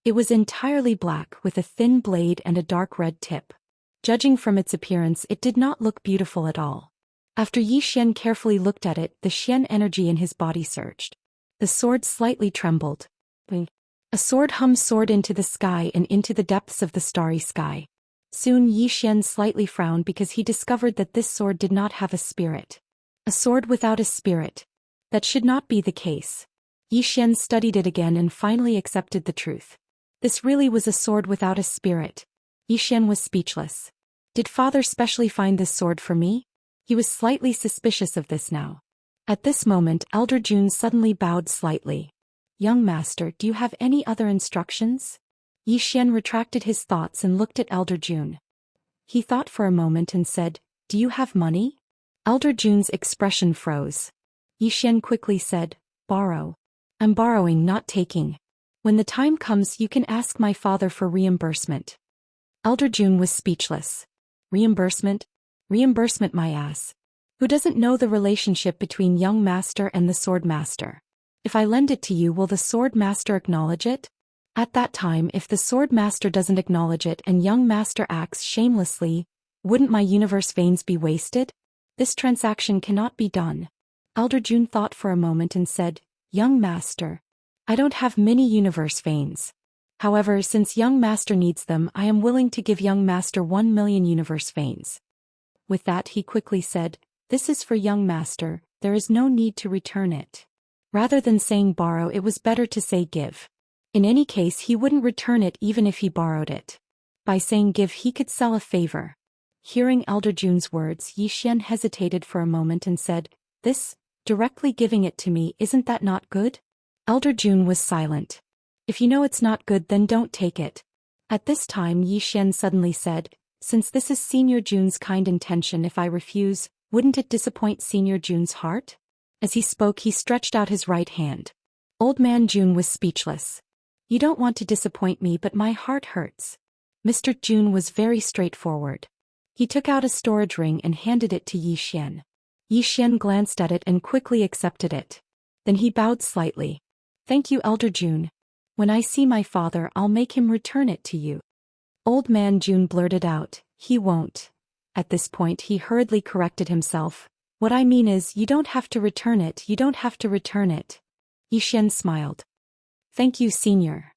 It was entirely black with a thin blade and a dark red tip. Judging from its appearance, it did not look beautiful at all. After Yi Xian carefully looked at it, the Xian energy in his body surged. The sword slightly trembled. A sword hummed soared into the sky and into the depths of the starry sky. Soon Yi Xian slightly frowned because he discovered that this sword did not have a spirit. A sword without a spirit. That should not be the case. Yi Xian studied it again and finally accepted the truth. This really was a sword without a spirit. Yi Xian was speechless. Did father specially find this sword for me? He was slightly suspicious of this now. At this moment, Elder Jun suddenly bowed slightly. Young master, do you have any other instructions? Yi Xian retracted his thoughts and looked at Elder Jun. He thought for a moment and said, Do you have money? Elder Jun's expression froze. Yi Xian quickly said, Borrow. I'm borrowing, not taking. When the time comes, you can ask my father for reimbursement. Elder Jun was speechless. Reimbursement? Reimbursement, my ass. Who doesn't know the relationship between young master and the sword master? If I lend it to you, will the sword master acknowledge it? At that time, if the sword master doesn't acknowledge it and young master acts shamelessly, wouldn't my universe veins be wasted? This transaction cannot be done. Elder Jun thought for a moment and said, Young master. I don't have many universe veins. However, since young master needs them, I am willing to give young master 1 million universe veins. With that, he quickly said, This is for young master, there is no need to return it. Rather than saying borrow, it was better to say give. In any case, he wouldn't return it even if he borrowed it. By saying give, he could sell a favor. Hearing Elder Jun's words, Yi Xian hesitated for a moment and said, This, directly giving it to me, isn't that not good? Elder Jun was silent. If you know it's not good, then don't take it. At this time, Yi Xian suddenly said, Since this is Senior Jun's kind intention, if I refuse, wouldn't it disappoint Senior Jun's heart? As he spoke, he stretched out his right hand. Old man Jun was speechless. You don't want to disappoint me, but my heart hurts. Mr. Jun was very straightforward. He took out a storage ring and handed it to Yi Xian. Yi Xian glanced at it and quickly accepted it. Then he bowed slightly. Thank you, Elder Jun. When I see my father, I'll make him return it to you. Old man Jun blurted out, He won't. At this point, he hurriedly corrected himself. What I mean is, you don't have to return it, you don't have to return it. Yi Xian smiled. Thank you, Senior.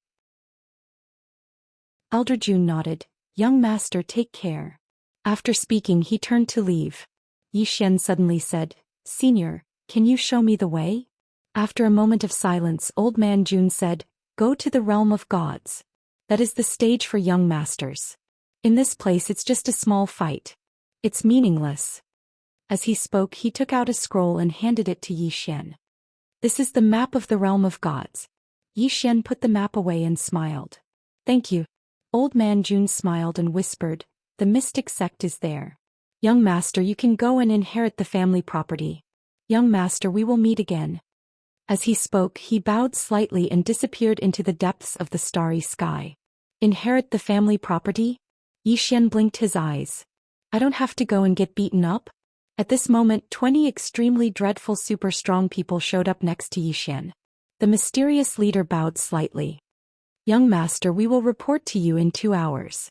Elder Jun nodded. Young master, take care. After speaking, he turned to leave. Yi Xian suddenly said, Senior, can you show me the way? After a moment of silence, old man Jun said, Go to the realm of gods. That is the stage for young masters. In this place, it's just a small fight. It's meaningless. As he spoke, he took out a scroll and handed it to Yi Xian. This is the map of the realm of gods. Yi Xian put the map away and smiled. Thank you. Old man Jun smiled and whispered, The mystic sect is there. Young master, you can go and inherit the family property. Young master, we will meet again. As he spoke, he bowed slightly and disappeared into the depths of the starry sky. Inherit the family property? Yi Xian blinked his eyes. I don't have to go and get beaten up? At this moment, 20 extremely dreadful super strong people showed up next to Yi Xian. The mysterious leader bowed slightly. Young master, we will report to you in 2 hours.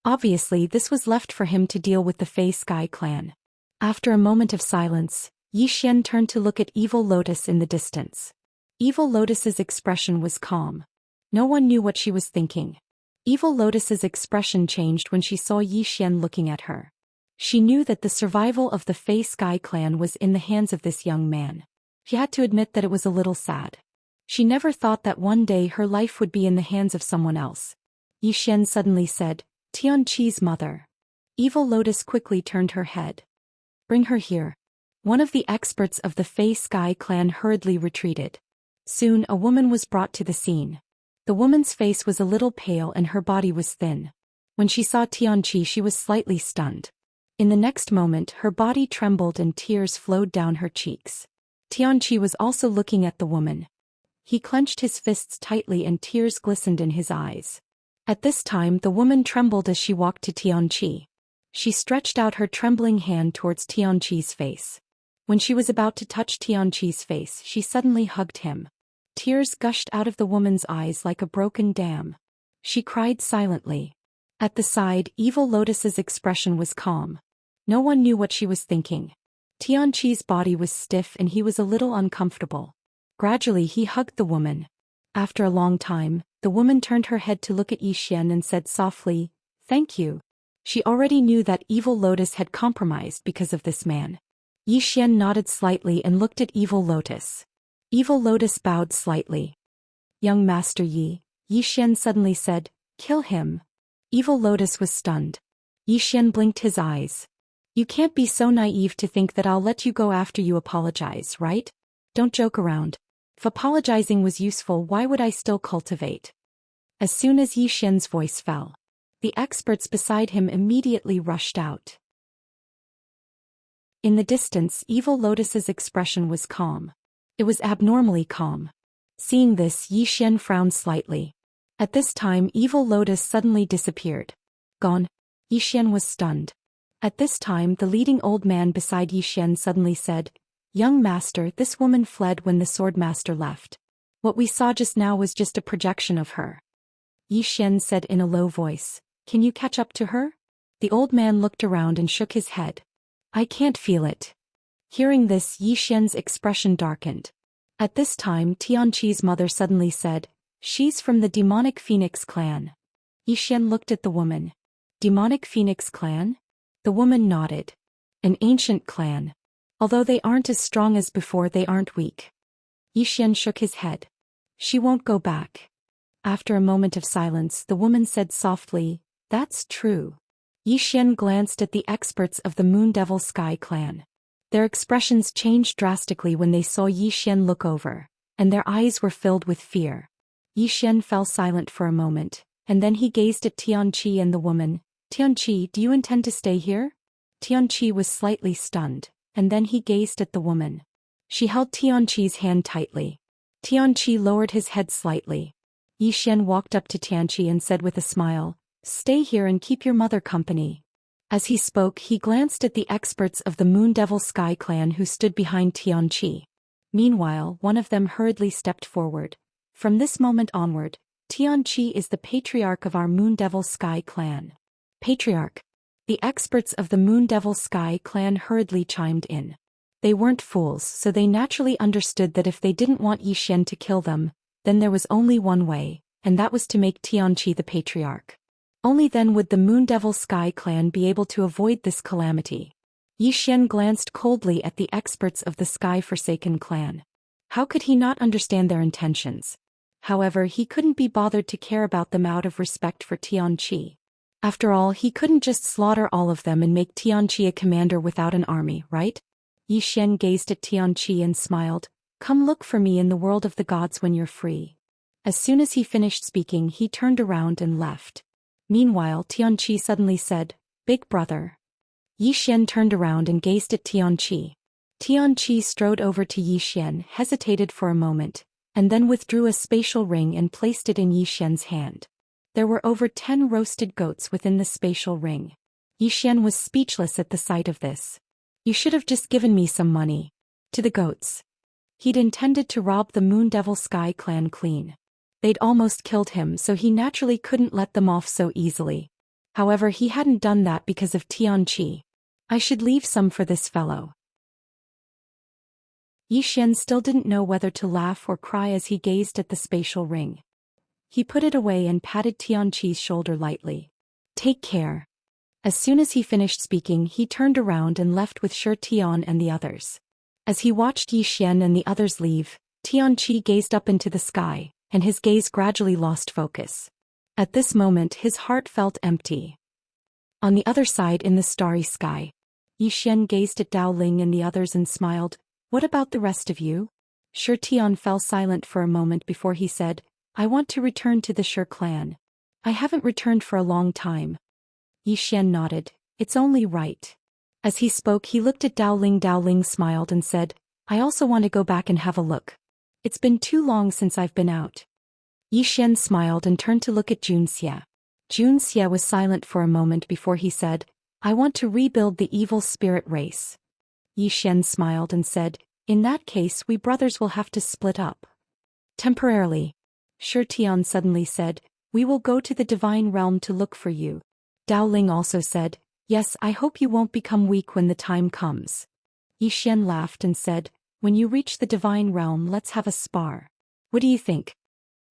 Obviously, this was left for him to deal with the Fey Sky clan. After a moment of silence, Yi Xian turned to look at Evil Lotus in the distance. Evil Lotus's expression was calm. No one knew what she was thinking. Evil Lotus's expression changed when she saw Yi Xian looking at her. She knew that the survival of the Fey Sky clan was in the hands of this young man. She had to admit that it was a little sad. She never thought that one day her life would be in the hands of someone else. Xian suddenly said, "Tianqi's mother." Evil Lotus quickly turned her head. "Bring her here." One of the experts of the Fey Sky clan hurriedly retreated. Soon a woman was brought to the scene. The woman's face was a little pale and her body was thin. When she saw Tianqi, she was slightly stunned. In the next moment her body trembled and tears flowed down her cheeks. Tianqi was also looking at the woman. He clenched his fists tightly and tears glistened in his eyes. At this time the woman trembled as she walked to Tianqi. She stretched out her trembling hand towards Tianqi's face. When she was about to touch Tianqi's face, she suddenly hugged him. Tears gushed out of the woman's eyes like a broken dam. She cried silently. At the side, Evil Lotus's expression was calm. No one knew what she was thinking. Tianqi's body was stiff and he was a little uncomfortable. Gradually he hugged the woman. After a long time, the woman turned her head to look at Xian and said softly, "Thank you." She already knew that Evil Lotus had compromised because of this man. Xian nodded slightly and looked at Evil Lotus. Evil Lotus bowed slightly. "Young Master Xian suddenly said, "Kill him." Evil Lotus was stunned. Xian blinked his eyes. "You can't be so naive to think that I'll let you go after you apologize, right? Don't joke around. If apologizing was useful, why would I still cultivate?" As soon as Xian's voice fell, the experts beside him immediately rushed out. In the distance, Evil Lotus's expression was calm. It was abnormally calm. Seeing this, Xian frowned slightly. At this time, Evil Lotus suddenly disappeared. Gone. Xian was stunned. At this time, the leading old man beside Xian suddenly said, "Young master, this woman fled when the sword master left. What we saw just now was just a projection of her." Xian said in a low voice, "Can you catch up to her?" The old man looked around and shook his head. "I can't feel it." Hearing this, Xian's expression darkened. At this time, Tianqi's mother suddenly said, "She's from the demonic Phoenix clan." Xian looked at the woman. "Demonic Phoenix clan?" The woman nodded. "An ancient clan. Although they aren't as strong as before, they aren't weak." Xian shook his head. "She won't go back." After a moment of silence, the woman said softly, "That's true." Xian glanced at the experts of the Moon Devil Sky clan. Their expressions changed drastically when they saw Xian look over, and their eyes were filled with fear. Xian fell silent for a moment, and then he gazed at Tianqi and the woman. "Tianqi, do you intend to stay here?" Tianqi was slightly stunned, and then he gazed at the woman. She held Tianqi's hand tightly. Tianqi lowered his head slightly. Xian walked up to Tianqi and said with a smile, "Stay here and keep your mother company." As he spoke, he glanced at the experts of the Moon Devil Sky clan who stood behind Tianqi. Meanwhile, one of them hurriedly stepped forward. "From this moment onward, Tianqi is the patriarch of our Moon Devil Sky clan." Patriarch. The experts of the Moon Devil Sky clan hurriedly chimed in. They weren't fools, so they naturally understood that if they didn't want Xian to kill them, then there was only one way, and that was to make Tianqi the patriarch. Only then would the Moon Devil Sky clan be able to avoid this calamity. Xian glanced coldly at the experts of the Sky Forsaken clan. How could he not understand their intentions? However, he couldn't be bothered to care about them out of respect for Tianqi. After all, he couldn't just slaughter all of them and make Tianqi a commander without an army, right? Xian gazed at Tianqi and smiled. "Come look for me in the world of the gods when you're free." As soon as he finished speaking, he turned around and left. Meanwhile, Tianqi suddenly said, "Big brother." Xian turned around and gazed at Tianqi. Tianqi strode over to Xian, hesitated for a moment, and then withdrew a spatial ring and placed it in Xian's hand. There were over 10 roasted goats within the spatial ring. Xian was speechless at the sight of this. "You should have just given me some money." To the goats. He'd intended to rob the Moon Devil Sky clan clean. They'd almost killed him, so he naturally couldn't let them off so easily. However, he hadn't done that because of Tianqi. "I should leave some for this fellow." Xian still didn't know whether to laugh or cry as he gazed at the spatial ring. He put it away and patted Tianqi's shoulder lightly. "Take care." As soon as he finished speaking, he turned around and left with Shi Tian and the others. As he watched Yi Xian and the others leave, Tianqi gazed up into the sky, and his gaze gradually lost focus. At this moment his heart felt empty. On the other side in the starry sky, Yi Xian gazed at Dao Ling and the others and smiled. What about the rest of you? Shi Tian fell silent for a moment before he said, I want to return to the Shi clan. I haven't returned for a long time. Yi Xian nodded. It's only right. As he spoke he looked at Dao Ling. Dao Ling smiled and said, I also want to go back and have a look. It's been too long since I've been out. Yi Xian smiled and turned to look at Xianxia. Xianxia was silent for a moment before he said, I want to rebuild the evil spirit race. Yi Xian smiled and said, in that case we brothers will have to split up. Temporarily. Shi Tian suddenly said, we will go to the divine realm to look for you. Dao Ling also said, yes, I hope you won't become weak when the time comes. Yi Xian laughed and said, when you reach the divine realm let's have a spar. What do you think?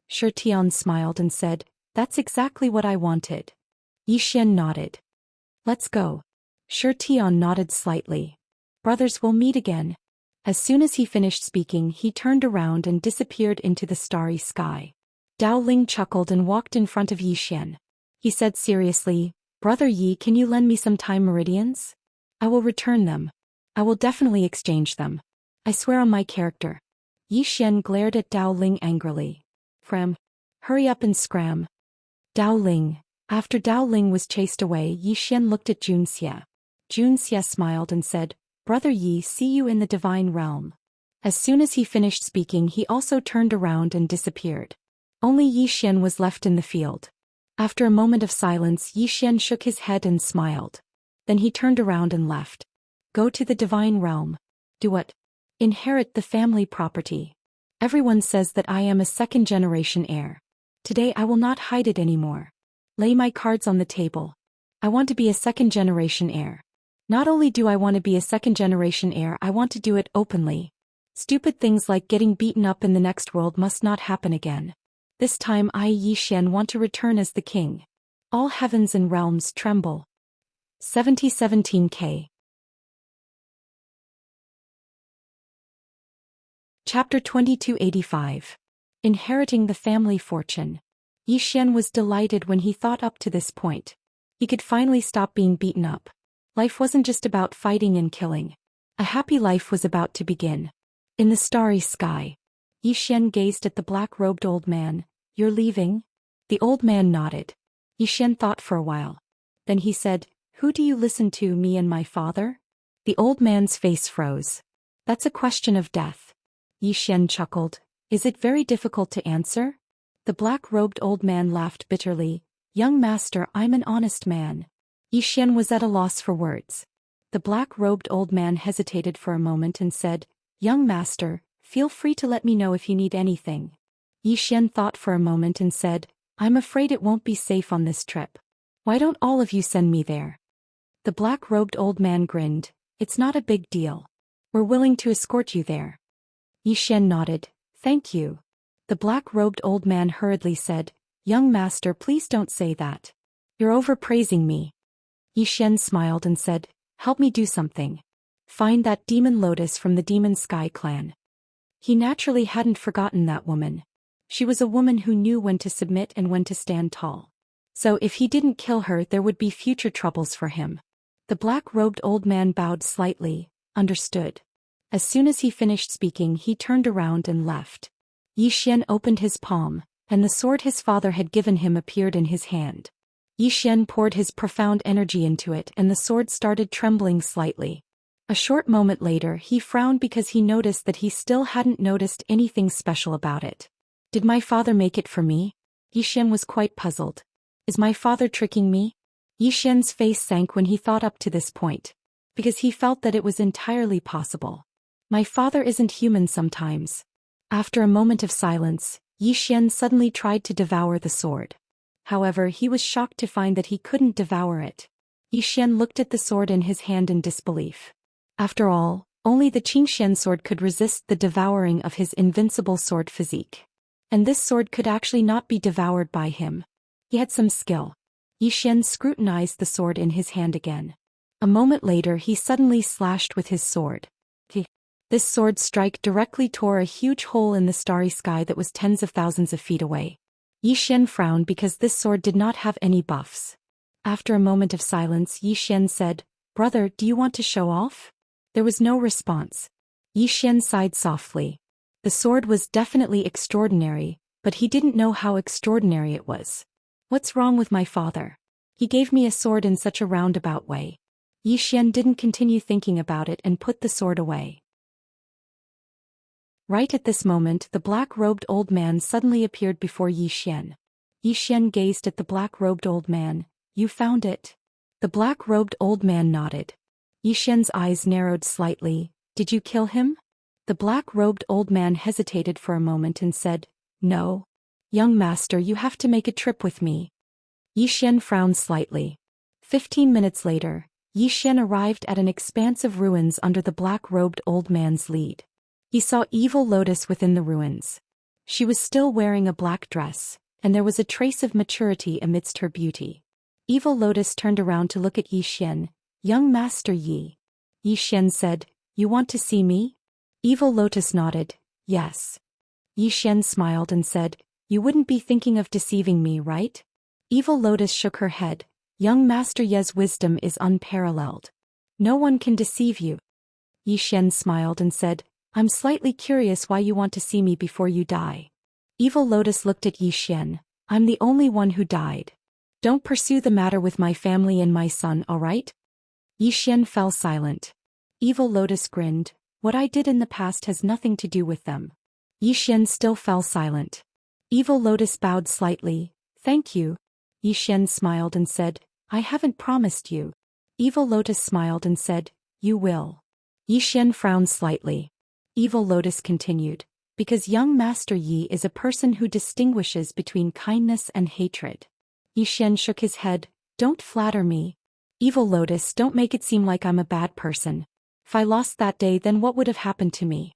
Shi Tian smiled and said, that's exactly what I wanted. Yi Xian nodded. Let's go. Shi Tian nodded slightly. Brothers will meet again. As soon as he finished speaking he turned around and disappeared into the starry sky. Dao Ling chuckled and walked in front of Yi Xian. He said seriously, Brother Yi, can you lend me some time meridians? I will return them. I will definitely exchange them. I swear on my character. Yi Xian glared at Dao Ling angrily. Fram. Hurry up and scram. Dao Ling. After Dao Ling was chased away, Yi Xian looked at Xianxia. Xianxia smiled and said, Brother Yi, see you in the divine realm. As soon as he finished speaking he also turned around and disappeared. Only Yi Xian was left in the field. After a moment of silence Yi Xian shook his head and smiled. Then he turned around and left. Go to the divine realm. Do what? Inherit the family property. Everyone says that I am a second-generation heir. Today I will not hide it anymore. Lay my cards on the table. I want to be a second-generation heir. Not only do I want to be a second-generation heir, I want to do it openly. Stupid things like getting beaten up in the next world must not happen again. This time I, Yi Xian, want to return as the king. All heavens and realms tremble. 7017K. Chapter 2285. Inheriting the family fortune. Yi Xian was delighted when he thought up to this point. He could finally stop being beaten up. Life wasn't just about fighting and killing. A happy life was about to begin. In the starry sky, Yi Xian gazed at the black-robed old man. You're leaving? The old man nodded. Yi Xian thought for a while. Then he said, Who do you listen to, me and my father? The old man's face froze. That's a question of death. Yi Xian chuckled. Is it very difficult to answer? The black-robed old man laughed bitterly. Young master, I'm an honest man. Yi Xian was at a loss for words. The black-robed old man hesitated for a moment and said, Young master, feel free to let me know if you need anything. Yi Xian thought for a moment and said, I'm afraid it won't be safe on this trip. Why don't all of you send me there? The black-robed old man grinned. It's not a big deal. We're willing to escort you there. Yi Xian nodded. Thank you. The black-robed old man hurriedly said, Young master, please don't say that. You're overpraising me. Yi Xian smiled and said, Help me do something. Find that demon lotus from the Demon Sky clan. He naturally hadn't forgotten that woman. She was a woman who knew when to submit and when to stand tall. So if he didn't kill her there would be future troubles for him. The black-robed old man bowed slightly. Understood. As soon as he finished speaking he turned around and left. Yi Xian opened his palm, and the sword his father had given him appeared in his hand. Yi Xian poured his profound energy into it and the sword started trembling slightly. A short moment later he frowned because he noticed that he still hadn't noticed anything special about it. Did my father make it for me? Yi Xian was quite puzzled. Is my father tricking me? Yi Xian's face sank when he thought up to this point, because he felt that it was entirely possible. My father isn't human sometimes. After a moment of silence, Yi Xian suddenly tried to devour the sword. However, he was shocked to find that he couldn't devour it. Yi Xian looked at the sword in his hand in disbelief. After all, only the Xianxian sword could resist the devouring of his invincible sword physique. And this sword could actually not be devoured by him. He had some skill. Yi Xian scrutinized the sword in his hand again. A moment later he suddenly slashed with his sword. This sword strike directly tore a huge hole in the starry sky that was tens of thousands of feet away. Yi Xian frowned because this sword did not have any buffs. After a moment of silence, Yi Xian said, "Brother, do you want to show off?" There was no response. Yi Xian sighed softly. The sword was definitely extraordinary, but he didn't know how extraordinary it was. "What's wrong with my father? He gave me a sword in such a roundabout way." Yi Xian didn't continue thinking about it and put the sword away. Right at this moment, the black-robed old man suddenly appeared before Yi Xian. Yi Xian gazed at the black-robed old man. "You found it?" The black-robed old man nodded. Yi Xian's eyes narrowed slightly. "Did you kill him?" The black-robed old man hesitated for a moment and said, "No. Young master, you have to make a trip with me." Yi Xian frowned slightly. 15 minutes later, Yi Xian arrived at an expanse of ruins under the black-robed old man's lead. He saw Evil Lotus within the ruins. She was still wearing a black dress, and there was a trace of maturity amidst her beauty. Evil Lotus turned around to look at Yi Xian. "Young Master Yi." Yi Xian said, "You want to see me?" Evil Lotus nodded, "Yes." Yi Xian smiled and said, "You wouldn't be thinking of deceiving me, right?" Evil Lotus shook her head. "Young Master Ye's wisdom is unparalleled. No one can deceive you." Yi Xian smiled and said, "I'm slightly curious why you want to see me before you die." Evil Lotus looked at Yi Xian. "I'm the only one who died. Don't pursue the matter with my family and my son, alright?" Yi Xian fell silent. Evil Lotus grinned. "What I did in the past has nothing to do with them." Yi Xian still fell silent. Evil Lotus bowed slightly. "Thank you." Yi Xian smiled and said, "I haven't promised you." Evil Lotus smiled and said, "You will." Yi Xian frowned slightly. Evil Lotus continued, "Because young Master Yi is a person who distinguishes between kindness and hatred." Yi Xian shook his head. "Don't flatter me. Evil Lotus, don't make it seem like I'm a bad person. If I lost that day, then what would have happened to me?"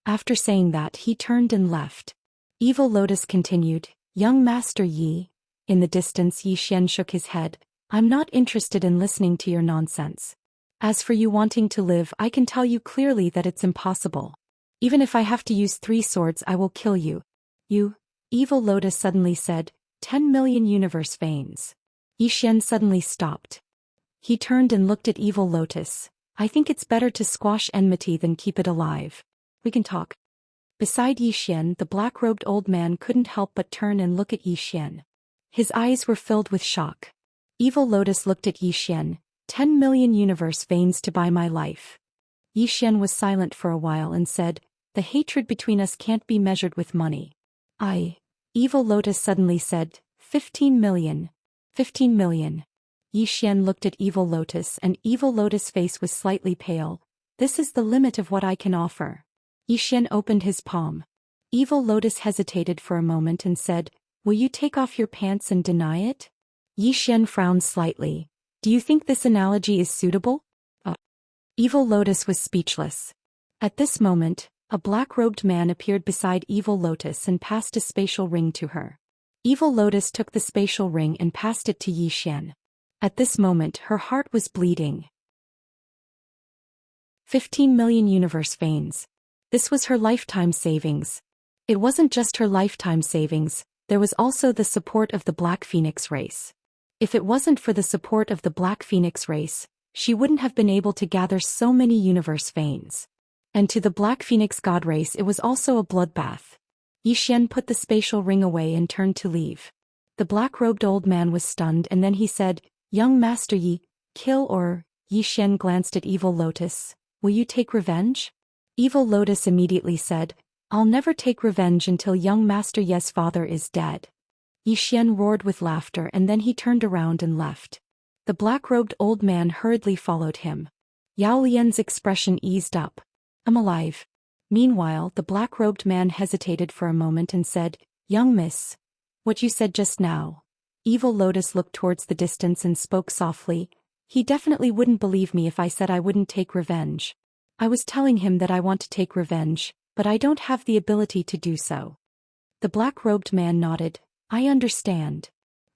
After saying that, he turned and left. Evil Lotus continued, "Young Master Yi." In the distance, Yi Xian shook his head. "I'm not interested in listening to your nonsense. As for you wanting to live, I can tell you clearly that it's impossible. Even if I have to use 3 swords, I will kill you." "You?" Evil Lotus suddenly said, 10 million universe veins." Yi Xian suddenly stopped. He turned and looked at Evil Lotus. "I think it's better to squash enmity than keep it alive. We can talk." Beside Yi Xian, the black-robed old man couldn't help but turn and look at Yi Xian. His eyes were filled with shock. Evil Lotus looked at Yi Xian. 10 million universe veins to buy my life." Yi Xian was silent for a while and said, "The hatred between us can't be measured with money." Evil Lotus suddenly said, 15 million. 15 million. Yi Xian looked at Evil Lotus and Evil Lotus' face was slightly pale. "This is the limit of what I can offer." Yi Xian opened his palm. Evil Lotus hesitated for a moment and said, "Will you take off your pants and deny it?" Yi Xian frowned slightly. "Do you think this analogy is suitable?" Evil Lotus was speechless. At this moment, a black-robed man appeared beside Evil Lotus and passed a spatial ring to her. Evil Lotus took the spatial ring and passed it to Yi Xian. At this moment, her heart was bleeding. 15 million universe veins. This was her lifetime savings. It wasn't just her lifetime savings, there was also the support of the Black Phoenix race. If it wasn't for the support of the Black Phoenix race, she wouldn't have been able to gather so many universe veins. And to the Black Phoenix god race it was also a bloodbath. Yi Xian put the spatial ring away and turned to leave. The black-robed old man was stunned and then he said, "Young Master Yi, kill or..." Yi Xian glanced at Evil Lotus. "Will you take revenge?" Evil Lotus immediately said, "I'll never take revenge until young Master Ye's father is dead." Yi Xian roared with laughter and then he turned around and left. The black-robed old man hurriedly followed him. Yao Lian's expression eased up. "I'm alive." Meanwhile, the black-robed man hesitated for a moment and said, "Young miss, what you said just now." Evil Lotus looked towards the distance and spoke softly. "He definitely wouldn't believe me if I said I wouldn't take revenge. I was telling him that I want to take revenge, but I don't have the ability to do so." The black-robed man nodded. "I understand.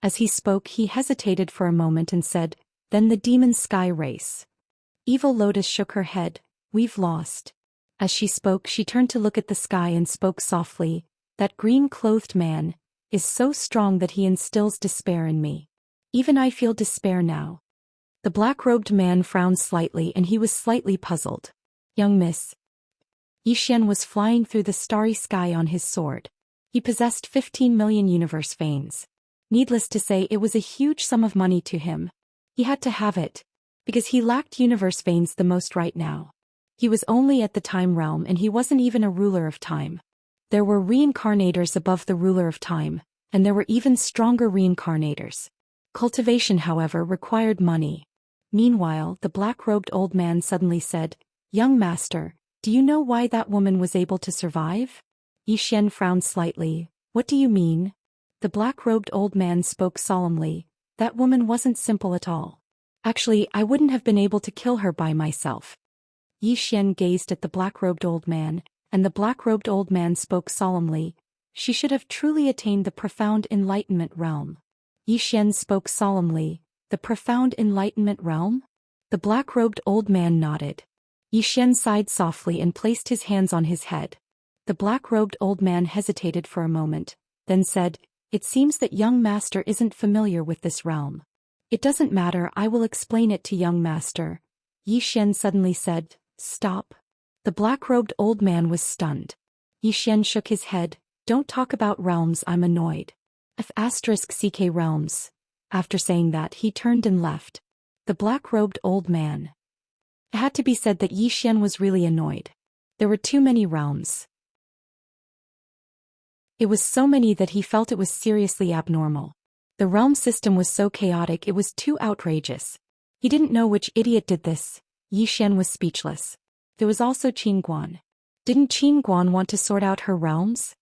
As he spoke, he hesitated for a moment and said, "Then the demon sky race." Evil Lotus shook her head. "We've lost." As she spoke, she turned to look at the sky and spoke softly, "That green-clothed man is so strong that he instills despair in me. Even I feel despair now." The black-robed man frowned slightly and he was slightly puzzled. "Young miss." Xian was flying through the starry sky on his sword. He possessed 15 million universe veins. Needless to say, it was a huge sum of money to him. He had to have it, because he lacked universe veins the most right now. He was only at the time realm and he wasn't even a ruler of time. There were reincarnators above the ruler of time, and there were even stronger reincarnators. Cultivation, however, required money. Meanwhile, the black-robed old man suddenly said, "Young master, do you know why that woman was able to survive?" Xian frowned slightly. "What do you mean?" The black-robed old man spoke solemnly. "That woman wasn't simple at all. Actually, I wouldn't have been able to kill her by myself." Xian gazed at the black-robed old man, and the black-robed old man spoke solemnly. "She should have truly attained the profound enlightenment realm." Xian spoke solemnly. "The profound enlightenment realm?" The black-robed old man nodded. Xian sighed softly and placed his hands on his head. The black-robed old man hesitated for a moment, then said, "It seems that young master isn't familiar with this realm." "It doesn't matter, I will explain it to young master." Xian suddenly said, "Stop." The black-robed old man was stunned. Xian shook his head. "Don't talk about realms, I'm annoyed. F***CK realms." After saying that, he turned and left. The black-robed old man. It had to be said that Xian was really annoyed. There were too many realms. It was so many that he felt it was seriously abnormal. The realm system was so chaotic, it was too outrageous. He didn't know which idiot did this. Xian was speechless. There was also Qin Guan. Didn't Qin Guan want to sort out her realms?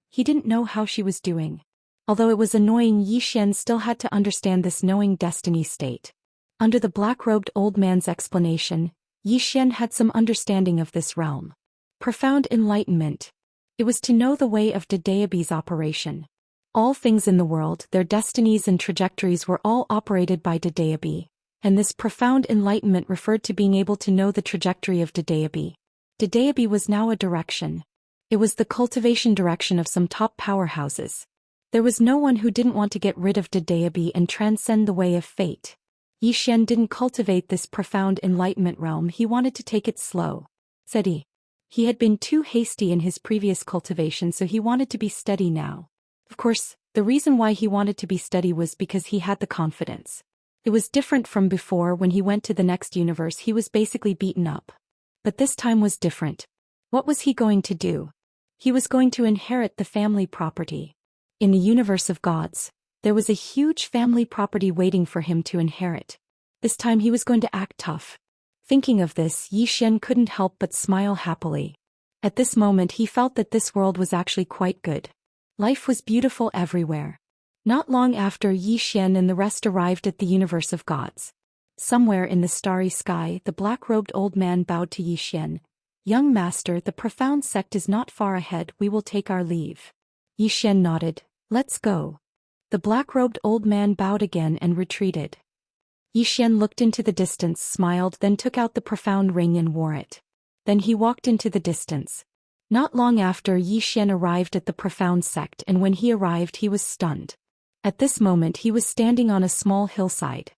He didn't know how she was doing. Although it was annoying, Xian still had to understand this knowing destiny state. Under the black-robed old man's explanation, Xian had some understanding of this realm. Profound enlightenment. It was to know the way of Dedeabi's operation. All things in the world, their destinies and trajectories were all operated by Dedeabi, and this profound enlightenment referred to being able to know the trajectory of Dedeabi. Dedeabi was now a direction. It was the cultivation direction of some top powerhouses. There was no one who didn't want to get rid of Dedeabi and transcend the way of fate. Xian didn't cultivate this profound enlightenment realm, he wanted to take it slow. Steady. He had been too hasty in his previous cultivation, so he wanted to be steady now. Of course, the reason why he wanted to be steady was because he had the confidence. It was different from before. When he went to the next universe, he was basically beaten up. But this time was different. What was he going to do? He was going to inherit the family property. In the universe of gods, there was a huge family property waiting for him to inherit. This time he was going to act tough. Thinking of this, Xian couldn't help but smile happily. At this moment he felt that this world was actually quite good. Life was beautiful everywhere. Not long after, Xian and the rest arrived at the universe of gods. Somewhere in the starry sky, the black-robed old man bowed to Xian. "Young master, the profound sect is not far ahead, we will take our leave." Xian nodded. "Let's go." The black-robed old man bowed again and retreated. Xian looked into the distance, smiled, then took out the profound ring and wore it. Then he walked into the distance. Not long after, Xian arrived at the profound sect, and when he arrived he was stunned. At this moment he was standing on a small hillside.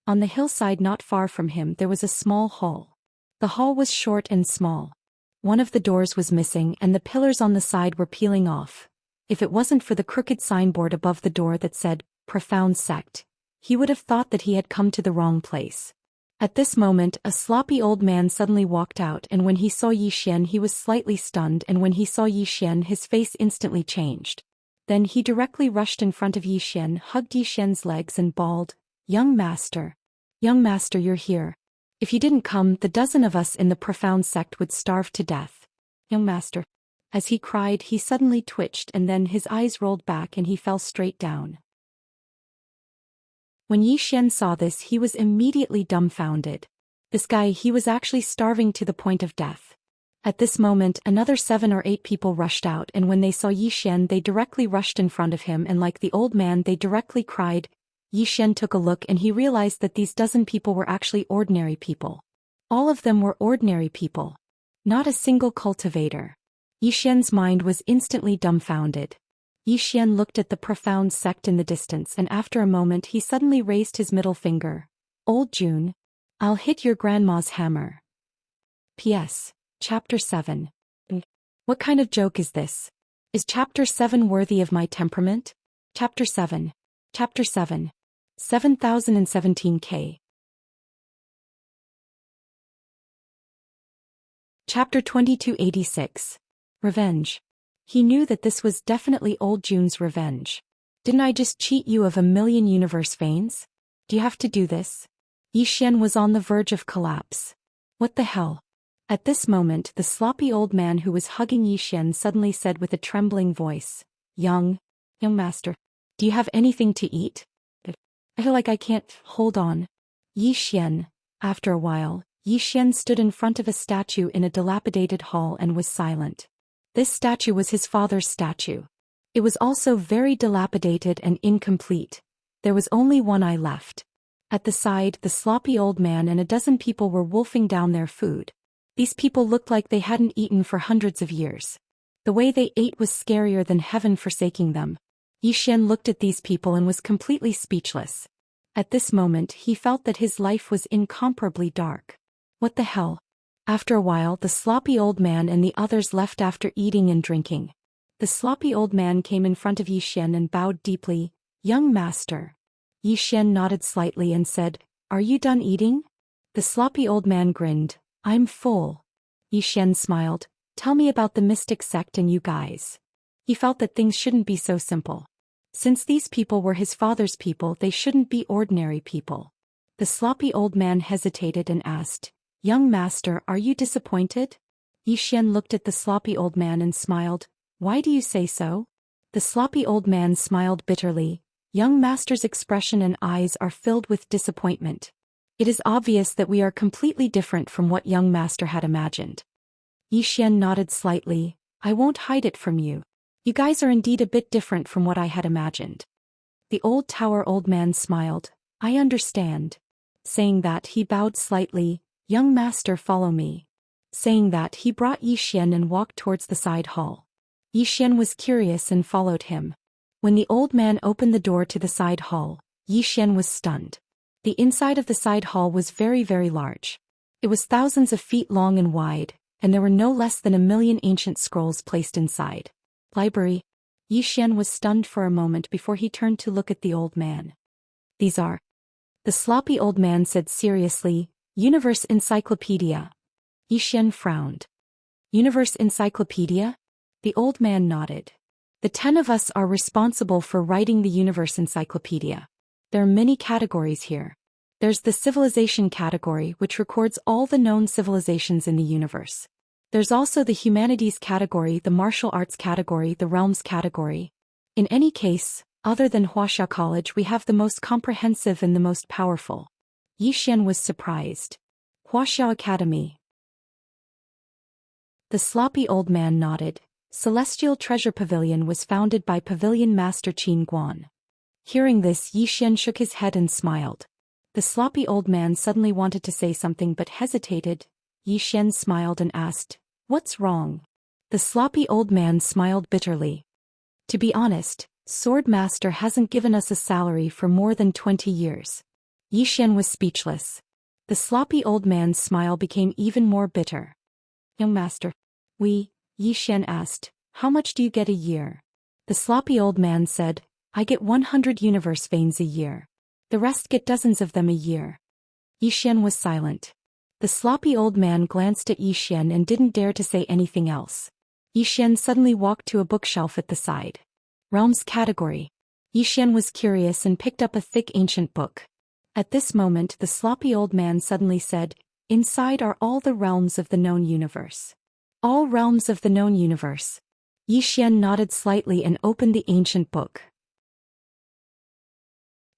On the hillside not far from him there was a small hall. The hall was short and small. One of the doors was missing and the pillars on the side were peeling off. If it wasn't for the crooked signboard above the door that said, "Profound Sect," he would have thought that he had come to the wrong place. At this moment, a sloppy old man suddenly walked out, and when he saw Xian he was slightly stunned, and when he saw Xian his face instantly changed. Then he directly rushed in front of Xian, hugged Xian's legs and bawled, Young master, you're here. If you didn't come, the dozen of us in the profound sect would starve to death. Young master." As he cried, he suddenly twitched and then his eyes rolled back and he fell straight down. When Xian saw this, he was immediately dumbfounded. This guy, he was actually starving to the point of death. At this moment, another 7 or 8 people rushed out, and when they saw Xian they directly rushed in front of him, and like the old man they directly cried, Yi Xian took a look and he realized that these dozen people were actually ordinary people. All of them were ordinary people. Not a single cultivator. Yi Xian's mind was instantly dumbfounded. Yi Xian looked at the profound sect in the distance and after a moment he suddenly raised his middle finger. Old June. I'll hit your grandma's hammer. P.S. Chapter 7. What kind of joke is this? Is Chapter 7 worthy of my temperament? Chapter 7. Chapter 7. 7017K. Chapter 2286. Revenge. He knew that this was definitely old June's revenge. Didn't I just cheat you of 1,000,000 universe veins? Do you have to do this? Yi Xian was on the verge of collapse. What the hell? At this moment the sloppy old man who was hugging Yi Xian suddenly said with a trembling voice, Young master, do you have anything to eat? I feel like I can't hold on. Yi Xian. After a while, Yi Xian stood in front of a statue in a dilapidated hall and was silent. This statue was his father's statue. It was also very dilapidated and incomplete. There was only one eye left. At the side, the sloppy old man and a dozen people were wolfing down their food. These people looked like they hadn't eaten for hundreds of years. The way they ate was scarier than heaven forsaking them. Yi Xian looked at these people and was completely speechless. At this moment he felt that his life was incomparably dark. What the hell? After a while the sloppy old man and the others left after eating and drinking. The sloppy old man came in front of Yi Xian and bowed deeply. Young master. Yi Xian nodded slightly and said, Are you done eating? The sloppy old man grinned. I'm full. Yi Xian smiled. Tell me about the mystic sect and you guys. He felt that things shouldn't be so simple. Since these people were his father's people, they shouldn't be ordinary people. The sloppy old man hesitated and asked, Young master, are you disappointed? Yi Xian looked at the sloppy old man and smiled. Why do you say so? The sloppy old man smiled bitterly. Young master's expression and eyes are filled with disappointment. It is obvious that we are completely different from what young master had imagined. Yi Xian nodded slightly. I won't hide it from you. You guys are indeed a bit different from what I had imagined. The old tower old man smiled. I understand. Saying that he bowed slightly. Young master, follow me. Saying that he brought Yi Xian and walked towards the side hall. Yi Xian was curious and followed him. When the old man opened the door to the side hall, Yi Xian was stunned. The inside of the side hall was very, very large. It was thousands of feet long and wide, and there were no less than 1,000,000 ancient scrolls placed inside. Library. Yi Xian was stunned for a moment before he turned to look at the old man. These are. The sloppy old man said seriously, Universe Encyclopedia. Yi Xian frowned. Universe Encyclopedia? The old man nodded. The 10 of us are responsible for writing the Universe Encyclopedia. There are many categories here. There's the civilization category, which records all the known civilizations in the universe. There's also the humanities category, the martial arts category, the realms category. In any case, other than Wuxia College, we have the most comprehensive and the most powerful. Yi Xian was surprised. Wuxia Academy. The sloppy old man nodded. Celestial Treasure Pavilion was founded by Pavilion Master Qin Guan. Hearing this, Yi Xian shook his head and smiled. The sloppy old man suddenly wanted to say something but hesitated. Yi Xian smiled and asked, What's wrong? The sloppy old man smiled bitterly. To be honest, Sword Master hasn't given us a salary for more than 20 years. Yi Xian was speechless. The sloppy old man's smile became even more bitter. Young master. Yi Xian asked, How much do you get a year? The sloppy old man said, I get 100 universe veins a year. The rest get dozens of them a year. Yi Xian was silent. The sloppy old man glanced at Yi Xian and didn't dare to say anything else. Yi Xian suddenly walked to a bookshelf at the side. Realms category. Yi Xian was curious and picked up a thick ancient book. At this moment the sloppy old man suddenly said, Inside are all the realms of the known universe. All realms of the known universe. Yi Xian nodded slightly and opened the ancient book.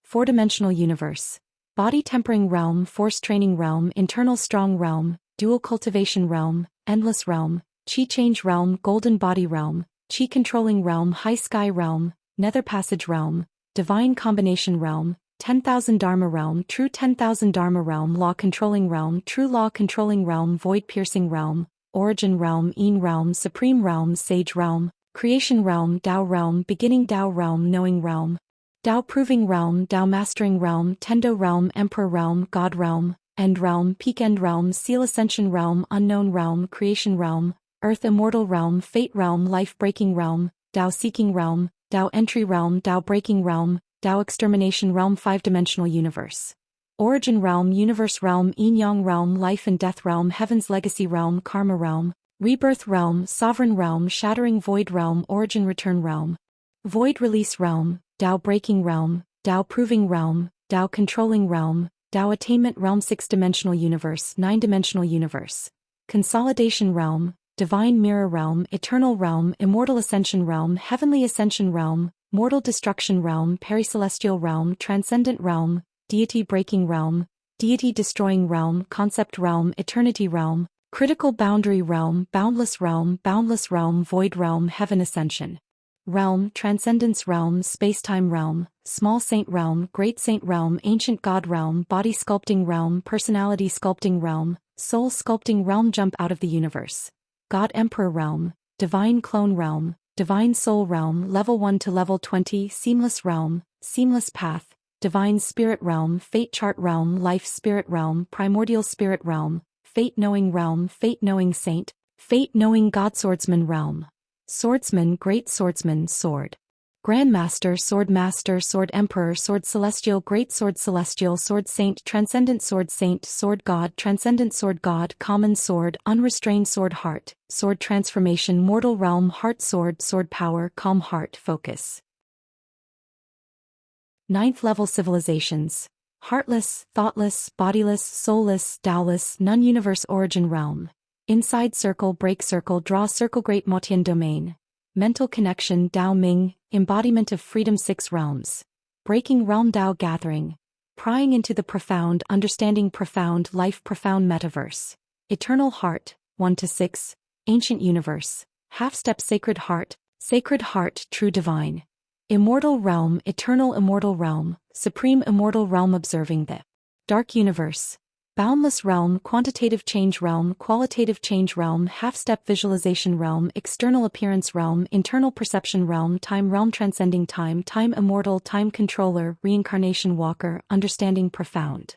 Four-dimensional universe. Body tempering realm, force training realm, internal strong realm, dual cultivation realm, endless realm, chi change realm, golden body realm, chi controlling realm, high sky realm, nether passage realm, divine combination realm, 10,000 Dharma realm, true 10,000 Dharma realm, law controlling realm, true law controlling realm, void piercing realm, origin realm, Een realm, supreme realm, sage realm, creation realm, Tao realm, beginning Tao realm, knowing realm, Tao proving realm, Tao mastering realm, Tendo realm, emperor realm, God realm, end realm, peak end realm, seal ascension realm, unknown realm, creation realm, earth immortal realm, fate realm, life breaking realm, Tao seeking realm, Tao entry realm, Tao breaking realm, Tao extermination realm, 5-dimensional universe. Origin realm, universe realm, Yin Yang realm, life and death realm, heaven's legacy realm, karma realm, rebirth realm, sovereign realm, shattering void realm, origin return realm, void release realm, Tao breaking realm, Tao proving realm, Tao controlling realm, Tao attainment realm, 6-dimensional universe, 9-dimensional universe. Consolidation realm, divine mirror realm, eternal realm, immortal ascension realm, heavenly ascension realm, mortal destruction realm, pericelestial realm, transcendent realm, deity breaking realm, deity destroying realm, concept realm, eternity realm, critical boundary realm, boundless realm, void realm, heaven ascension realm, transcendence realm, spacetime realm, small saint realm, great saint realm, ancient god realm, body sculpting realm, personality sculpting realm, soul sculpting realm, jump out of the universe, God emperor realm, divine clone realm, divine soul realm, level 1 to level 20, seamless realm, seamless path, divine spirit realm, fate chart realm, life spirit realm, primordial spirit realm, fate knowing saint, fate knowing god swordsman realm, swordsman, great swordsman, sword, grandmaster, sword emperor, sword celestial, great sword celestial, sword saint, transcendent sword saint, sword god, transcendent sword god, common sword, unrestrained sword heart, sword transformation, mortal realm, heart sword, sword power, calm heart, focus. 9th level civilizations. Heartless, thoughtless, bodiless, soulless, Taoless, non-universe origin realm. Inside circle, break circle, draw circle, great Motian domain. Mental connection, Tao Ming, embodiment of freedom, 6 realms. Breaking realm, Tao gathering. Prying into the profound, understanding profound, life profound metaverse. Eternal heart, 1 to 6. Ancient universe. Half-step sacred heart, true divine. Immortal realm, eternal immortal realm, supreme immortal realm, observing the dark universe. Boundless realm, quantitative change realm, qualitative change realm, half-step visualization realm, external appearance realm, internal perception realm, transcending time, time immortal, time controller, reincarnation walker, understanding profound.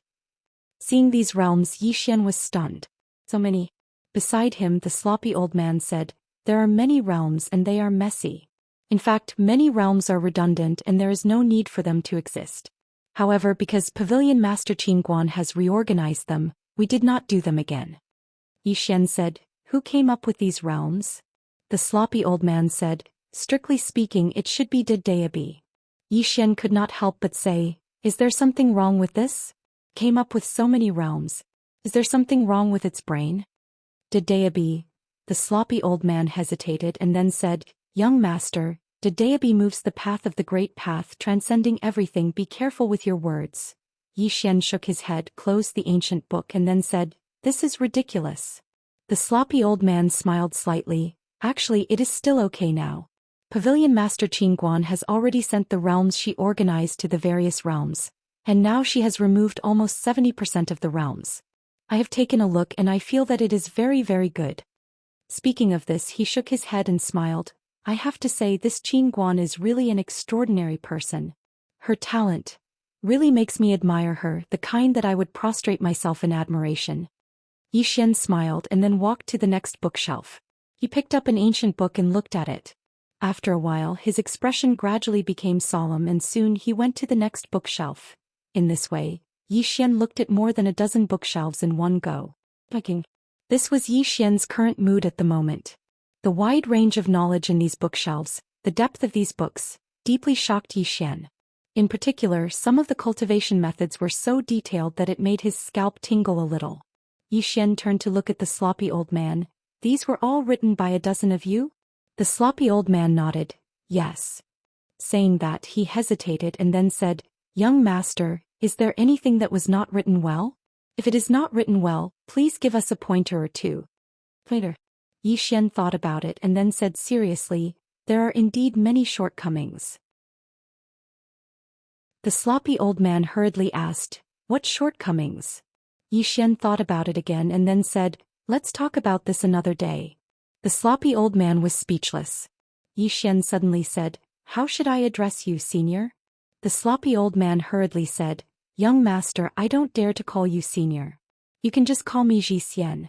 Seeing these realms, Yi Xian was stunned. So many. Beside him, the sloppy old man said, "There are many realms and they are messy. In fact, many realms are redundant and there is no need for them to exist. However, because Pavilion Master Qin Guan has reorganized them, we did not do them again." Yi Xian said, "Who came up with these realms?" The sloppy old man said, "Strictly speaking, it should be Did Dayabi." Yi Xian could not help but say, "Is there something wrong with this? Came up with so many realms. Is there something wrong with its brain?" Did Dayabi? The sloppy old man hesitated and then said, "Young master, Did Dayabi moves the path of the great path, transcending everything. Be careful with your words." Yi Xian shook his head, closed the ancient book and then said, "This is ridiculous." The sloppy old man smiled slightly. "Actually, it is still okay now. Pavilion Master Qin Guan has already sent the realms she organized to the various realms, and now she has removed almost 70% of the realms. I have taken a look and I feel that it is very, very good." Speaking of this, he shook his head and smiled. "I have to say this Qin Guan is really an extraordinary person. Her talent really makes me admire her, the kind that I would prostrate myself in admiration." Yi Xian smiled and then walked to the next bookshelf. He picked up an ancient book and looked at it. After a while, his expression gradually became solemn and soon he went to the next bookshelf. In this way, Yi Xian looked at more than a dozen bookshelves in one go. This was Yi Xian's current mood at the moment. The wide range of knowledge in these bookshelves, the depth of these books, deeply shocked Yi Xian. In particular, some of the cultivation methods were so detailed that it made his scalp tingle a little. Yi Xian turned to look at the sloppy old man. "These were all written by a dozen of you?" The sloppy old man nodded. "Yes." Saying that, he hesitated and then said, "Young master, is there anything that was not written well? If it is not written well, please give us a pointer or two." Later. Yi Xian thought about it and then said seriously, "There are indeed many shortcomings. The sloppy old man hurriedly asked, "What shortcomings?" Yi Xian thought about it again and then said, "Let's talk about this another day." The sloppy old man was speechless. Yi Xian suddenly said, "How should I address you, senior?" The sloppy old man hurriedly said, "Young master, I don't dare to call you senior. You can just call me Zhou Xian."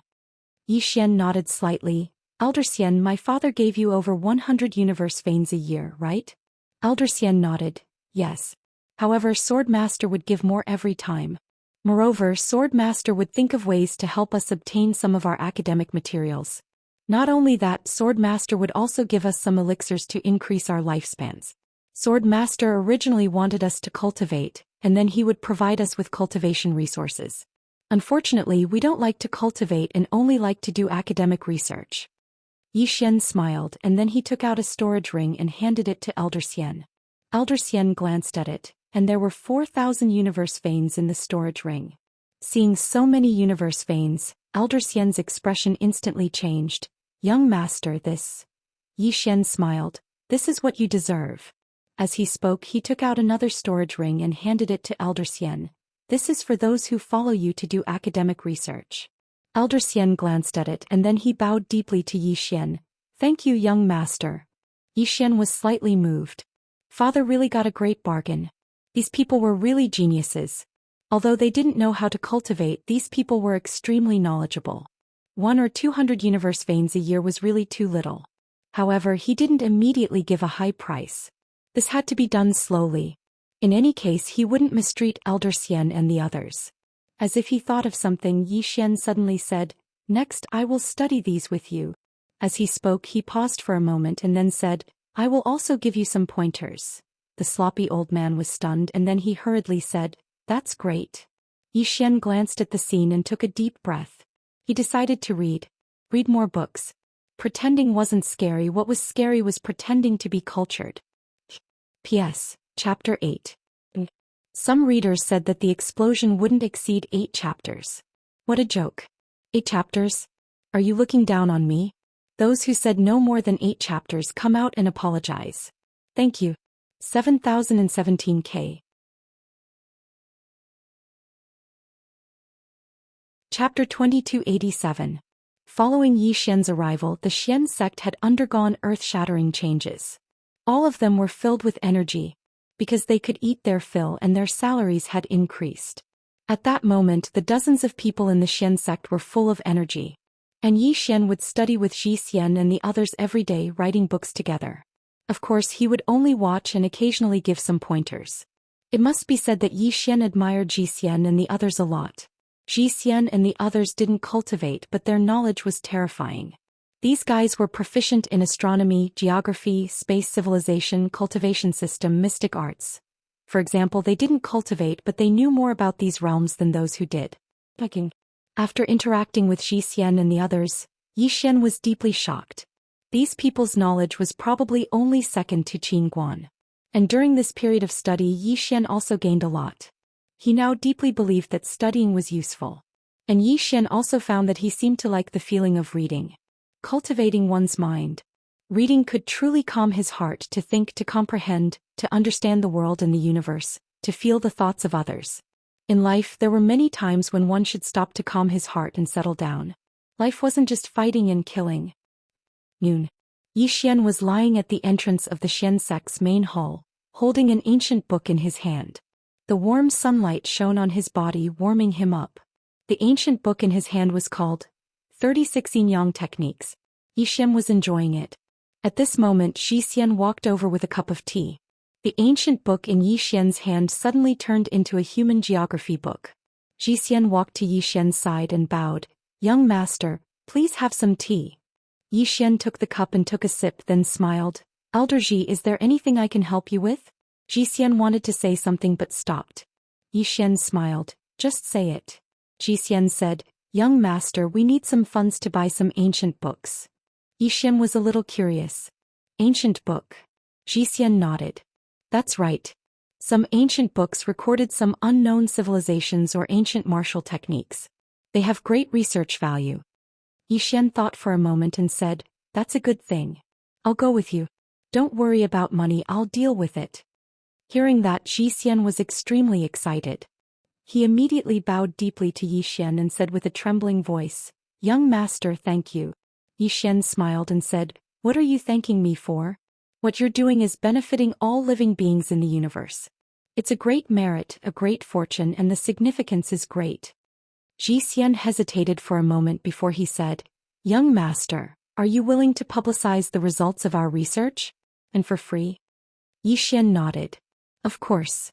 Yi Xian nodded slightly. "Elder Xian, my father gave you over 100 universe veins a year, right?" Elder Xian nodded, "Yes. However, Sword Master would give more every time. Moreover, Sword Master would think of ways to help us obtain some of our academic materials. Not only that, Sword Master would also give us some elixirs to increase our lifespans. Sword Master originally wanted us to cultivate, and then he would provide us with cultivation resources. Unfortunately, we don't like to cultivate and only like to do academic research." Yi Xian smiled and then he took out a storage ring and handed it to Elder Xian. Elder Xian glanced at it, and there were 4,000 universe veins in the storage ring. Seeing so many universe veins, Elder Xian's expression instantly changed. "Young master, this..." Yi Xian smiled, "This is what you deserve." As he spoke, he took out another storage ring and handed it to Elder Xian. "This is for those who follow you to do academic research." Elder Xian glanced at it and then he bowed deeply to Yi Xian. "Thank you, young master." Yi Xian was slightly moved. Father really got a great bargain. These people were really geniuses. Although they didn't know how to cultivate, these people were extremely knowledgeable. 100 or 200 universe veins a year was really too little. However, he didn't immediately give a high price. This had to be done slowly. In any case, he wouldn't mistreat Elder Xian and the others. As if he thought of something, Yi Xian suddenly said, "Next, I will study these with you." As he spoke, he paused for a moment and then said, "I will also give you some pointers." The sloppy old man was stunned and then he hurriedly said, "That's great." Yi Xian glanced at the scene and took a deep breath. He decided to read more books. Pretending wasn't scary, what was scary was pretending to be cultured. P.S. Chapter 8. Some readers said that the explosion wouldn't exceed 8 chapters. What a joke. 8 chapters? Are you looking down on me? Those who said no more than 8 chapters, come out and apologize. Thank you. 7017K. Chapter 2287. Following Yi Xian's arrival, the Xian sect had undergone earth-shattering changes. All of them were filled with energy, because they could eat their fill and their salaries had increased. At that moment, the dozens of people in the Xian sect were full of energy. And Yi Xian would study with Zhou Xian and the others every day, writing books together. Of course, he would only watch and occasionally give some pointers. It must be said that Yi Xian admired Zhou Xian and the others a lot. Zhou Xian and the others didn't cultivate, but their knowledge was terrifying. These guys were proficient in astronomy, geography, space civilization, cultivation system, mystic arts. For example, they didn't cultivate, but they knew more about these realms than those who did. After interacting with Zhou Xian and the others, Yi Xian was deeply shocked. These people's knowledge was probably only second to Qin Guan. And during this period of study, Yi Xian also gained a lot. He now deeply believed that studying was useful. And Yi Xian also found that he seemed to like the feeling of reading. Cultivating one's mind. Reading could truly calm his heart, to think, to comprehend, to understand the world and the universe, to feel the thoughts of others. In life, there were many times when one should stop to calm his heart and settle down. Life wasn't just fighting and killing. Noon. Yi Xian was lying at the entrance of the Xian sect's main hall, holding an ancient book in his hand. The warm sunlight shone on his body, warming him up. The ancient book in his hand was called 36 Yin Yang Techniques. Yi Xian was enjoying it. At this moment, Zhou Xian walked over with a cup of tea. The ancient book in Yi Xian's hand suddenly turned into a human geography book. Zhou Xian walked to Yi Xian's side and bowed. "Young master, please have some tea." Yi Xian took the cup and took a sip, then smiled. "Elder Zhi, is there anything I can help you with?" Zhou Xian wanted to say something but stopped. Yi Xian smiled. "Just say it." Zhou Xian said, "Young master, we need some funds to buy some ancient books." Yi Xian was a little curious. "Ancient book?" Zhou Xian nodded. "That's right. Some ancient books recorded some unknown civilizations or ancient martial techniques. They have great research value." Yi Xian thought for a moment and said, "That's a good thing. I'll go with you. Don't worry about money, I'll deal with it." Hearing that, Zhou Xian was extremely excited. He immediately bowed deeply to Yi Xian and said with a trembling voice, "Young master, thank you." Yi Xian smiled and said, "What are you thanking me for? What you're doing is benefiting all living beings in the universe. It's a great merit, a great fortune, and the significance is great." Zhou Xian hesitated for a moment before he said, "Young master, are you willing to publicize the results of our research? And for free?" Yi Xian nodded. "Of course."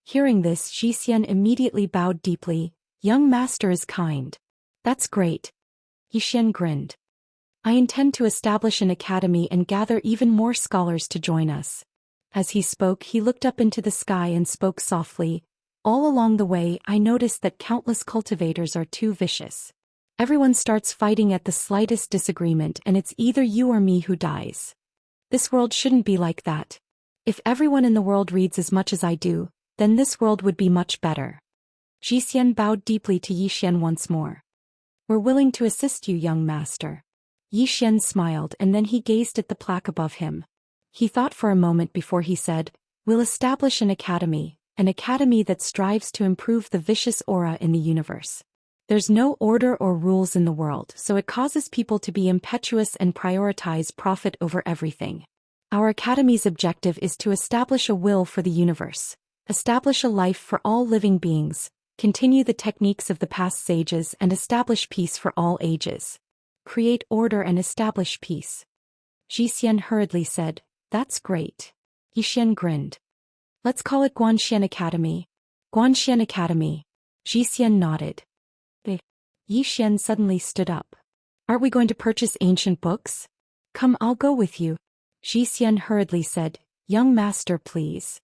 Hearing this, Zhou Xian immediately bowed deeply. "Young master is kind. That's great." Yi Xian grinned. "I intend to establish an academy and gather even more scholars to join us." As he spoke, he looked up into the sky and spoke softly. "All along the way, I noticed that countless cultivators are too vicious. Everyone starts fighting at the slightest disagreement, and it's either you or me who dies. This world shouldn't be like that. If everyone in the world reads as much as I do, then this world would be much better." Zhou Xian bowed deeply to Yi Xian once more. "We're willing to assist you, young master." Yi Xian smiled and then he gazed at the plaque above him. He thought for a moment before he said, "We'll establish an academy that strives to improve the vicious aura in the universe. There's no order or rules in the world, so it causes people to be impetuous and prioritize profit over everything. Our academy's objective is to establish a will for the universe, establish a life for all living beings, continue the techniques of the past sages and establish peace for all ages. Create order and establish peace." Zhou Xian hurriedly said, "That's great." Yi Xian grinned. "Let's call it Guanxian Academy." "Guanxian Academy." Zhou Xian nodded. Yi Xian suddenly stood up. "Aren't we going to purchase ancient books?" "Come, I'll go with you." Zhou Xian hurriedly said, "Young master, please."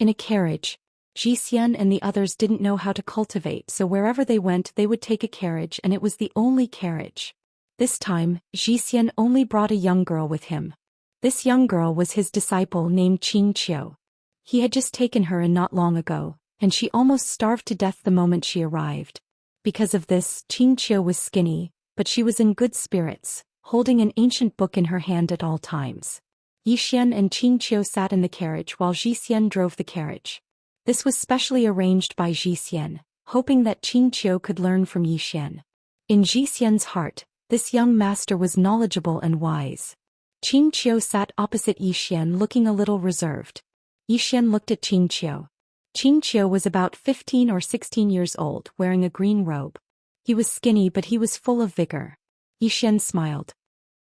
In a carriage. Zhou Xian and the others didn't know how to cultivate, so wherever they went they would take a carriage, and it was the only carriage. This time, Zhou Xian only brought a young girl with him. This young girl was his disciple named Xianxia. He had just taken her in not long ago, and she almost starved to death the moment she arrived. Because of this, Xianxia was skinny, but she was in good spirits, holding an ancient book in her hand at all times. Yi Xian and Xianxia sat in the carriage while Zhou Xian drove the carriage. This was specially arranged by Zhou Xian, hoping that Xianxia could learn from Yi Xian. In Zhou Xian's heart, this young master was knowledgeable and wise. Xianxia sat opposite Yi Xian looking a little reserved. Yi Xian looked at Xianxia. Xianxia was about 15 or 16 years old, wearing a green robe. He was skinny but he was full of vigor. Yi Xian smiled.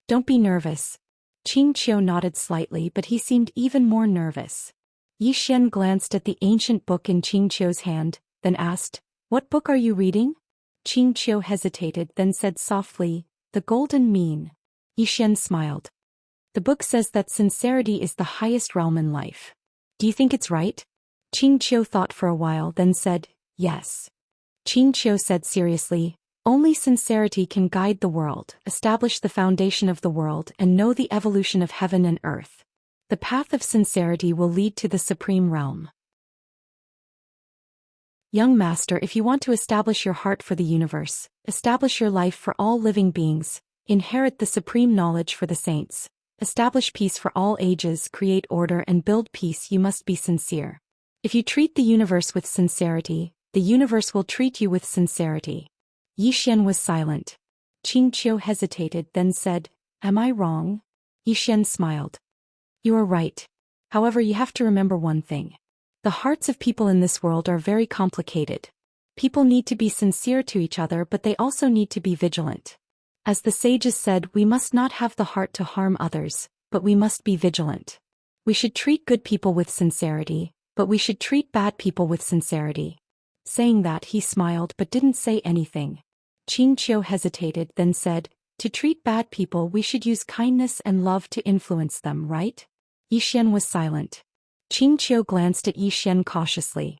"Don't be nervous." Xianxia nodded slightly but he seemed even more nervous. Yi Xian glanced at the ancient book in Xianxia's hand, then asked, "What book are you reading?" Xianxia hesitated then said softly, "The Golden Mean." Yi Xian smiled. "The book says that sincerity is the highest realm in life. Do you think it's right?" Xianxia thought for a while then said, "Yes." Xianxia said seriously, "Only sincerity can guide the world, establish the foundation of the world and know the evolution of heaven and earth. The path of sincerity will lead to the supreme realm." Young master, if you want to establish your heart for the universe, establish your life for all living beings, inherit the supreme knowledge for the saints, establish peace for all ages, create order and build peace, you must be sincere. If you treat the universe with sincerity, the universe will treat you with sincerity. Yi Xian was silent. Xianxia hesitated then said, "Am I wrong?" Yi Xian smiled. "You are right. However, you have to remember one thing. The hearts of people in this world are very complicated. People need to be sincere to each other, but they also need to be vigilant. As the sages said, we must not have the heart to harm others, but we must be vigilant. We should treat good people with sincerity, but we should treat bad people with sincerity." Saying that, he smiled but didn't say anything. Xianxia hesitated then said, "To treat bad people we should use kindness and love to influence them, right?" Yi Xian was silent. Xianxia glanced at Yi Xian cautiously.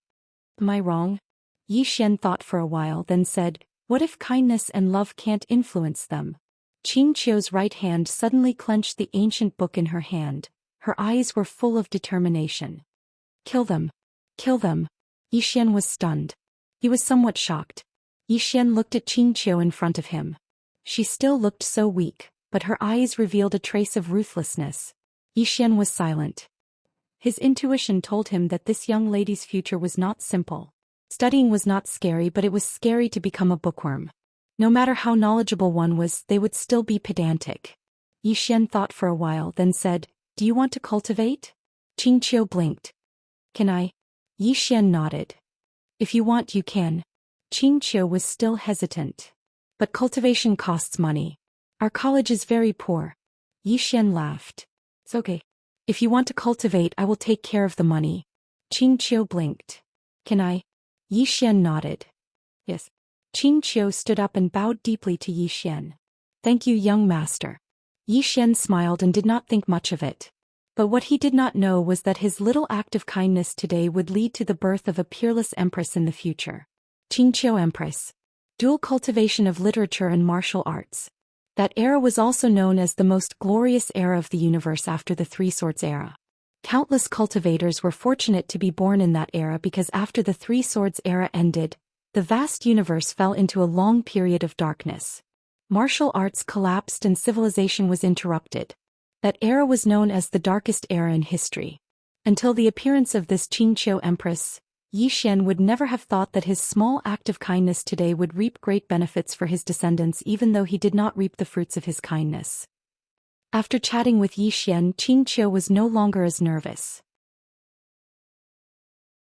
"Am I wrong?" Yi Xian thought for a while then said, "What if kindness and love can't influence them?" Xianxia's right hand suddenly clenched the ancient book in her hand. Her eyes were full of determination. "Kill them! Kill them!" Yi Xian was stunned. He was somewhat shocked. Yi Xian looked at Xianxia in front of him. She still looked so weak, but her eyes revealed a trace of ruthlessness. Yi Xian was silent. His intuition told him that this young lady's future was not simple. Studying was not scary, but it was scary to become a bookworm. No matter how knowledgeable one was, they would still be pedantic. Yi Xian thought for a while, then said, "Do you want to cultivate?" Xianxia blinked. "Can I?" Yi Xian nodded. "If you want, you can." Xianxia was still hesitant. "But cultivation costs money. Our college is very poor." Yi Xian laughed. "It's okay. If you want to cultivate, I will take care of the money." Xianxia blinked. "Can I?" Yi Xian nodded. "Yes." Xianxia stood up and bowed deeply to Yi Xian. "Thank you, young master." Yi Xian smiled and did not think much of it. But what he did not know was that his little act of kindness today would lead to the birth of a peerless empress in the future. Xianxia Empress. Dual cultivation of literature and martial arts. That era was also known as the most glorious era of the universe after the Three Swords era. Countless cultivators were fortunate to be born in that era because after the Three Swords era ended, the vast universe fell into a long period of darkness. Martial arts collapsed and civilization was interrupted. That era was known as the darkest era in history. Until the appearance of this Xianxia Empress, Yi Xian would never have thought that his small act of kindness today would reap great benefits for his descendants, even though he did not reap the fruits of his kindness. After chatting with Yi Xian, Xianxia was no longer as nervous.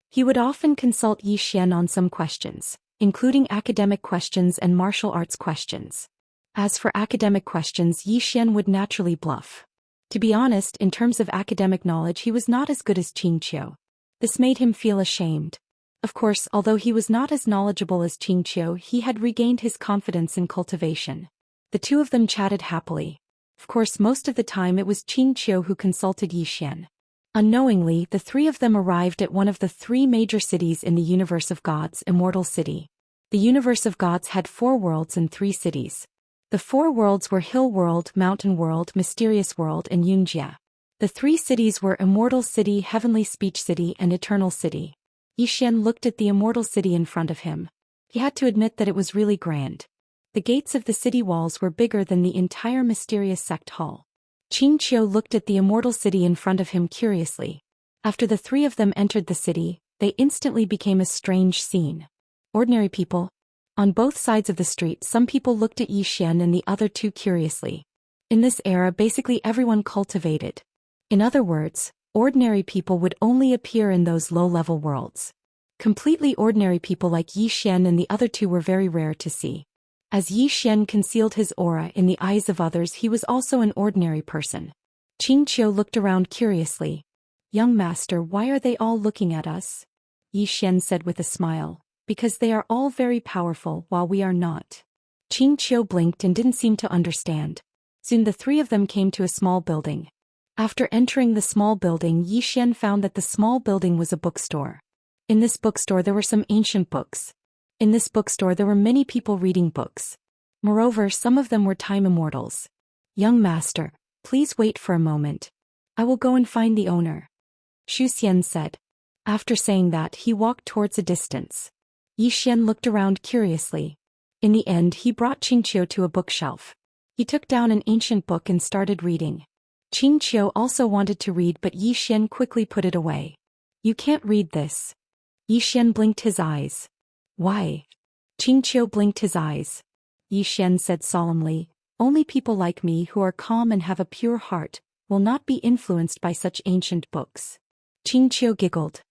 He would often consult Yi Xian on some questions, including academic questions and martial arts questions. As for academic questions, Yi Xian would naturally bluff. To be honest, in terms of academic knowledge, he was not as good as Xianxia. This made him feel ashamed. Of course, although he was not as knowledgeable as Xianxia, he had regained his confidence in cultivation. The two of them chatted happily. Of course, most of the time it was Xianxia who consulted Yi Xian. Unknowingly, the three of them arrived at one of the three major cities in the universe of gods, Immortal City. The universe of gods had 4 worlds and 3 cities. The 4 worlds were Hill World, Mountain World, Mysterious World, and Yunjia. The 3 cities were Immortal City, Heavenly Speech City, and Eternal City. Yi Xian looked at the Immortal City in front of him. He had to admit that it was really grand. The gates of the city walls were bigger than the entire mysterious sect hall. Xianxia looked at the Immortal City in front of him curiously. After the 3 of them entered the city, they instantly became a strange scene. Ordinary people. On both sides of the street, some people looked at Yi Xian and the other 2 curiously. In this era, basically everyone cultivated. In other words, ordinary people would only appear in those low-level worlds. Completely ordinary people like Yi Xian and the other 2 were very rare to see. As Yi Xian concealed his aura in the eyes of others, he was also an ordinary person. Xianxia looked around curiously. "Young master, why are they all looking at us?" Yi Xian said with a smile. "Because they are all very powerful, while we are not." Xianxia blinked and didn't seem to understand. Soon the 3 of them came to a small building. After entering the small building, Yi Xian found that the small building was a bookstore. In this bookstore there were some ancient books. In this bookstore there were many people reading books. Moreover, some of them were time immortals. "Young master, please wait for a moment. I will go and find the owner," Zhou Xian said. After saying that, he walked towards a distance. Yi Xian looked around curiously. In the end, he brought Xianxia to a bookshelf. He took down an ancient book and started reading. Xianxia also wanted to read, but Yi Xian quickly put it away. "You can't read this." Yi Xian blinked his eyes. "Why?" Xianxia blinked his eyes. Yi Xian said solemnly, "Only people like me who are calm and have a pure heart will not be influenced by such ancient books." Xianxia giggled.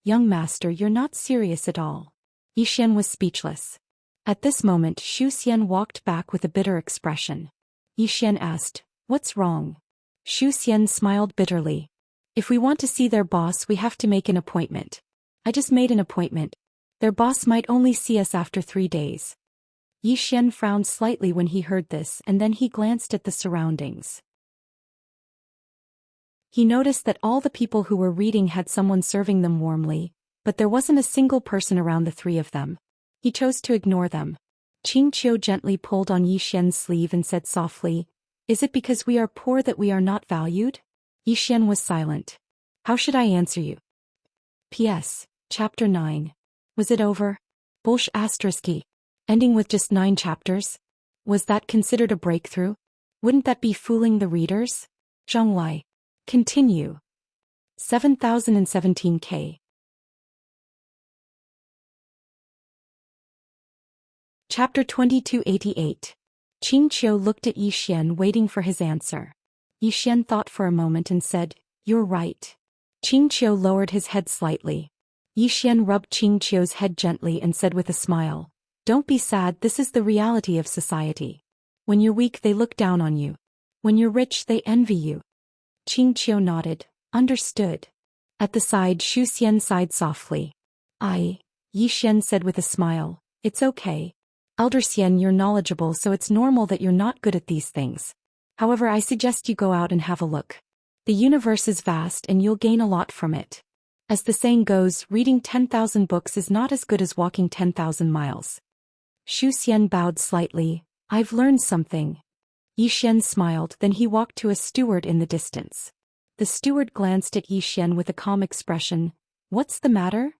"Young master, you're not serious at all." Yi Xian was speechless. At this moment, Zhou Xian walked back with a bitter expression. Yi Xian asked, "What's wrong?" Zhou Xian smiled bitterly. "If we want to see their boss, we have to make an appointment. I just made an appointment. Their boss might only see us after 3 days." Yi Xian frowned slightly when he heard this, and then he glanced at the surroundings. He noticed that all the people who were reading had someone serving them warmly, but there wasn't a single person around the 3 of them. He chose to ignore them. Xianxia gently pulled on Yi Xian's sleeve and said softly, "Is it because we are poor that we are not valued?" Yi Xian was silent. "How should I answer you?" P.S. Chapter 9. Was it over? Bolsh **. Ending with just 9 chapters? Was that considered a breakthrough? Wouldn't that be fooling the readers? Zhonglai. Continue. 7017K. Chapter 2288. Xianxia looked at Zhou Xian waiting for his answer. Zhou Xian thought for a moment and said, "You're right." Xianxia lowered his head slightly. Zhou Xian rubbed Xianxia's head gently and said with a smile, "Don't be sad, this is the reality of society. When you're weak they look down on you. When you're rich they envy you." Xianxia nodded, "Understood." At the side Zhou Xian sighed softly. Zhou Xian said with a smile, "It's okay. Elder Xian, you're knowledgeable, so it's normal that you're not good at these things. However, I suggest you go out and have a look. The universe is vast and you'll gain a lot from it. As the saying goes, reading 10,000 books is not as good as walking 10,000 miles. Zhou Xian bowed slightly. "I've learned something." Zhou Xian smiled, then he walked to a steward in the distance. The steward glanced at Zhou Xian with a calm expression. "What's the matter?"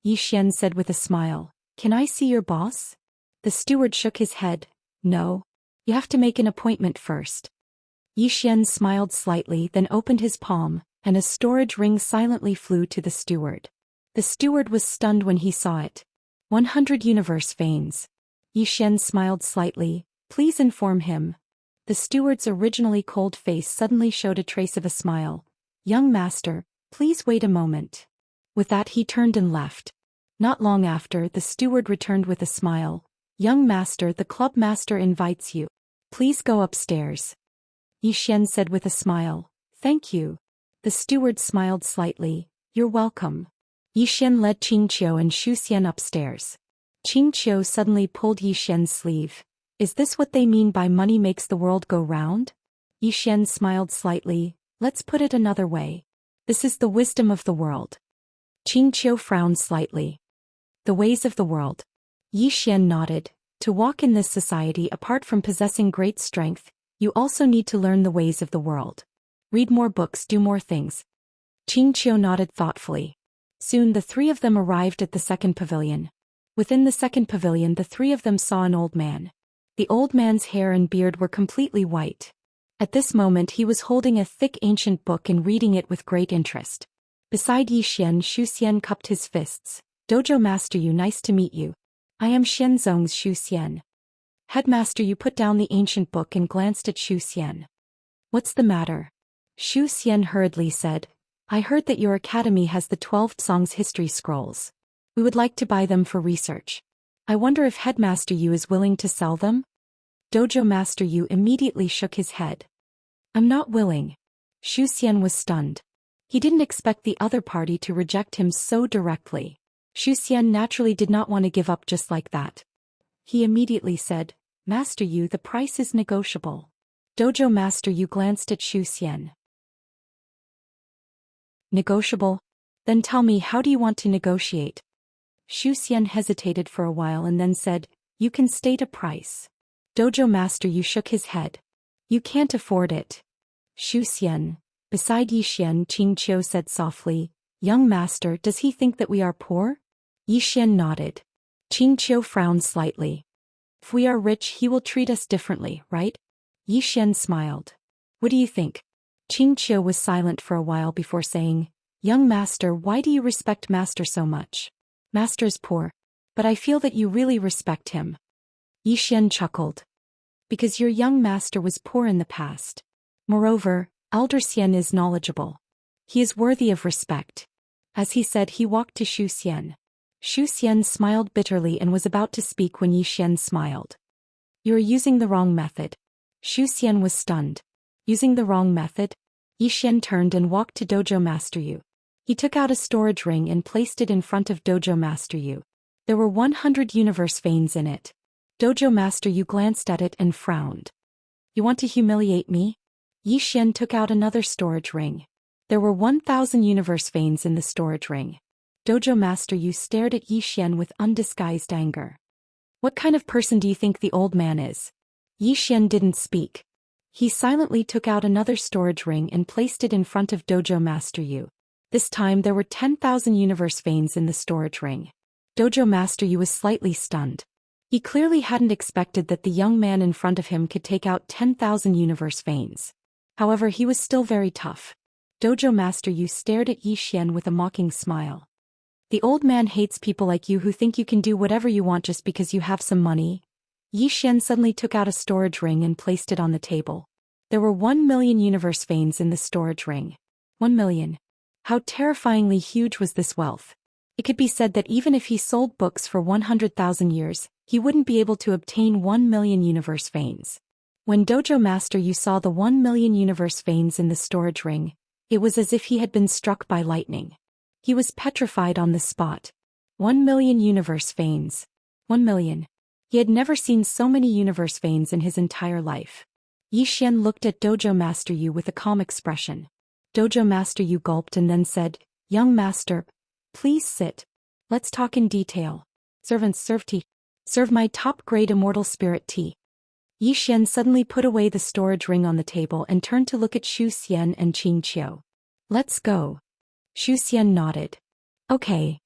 Zhou Xian said with a smile, "Can I see your boss?" The steward shook his head. "No. You have to make an appointment first." Zhou Xian smiled slightly, then opened his palm, and a storage ring silently flew to the steward. The steward was stunned when he saw it. 100 universe veins. Zhou Xian smiled slightly. "Please inform him." The steward's originally cold face suddenly showed a trace of a smile. "Young master, please wait a moment." With that he turned and left. Not long after, the steward returned with a smile. "Young master, the club master invites you. Please go upstairs." Zhou Xian said with a smile, "Thank you." The steward smiled slightly. "You're welcome." Zhou Xian led Xianxia and Zhou Xian upstairs. Xianxia suddenly pulled Zhou Xian's sleeve. "Is this what they mean by money makes the world go round?" Zhou Xian smiled slightly. "Let's put it another way. This is the wisdom of the world." Xianxia frowned slightly. "The ways of the world." Zhou Xian nodded. "To walk in this society, apart from possessing great strength, you also need to learn the ways of the world. Read more books, do more things." Xianxia nodded thoughtfully. Soon the three of them arrived at the second pavilion. Within the second pavilion the three of them saw an old man. The old man's hair and beard were completely white. At this moment he was holding a thick ancient book and reading it with great interest. Beside Zhou Xian, Zhou Xian cupped his fists. "Dojo Master Yu, nice to meet you. I am Xianzong's Zhou Xian." Headmaster Yu put down the ancient book and glanced at Zhou Xian. "What's the matter?" Zhou Xian hurriedly said, "I heard that your academy has the 12 songs history scrolls. We would like to buy them for research. I wonder if Headmaster Yu is willing to sell them?" Dojo Master Yu immediately shook his head. "I'm not willing." Zhou Xian was stunned. He didn't expect the other party to reject him so directly. Zhou Xian naturally did not want to give up just like that. He immediately said, "Master Yu, the price is negotiable." Dojo Master Yu glanced at Zhou Xian. "Negotiable? Then tell me, how do you want to negotiate?" Zhou Xian hesitated for a while and then said, "You can state a price." Dojo Master Yu shook his head. "You can't afford it." Zhou Xian. Beside Zhou Xian, Xianxia said softly, "Young master, does he think that we are poor?" Zhou Xian nodded. Xianxia frowned slightly. "If we are rich he will treat us differently, right?" Zhou Xian smiled. "What do you think?" Xianxia was silent for a while before saying, "Young master, why do you respect master so much? Master is poor. But I feel that you really respect him." Zhou Xian chuckled. "Because your young master was poor in the past. Moreover, Elder Xian is knowledgeable. He is worthy of respect." As he said, he walked to Zhou Xian. Zhou Xian smiled bitterly and was about to speak when Zhou Xian smiled. "You are using the wrong method." Zhou Xian was stunned. "Using the wrong method?" Zhou Xian turned and walked to Dojo Master Yu. He took out a storage ring and placed it in front of Dojo Master Yu. There were 100 universe veins in it. Dojo Master Yu glanced at it and frowned. "You want to humiliate me?" Zhou Xian took out another storage ring. There were 1,000 universe veins in the storage ring. Dojo Master Yu stared at Zhou Xian with undisguised anger. "What kind of person do you think the old man is?" Zhou Xian didn't speak. He silently took out another storage ring and placed it in front of Dojo Master Yu. This time there were 10,000 universe veins in the storage ring. Dojo Master Yu was slightly stunned. He clearly hadn't expected that the young man in front of him could take out 10,000 universe veins. However, he was still very tough. Dojo Master Yu stared at Yi Xian with a mocking smile. The old man hates people like you who think you can do whatever you want just because you have some money. Yi Xian suddenly took out a storage ring and placed it on the table. There were 1,000,000 universe veins in the storage ring. 1,000,000. How terrifyingly huge was this wealth? It could be said that even if he sold books for 100,000 years, he wouldn't be able to obtain 1,000,000 universe veins. When Dojo Master Yu saw the 1,000,000 universe veins in the storage ring, it was as if he had been struck by lightning. He was petrified on the spot. 1,000,000 universe veins. 1,000,000. He had never seen so many universe veins in his entire life. Yi Xian looked at Dojo Master Yu with a calm expression. Dojo Master Yu gulped and then said, "Young master, please sit. Let's talk in detail. Servants, serve tea. Serve my top-grade immortal spirit tea." Yi Xian suddenly put away the storage ring on the table and turned to look at Zhou Xian and Xianxia. "Let's go." Zhou Xian nodded. "Okay."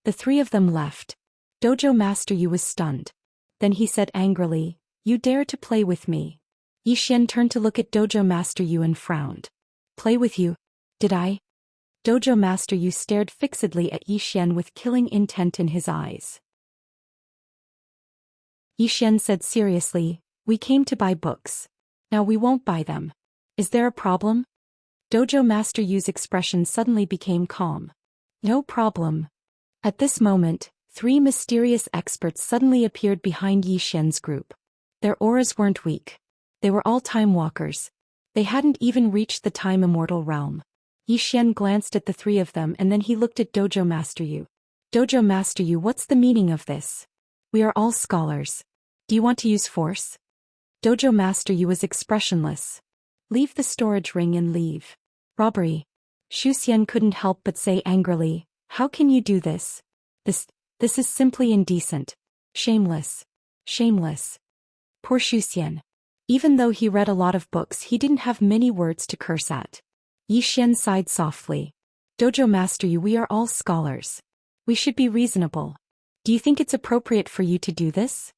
The three of them left. Dojo Master Yu was stunned. Then he said angrily, "You dare to play with me?" Yi Xian turned to look at Dojo Master Yu and frowned. "Play with you? Did I?" Dojo Master Yu stared fixedly at Yi Xian with killing intent in his eyes. Yi Xian said seriously, "We came to buy books. Now we won't buy them. Is there a problem?" Dojo Master Yu's expression suddenly became calm. "No problem." At this moment, three mysterious experts suddenly appeared behind Yi Xian's group. Their auras weren't weak. They were all time walkers. They hadn't even reached the time immortal realm. Yi Xian glanced at the three of them and then he looked at Dojo Master Yu. "Dojo Master Yu, what's the meaning of this? We are all scholars. Do you want to use force?" Dojo Master Yu was expressionless. "Leave the storage ring and leave." "Robbery." Zhou Xian couldn't help but say angrily, "How can you do this? This is simply indecent. Shameless. Shameless." Poor Zhou Xian. Even though he read a lot of books, he didn't have many words to curse at. Yi Xian sighed softly. "Dojo Master Yu, we are all scholars. We should be reasonable. Do you think it's appropriate for you to do this?"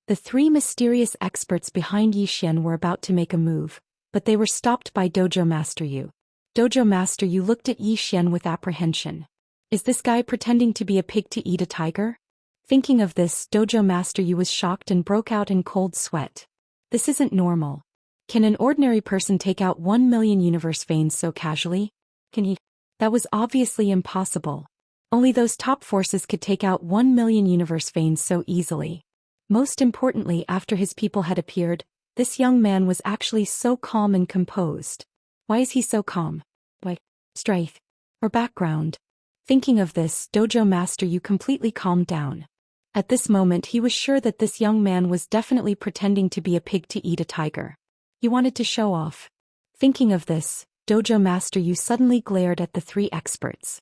The three mysterious experts behind Yi Xian were about to make a move, but they were stopped by Dojo Master Yu. Dojo Master Yu looked at Yi Xian with apprehension. Is this guy pretending to be a pig to eat a tiger? Thinking of this, Dojo Master Yu was shocked and broke out in cold sweat. This isn't normal. Can an ordinary person take out 1,000,000 universe veins so casually? Can he? That was obviously impossible. Only those top forces could take out 1,000,000 universe veins so easily. Most importantly, after his people had appeared, this young man was actually so calm and composed. Why is he so calm? Why? Strength. Or background? Thinking of this, Dojo Master Yu completely calmed down. At this moment he was sure that this young man was definitely pretending to be a pig to eat a tiger. He wanted to show off. Thinking of this, Dojo Master Yu suddenly glared at the three experts.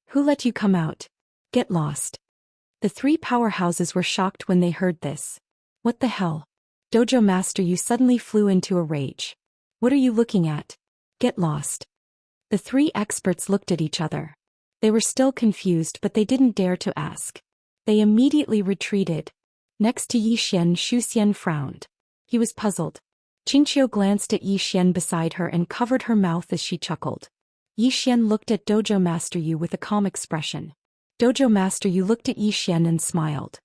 Who let you come out? Get lost. The three powerhouses were shocked when they heard this. What the hell? Dojo Master Yu suddenly flew into a rage. What are you looking at? Get lost. The three experts looked at each other. They were still confused, but they didn't dare to ask. They immediately retreated. Next to Yi Xian, Zhou Xian frowned. He was puzzled. Xianxia glanced at Yi Xian beside her and covered her mouth as she chuckled. Yi Xian looked at Dojo Master Yu with a calm expression. Dojo Master Yu looked at Yi Xian and smiled.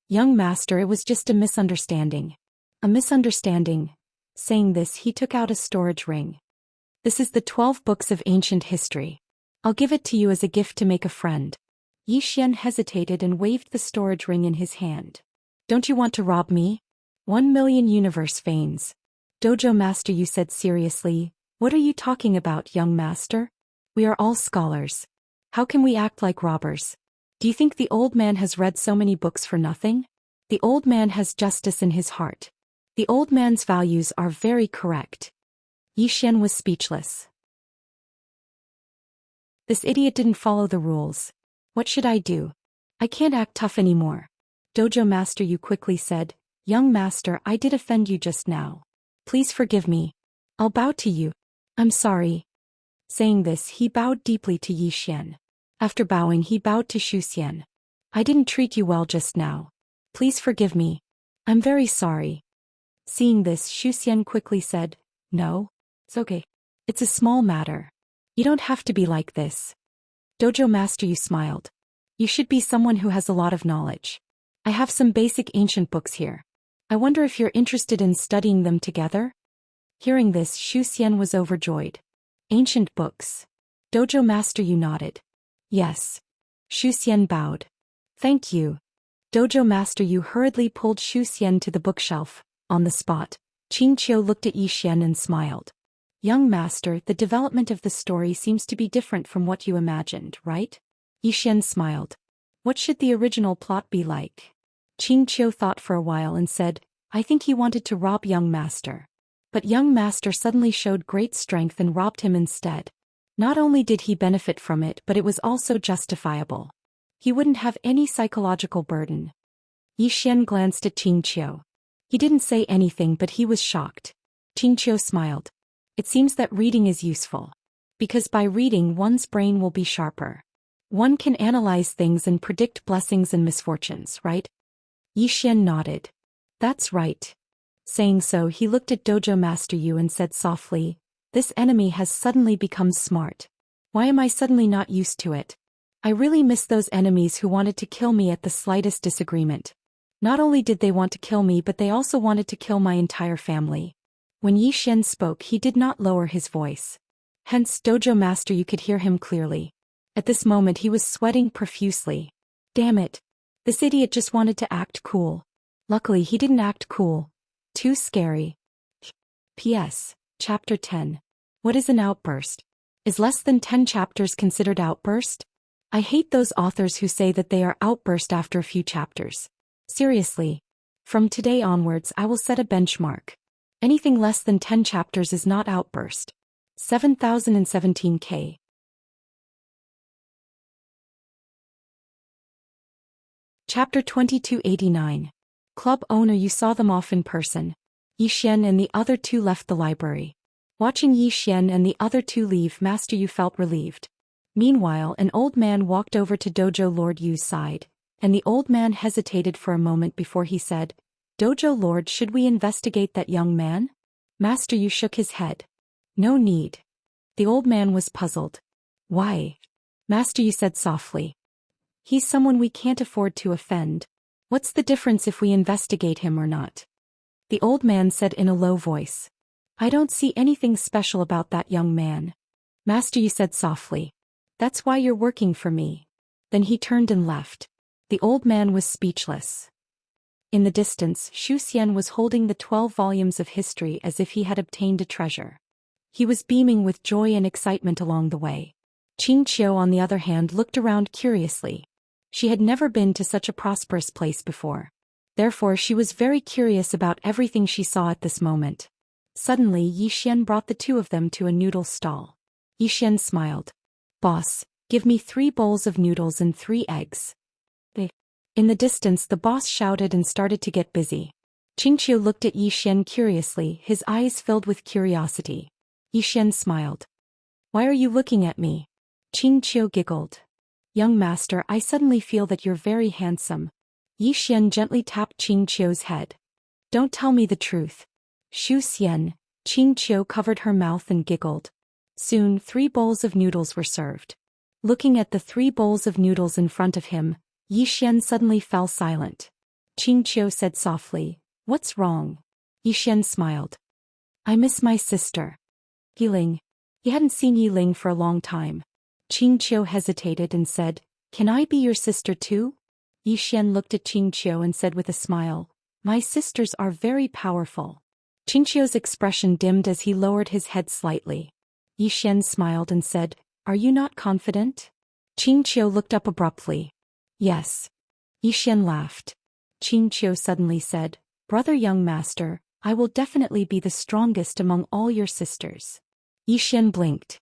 Young master, it was just a misunderstanding. A misunderstanding. Saying this, he took out a storage ring. This is the 12 books of ancient history. I'll give it to you as a gift to make a friend. Yi Xian hesitated and waved the storage ring in his hand. Don't you want to rob me? 1,000,000 universe veins. Dojo Master Yu said seriously, what are you talking about, young master? We are all scholars. How can we act like robbers? Do you think the old man has read so many books for nothing? The old man has justice in his heart. The old man's values are very correct. Yi Xian was speechless. This idiot didn't follow the rules. What should I do? I can't act tough anymore. Dojo Master Yu quickly said, Young master, I did offend you just now. Please forgive me. I'll bow to you. I'm sorry. Saying this, he bowed deeply to Yi Xian. After bowing, he bowed to Zhou Xian. I didn't treat you well just now. Please forgive me. I'm very sorry. Seeing this, Zhou Xian quickly said, No, it's okay. It's a small matter. You don't have to be like this. Dojo Master Yu smiled. You should be someone who has a lot of knowledge. I have some basic ancient books here. I wonder if you're interested in studying them together? Hearing this, Zhou Xian was overjoyed. Ancient books. Dojo Master Yu nodded. Yes. Zhou Xian bowed. Thank you. Dojo Master Yu hurriedly pulled Zhou Xian to the bookshelf. On the spot, Xianxia looked at Yi Xian and smiled. Young master, the development of the story seems to be different from what you imagined, right? Yi Xian smiled. What should the original plot be like? Xianxia thought for a while and said, I think he wanted to rob young master. But young master suddenly showed great strength and robbed him instead. Not only did he benefit from it, but it was also justifiable. He wouldn't have any psychological burden. Yi Xian glanced at Xianxia. He didn't say anything, but he was shocked. Xianxia smiled. It seems that reading is useful. Because by reading one's brain will be sharper. One can analyze things and predict blessings and misfortunes, right? Yi Xian nodded. That's right. Saying so, he looked at Dojo Master Yu and said softly, This enemy has suddenly become smart. Why am I suddenly not used to it? I really miss those enemies who wanted to kill me at the slightest disagreement. Not only did they want to kill me, but they also wanted to kill my entire family. When Yi Xian spoke, he did not lower his voice. Hence, Dojo Master Yu could hear him clearly. At this moment he was sweating profusely. Damn it. This idiot just wanted to act cool. Luckily he didn't act cool. Too scary. P.S. Chapter 10. What is an outburst? Is less than 10 chapters considered outburst? I hate those authors who say that they are outburst after a few chapters. Seriously. From today onwards I will set a benchmark. Anything less than 10 chapters is not outburst. 7017K. Chapter 2289. Club owner. You saw them off in person. Yi Xian and the other two left the library. Watching Yi Xian and the other two leave, Master Yu felt relieved. Meanwhile, an old man walked over to Dojo Lord Yu's side, and the old man hesitated for a moment before he said, Dojo Lord, should we investigate that young man? Master Yu shook his head. No need. The old man was puzzled. Why? Master Yu said softly. He's someone we can't afford to offend. What's the difference if we investigate him or not? The old man said in a low voice. I don't see anything special about that young man. Master Yu said softly. That's why you're working for me. Then he turned and left. The old man was speechless. In the distance, Zhou Xian was holding the 12 volumes of history as if he had obtained a treasure. He was beaming with joy and excitement along the way. Xianxia, on the other hand, looked around curiously. She had never been to such a prosperous place before. Therefore she was very curious about everything she saw at this moment. Suddenly Yi Xian brought the two of them to a noodle stall. Yi Xian smiled. Boss, give me 3 bowls of noodles and 3 eggs. In the distance the boss shouted and started to get busy. Xianxia looked at Yi Xian curiously, his eyes filled with curiosity. Yi Xian smiled. Why are you looking at me? Xianxia giggled. Young master, I suddenly feel that you're very handsome. Yi Xian gently tapped Xianxia's head. Don't tell me the truth. Zhou Xian. Xianxia covered her mouth and giggled. Soon 3 bowls of noodles were served. Looking at the 3 bowls of noodles in front of him, Yi Xian suddenly fell silent. Xianxia said softly, What's wrong? Yi Xian smiled. I miss my sister. Yiling. He hadn't seen Yiling for a long time. Xianxia hesitated and said, Can I be your sister too? Yi Xian looked at Xianxia and said with a smile, My sisters are very powerful. Xianxia's expression dimmed as he lowered his head slightly. Yi Xian smiled and said, Are you not confident? Xianxia looked up abruptly. Yes. Yi Xian laughed. Xianxia suddenly said, Brother young master, I will definitely be the strongest among all your sisters. Yi Xian blinked.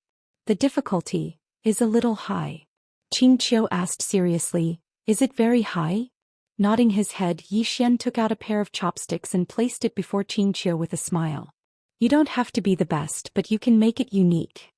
The difficulty is a little high. Xianxia asked seriously, Is it very high? Nodding his head, Yi Xian took out a pair of chopsticks and placed it before Xianxia with a smile. You don't have to be the best, but you can make it unique.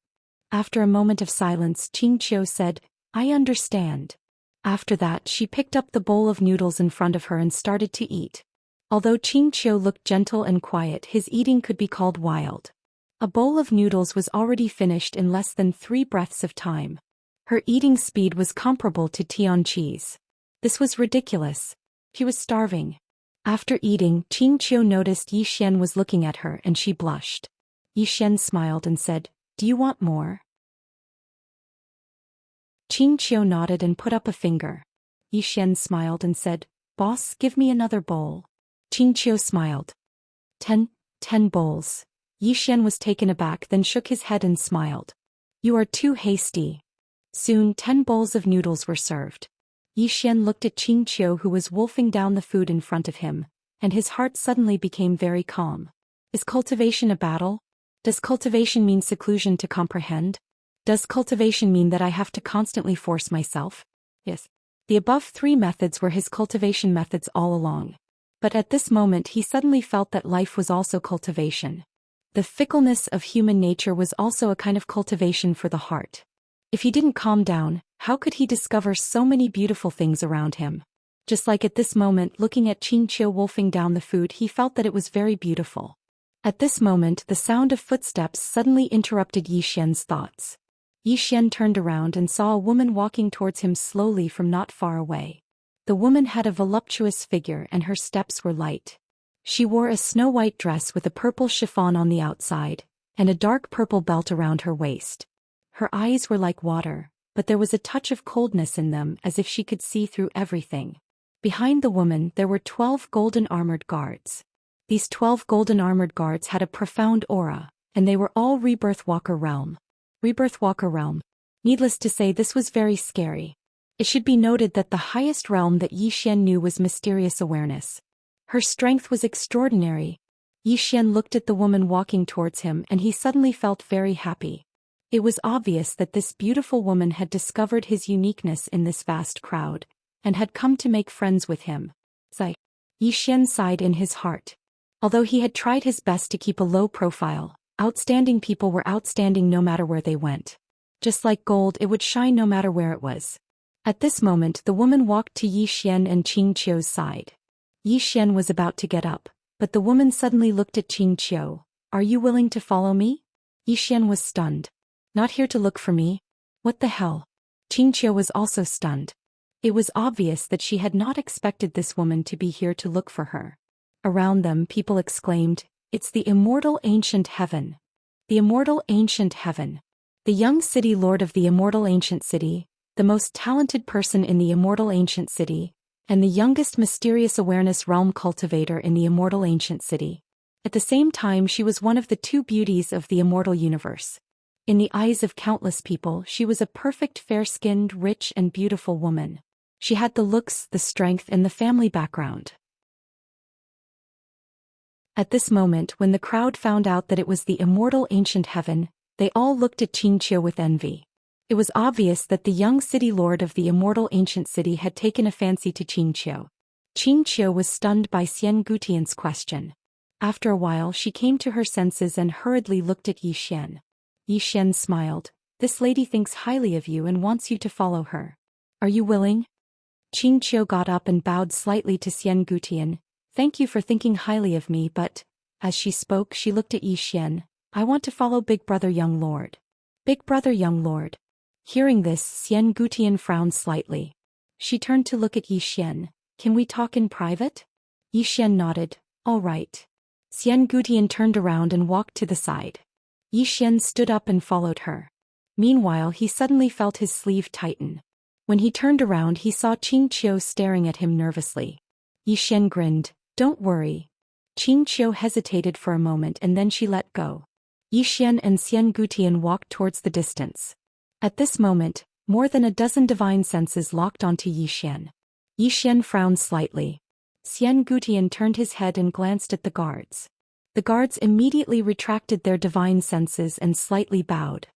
After a moment of silence, Xianxia said, I understand. After that, she picked up the bowl of noodles in front of her and started to eat. Although Xianxia looked gentle and quiet, his eating could be called wild. A bowl of noodles was already finished in less than 3 breaths of time. Her eating speed was comparable to Tianqi's. This was ridiculous. She was starving. After eating, Xianxia noticed Yi Xian was looking at her and she blushed. Yi Xian smiled and said, "Do you want more?" Xianxia nodded and put up a finger. Yi Xian smiled and said, "Boss, give me another bowl." Xianxia smiled. 10 bowls. Yi Xian was taken aback, then shook his head and smiled. "You are too hasty." Soon 10 bowls of noodles were served. Yi Xian looked at Xianxia, who was wolfing down the food in front of him, and his heart suddenly became very calm. Is cultivation a battle? Does cultivation mean seclusion to comprehend? Does cultivation mean that I have to constantly force myself? Yes. The above 3 methods were his cultivation methods all along. But at this moment he suddenly felt that life was also cultivation. The fickleness of human nature was also a kind of cultivation for the heart. If he didn't calm down, how could he discover so many beautiful things around him? Just like at this moment, looking at Xianxia wolfing down the food, he felt that it was very beautiful. At this moment, the sound of footsteps suddenly interrupted Yi Xian's thoughts. Yi Xian turned around and saw a woman walking towards him slowly from not far away. The woman had a voluptuous figure and her steps were light. She wore a snow-white dress with a purple chiffon on the outside, and a dark purple belt around her waist. Her eyes were like water, but there was a touch of coldness in them, as if she could see through everything. Behind the woman there were 12 golden armored guards. These 12 golden armored guards had a profound aura, and they were all Rebirth Walker realm. Rebirth Walker realm. Needless to say, this was very scary. It should be noted that the highest realm that Yi Xian knew was mysterious awareness. Her strength was extraordinary. Yi Xian looked at the woman walking towards him and he suddenly felt very happy. It was obvious that this beautiful woman had discovered his uniqueness in this vast crowd, and had come to make friends with him. Sigh. Yi Xian sighed in his heart. Although he had tried his best to keep a low profile, outstanding people were outstanding no matter where they went. Just like gold, it would shine no matter where it was. At this moment the woman walked to Yi Xian and Xianxia's side. Yi Xian was about to get up, but the woman suddenly looked at Xianxia. "Are you willing to follow me?" Yi Xian was stunned. "Not here to look for me? What the hell?" Xianxia was also stunned. It was obvious that she had not expected this woman to be here to look for her. Around them people exclaimed, "It's the immortal ancient heaven. The immortal ancient heaven. The young city lord of the immortal ancient city, the most talented person in the immortal ancient city, and the youngest mysterious awareness realm cultivator in the immortal ancient city." At the same time she was one of the 2 beauties of the immortal universe. In the eyes of countless people she was a perfect fair-skinned, rich and beautiful woman. She had the looks, the strength and the family background. At this moment when the crowd found out that it was the immortal ancient heaven, they all looked at Xianxia with envy. It was obvious that the young city lord of the immortal ancient city had taken a fancy to Xianxia. Xianxia was stunned by Xian Gutian's question. After a while she came to her senses and hurriedly looked at Yi Xian. Yi Xian smiled. "This lady thinks highly of you and wants you to follow her. Are you willing?" Xianxia got up and bowed slightly to Xian Gutian. "Thank you for thinking highly of me, but..." As she spoke she looked at Yi Xian. "I want to follow Big Brother Young Lord." "Big Brother Young Lord." Hearing this, Xian Gutian frowned slightly. She turned to look at Yi Xian. "Can we talk in private?" Yi Xian nodded. "All right." Xian Gutian turned around and walked to the side. Yi Xian stood up and followed her. Meanwhile he suddenly felt his sleeve tighten. When he turned around he saw Xianxia staring at him nervously. Yi Xian grinned. "Don't worry." Xianxia hesitated for a moment and then she let go. Yi Xian and Xian Gutian walked towards the distance. At this moment, more than a dozen divine senses locked onto Yi Xian. Yi Xian frowned slightly. Xian Gutian turned his head and glanced at the guards. The guards immediately retracted their divine senses and slightly bowed.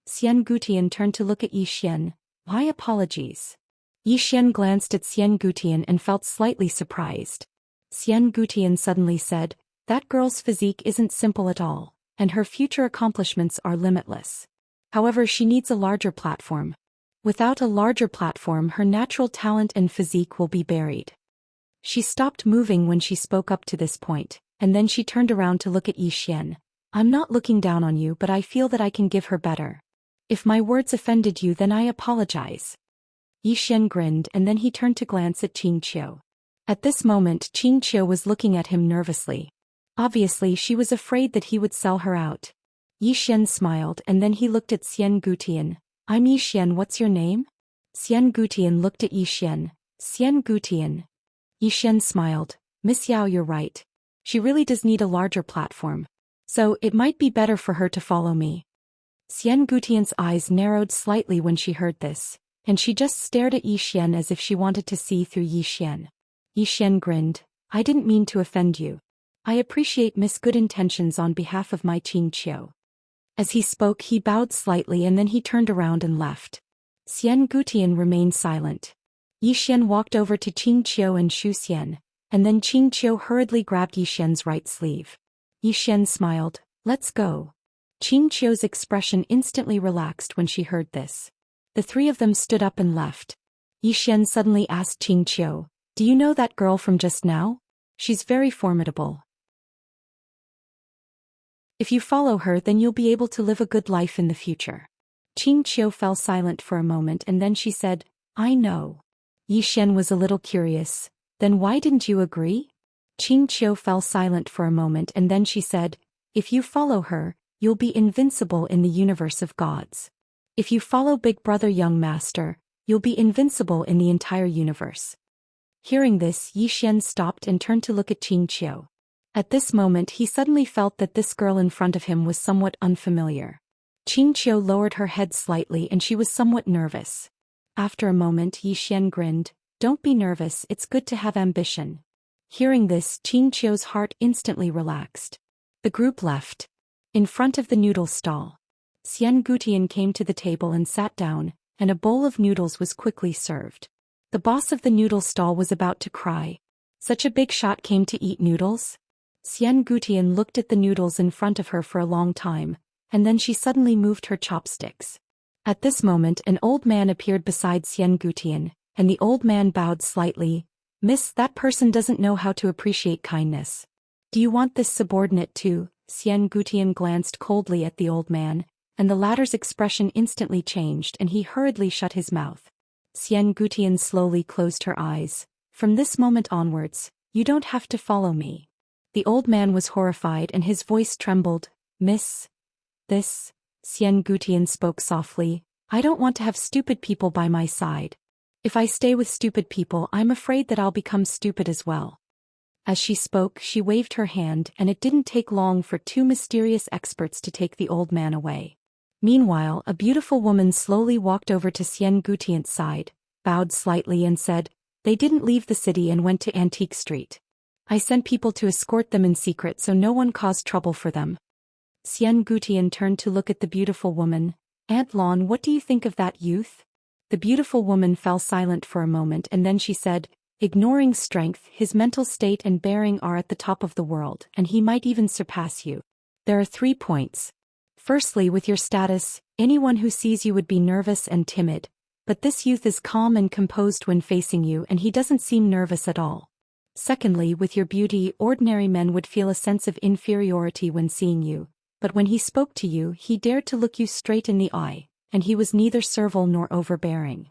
Xian Gutian turned to look at Yi Xian. "My apologies." Yi Xian glanced at Xian Gutian and felt slightly surprised. Xian Gutian suddenly said, "That girl's physique isn't simple at all, and her future accomplishments are limitless. However, she needs a larger platform. Without a larger platform, her natural talent and physique will be buried." She stopped moving when she spoke up to this point, and then she turned around to look at Yi Xian. I'm not looking down on you, but I feel that I can give her better. If my words offended you, then I apologize. Yi Xian grinned and then he turned to glance at Xianxia. At this moment Xianxia was looking at him nervously. Obviously she was afraid that he would sell her out. Yi Xian smiled and then he looked at Xian Gutian. I'm Yi Xian, what's your name? Xian Gutian looked at Yi Xian. Xian Gutian. Yi Xian smiled. Miss Yao, you're right. She really does need a larger platform. So, it might be better for her to follow me. Xian Gutian's eyes narrowed slightly when she heard this, and she just stared at Yi Xian as if she wanted to see through Yi Xian. Yi Xian grinned. I didn't mean to offend you. I appreciate Miss Good intentions on behalf of my Xianxia. As he spoke he bowed slightly and then he turned around and left. Xian Gutian remained silent. Yi Xian walked over to Xianxia and Zhou Xian, and then Xianxia hurriedly grabbed Yi Xian's right sleeve. Yi Xian smiled. Let's go. Xianxia's expression instantly relaxed when she heard this. The three of them stood up and left. Yi Xian suddenly asked Xianxia, do you know that girl from just now? She's very formidable. If you follow her, then you'll be able to live a good life in the future. Xianxia fell silent for a moment and then she said, I know. Yi Xian was a little curious. Then why didn't you agree? Xianxia fell silent for a moment and then she said, if you follow her, you'll be invincible in the universe of gods. If you follow Big Brother Young Master, you'll be invincible in the entire universe. Hearing this, Yi Xian stopped and turned to look at Xianxia. At this moment he suddenly felt that this girl in front of him was somewhat unfamiliar. Xianxia lowered her head slightly and she was somewhat nervous. After a moment Yi Xian grinned. Don't be nervous, it's good to have ambition. Hearing this, Xianxia's heart instantly relaxed. The group left. In front of the noodle stall, Xian Gutian came to the table and sat down, and a bowl of noodles was quickly served. The boss of the noodle stall was about to cry. Such a big shot came to eat noodles? Xian Gutian looked at the noodles in front of her for a long time, and then she suddenly moved her chopsticks. At this moment an old man appeared beside Xian Gutian, and the old man bowed slightly. Miss, that person doesn't know how to appreciate kindness. Do you want this subordinate too? Xian Gutian glanced coldly at the old man, and the latter's expression instantly changed and he hurriedly shut his mouth. Xian Gutian slowly closed her eyes. From this moment onwards, you don't have to follow me. The old man was horrified and his voice trembled. Miss, this, Xian Gutian spoke softly, I don't want to have stupid people by my side. If I stay with stupid people, I'm afraid that I'll become stupid as well. As she spoke, she waved her hand and it didn't take long for two mysterious experts to take the old man away. Meanwhile, a beautiful woman slowly walked over to Xian Gutian's side, bowed slightly and said, they didn't leave the city and went to Antique Street. I sent people to escort them in secret so no one caused trouble for them. Xian Gutian turned to look at the beautiful woman. Aunt Lan, what do you think of that youth? The beautiful woman fell silent for a moment and then she said, ignoring strength, his mental state and bearing are at the top of the world and he might even surpass you. There are 3 points. Firstly, with your status, anyone who sees you would be nervous and timid, but this youth is calm and composed when facing you and he doesn't seem nervous at all. Secondly, with your beauty, ordinary men would feel a sense of inferiority when seeing you, but when he spoke to you, he dared to look you straight in the eye, and he was neither servile nor overbearing.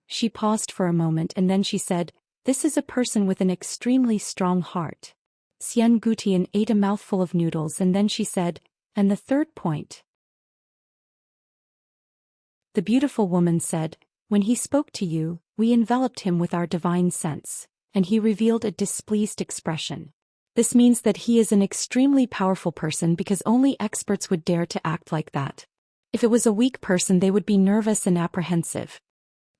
She paused for a moment and then she said, this is a person with an extremely strong heart. Xian Gutian ate a mouthful of noodles and then she said, and the 3rd point? The beautiful woman said, when he spoke to you, we enveloped him with our divine sense, and he revealed a displeased expression. This means that he is an extremely powerful person because only experts would dare to act like that. If it was a weak person they would be nervous and apprehensive.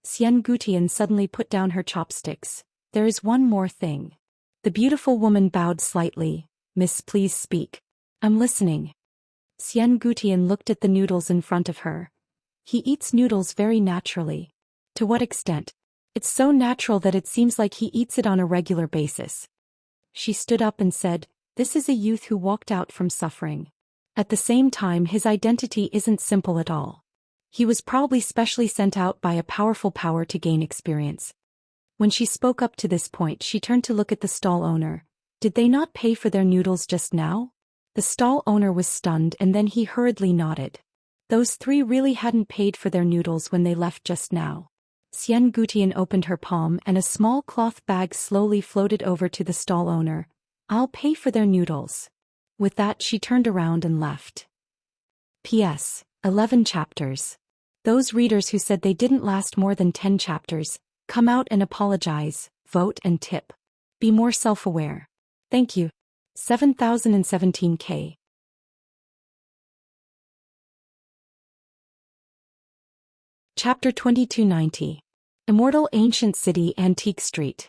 Xian Gutian suddenly put down her chopsticks. There is one more thing. The beautiful woman bowed slightly. Miss, please speak. I'm listening. Xian Gutian looked at the noodles in front of her. He eats noodles very naturally. To what extent? It's so natural that it seems like he eats it on a regular basis. She stood up and said, this is a youth who walked out from suffering. At the same time, his identity isn't simple at all. He was probably specially sent out by a powerful power to gain experience. When she spoke up to this point, she turned to look at the stall owner. Did they not pay for their noodles just now? The stall owner was stunned and then he hurriedly nodded. Those three really hadn't paid for their noodles when they left just now. Xian Gutian opened her palm and a small cloth bag slowly floated over to the stall owner. I'll pay for their noodles. With that she turned around and left. P.S. 11 chapters. Those readers who said they didn't last more than 10 chapters, come out and apologize, vote and tip. Be more self-aware. Thank you. 7017K. Chapter 2290. Immortal Ancient City Antique Street.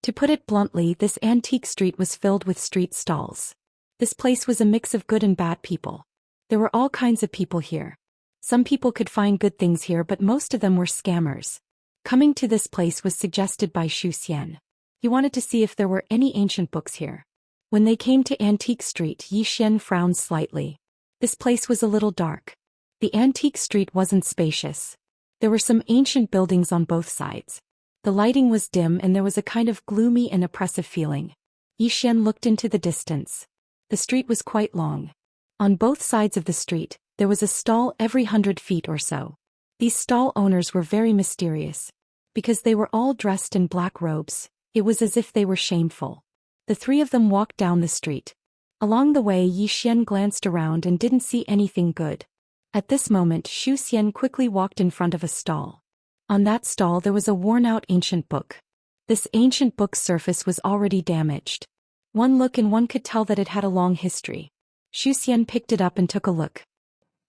To put it bluntly, this antique street was filled with street stalls. This place was a mix of good and bad people. There were all kinds of people here. Some people could find good things here, but most of them were scammers. Coming to this place was suggested by Zhou Xian. He wanted to see if there were any ancient books here. When they came to Antique Street, Yi Xian frowned slightly. This place was a little dark. The antique street wasn't spacious. There were some ancient buildings on both sides. The lighting was dim and there was a kind of gloomy and oppressive feeling. Yi Xian looked into the distance. The street was quite long. On both sides of the street, there was a stall every 100 feet or so. These stall owners were very mysterious. Because they were all dressed in black robes, it was as if they were shameful. The three of them walked down the street. Along the way, Yi Xian glanced around and didn't see anything good. At this moment, Zhou Xian quickly walked in front of a stall. On that stall there was a worn-out ancient book. This ancient book's surface was already damaged. One look and one could tell that it had a long history. Zhou Xian picked it up and took a look.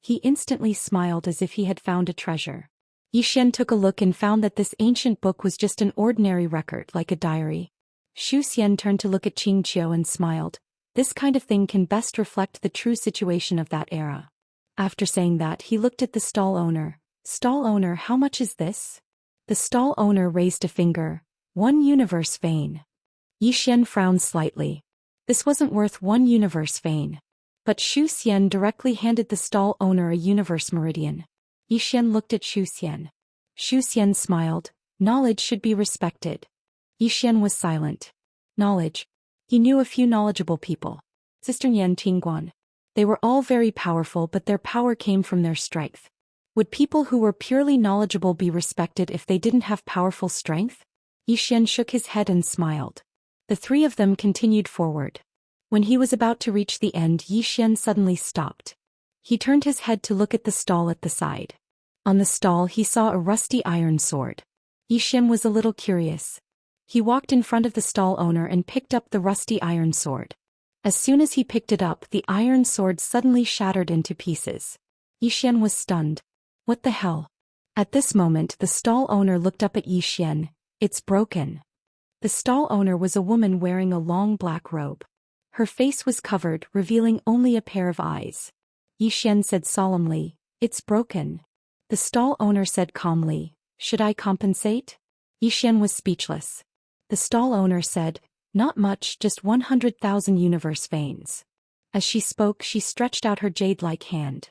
He instantly smiled as if he had found a treasure. Yi Xian took a look and found that this ancient book was just an ordinary record, like a diary. Zhou Xian turned to look at Xianxia and smiled. This kind of thing can best reflect the true situation of that era. After saying that, he looked at the stall owner. Stall owner, how much is this? The stall owner raised a finger. 1 universe vein. Yi Xian frowned slightly. This wasn't worth 1 universe vein. But Zhou Xian directly handed the stall owner a universe meridian. Yi Xian looked at Zhou Xian. Zhou Xian smiled. Knowledge should be respected. Yi Xian was silent. Knowledge. He knew a few knowledgeable people. Sister Yan Tingguan. They were all very powerful, but their power came from their strength. Would people who were purely knowledgeable be respected if they didn't have powerful strength? Yi Xian shook his head and smiled. The three of them continued forward. When he was about to reach the end, Yi Xian suddenly stopped. He turned his head to look at the stall at the side. On the stall he saw a rusty iron sword. Yi Xian was a little curious. He walked in front of the stall owner and picked up the rusty iron sword. As soon as he picked it up, the iron sword suddenly shattered into pieces. Yi Xian was stunned. What the hell? At this moment the stall owner looked up at Yi Xian. It's broken. The stall owner was a woman wearing a long black robe. Her face was covered, revealing only a pair of eyes. Yi Xian said solemnly, it's broken. The stall owner said calmly, should I compensate? Yi Xian was speechless. The stall owner said, not much, just 100,000 universe veins. As she spoke, she stretched out her jade-like hand.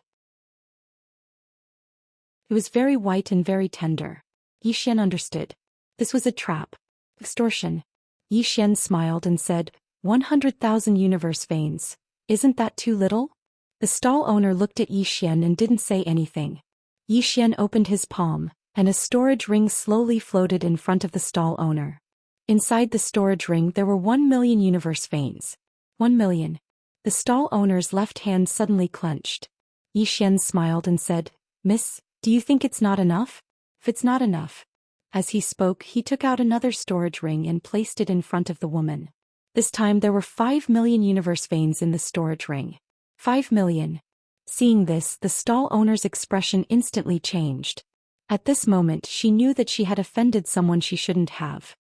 It was very white and very tender. Yi Xian understood. This was a trap. Extortion. Yi Xian smiled and said, 100,000 universe veins. Isn't that too little? The stall owner looked at Yi Xian and didn't say anything. Yi Xian opened his palm, and a storage ring slowly floated in front of the stall owner. Inside the storage ring there were 1 million universe veins. 1 million. The stall owner's left hand suddenly clenched. Yi Xian smiled and said, Miss, do you think it's not enough? If it's not enough. As he spoke, he took out another storage ring and placed it in front of the woman. This time there were 5 million universe veins in the storage ring. 5 million. Seeing this, the stall owner's expression instantly changed. At this moment she knew that she had offended someone she shouldn't have.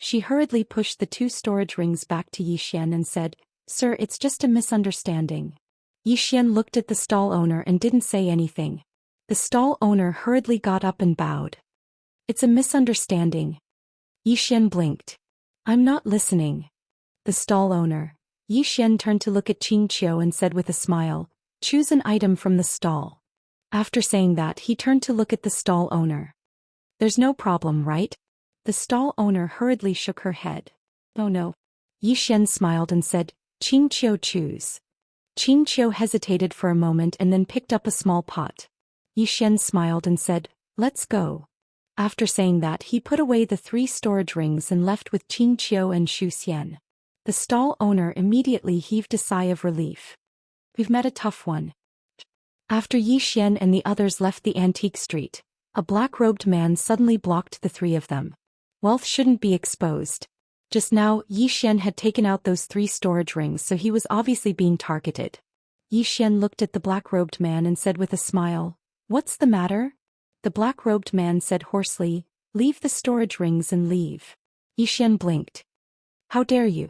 She hurriedly pushed the 2 storage rings back to Yi Xian and said, Sir, it's just a misunderstanding. Yi Xian looked at the stall owner and didn't say anything. The stall owner hurriedly got up and bowed. It's a misunderstanding. Yi Xian blinked. I'm not listening. The stall owner. Yi Xian turned to look at Xianxia and said with a smile, choose an item from the stall. After saying that, he turned to look at the stall owner. There's no problem, right? The stall owner hurriedly shook her head. Oh no. Yi Xian smiled and said, Xianxia choose. Xianxia hesitated for a moment and then picked up a small pot. Yi Xian smiled and said, "Let's go." After saying that, he put away the 3 storage rings and left with Xianxia and Zhou Xian. The stall owner immediately heaved a sigh of relief. "We've met a tough one." After Yi Xian and the others left the antique street, a black-robed man suddenly blocked the 3 of them. Wealth shouldn't be exposed. Just now, Yi Xian had taken out those 3 storage rings, so he was obviously being targeted. Yi Xian looked at the black-robed man and said with a smile, "What's the matter?" The black-robed man said hoarsely, "Leave the storage rings and leave." Yi Xian blinked. "How dare you?"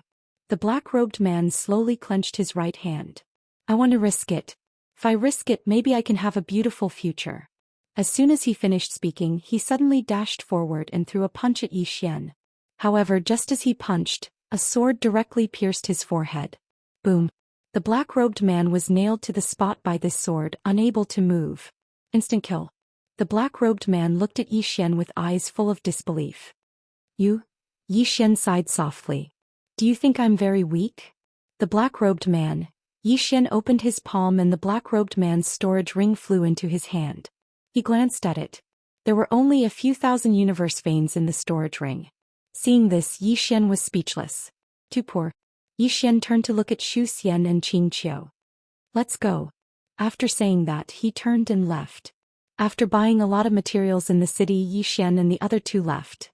The black-robed man slowly clenched his right hand. "I want to risk it. If I risk it, maybe I can have a beautiful future." As soon as he finished speaking, he suddenly dashed forward and threw a punch at Yi Xian. However, just as he punched, a sword directly pierced his forehead. Boom. The black-robed man was nailed to the spot by this sword, unable to move. Instant kill. The black-robed man looked at Yi Xian with eyes full of disbelief. "You?" Yi Xian sighed softly. "Do you think I'm very weak?" The black-robed man. Yi Xian opened his palm and the black-robed man's storage ring flew into his hand. He glanced at it. There were only a few thousand universe veins in the storage ring. Seeing this, Yi Xian was speechless. Too poor. Yi Xian turned to look at Zhou Xian and Xianxia. "Let's go." After saying that, he turned and left. After buying a lot of materials in the city, Yi Xian and the other 2 left.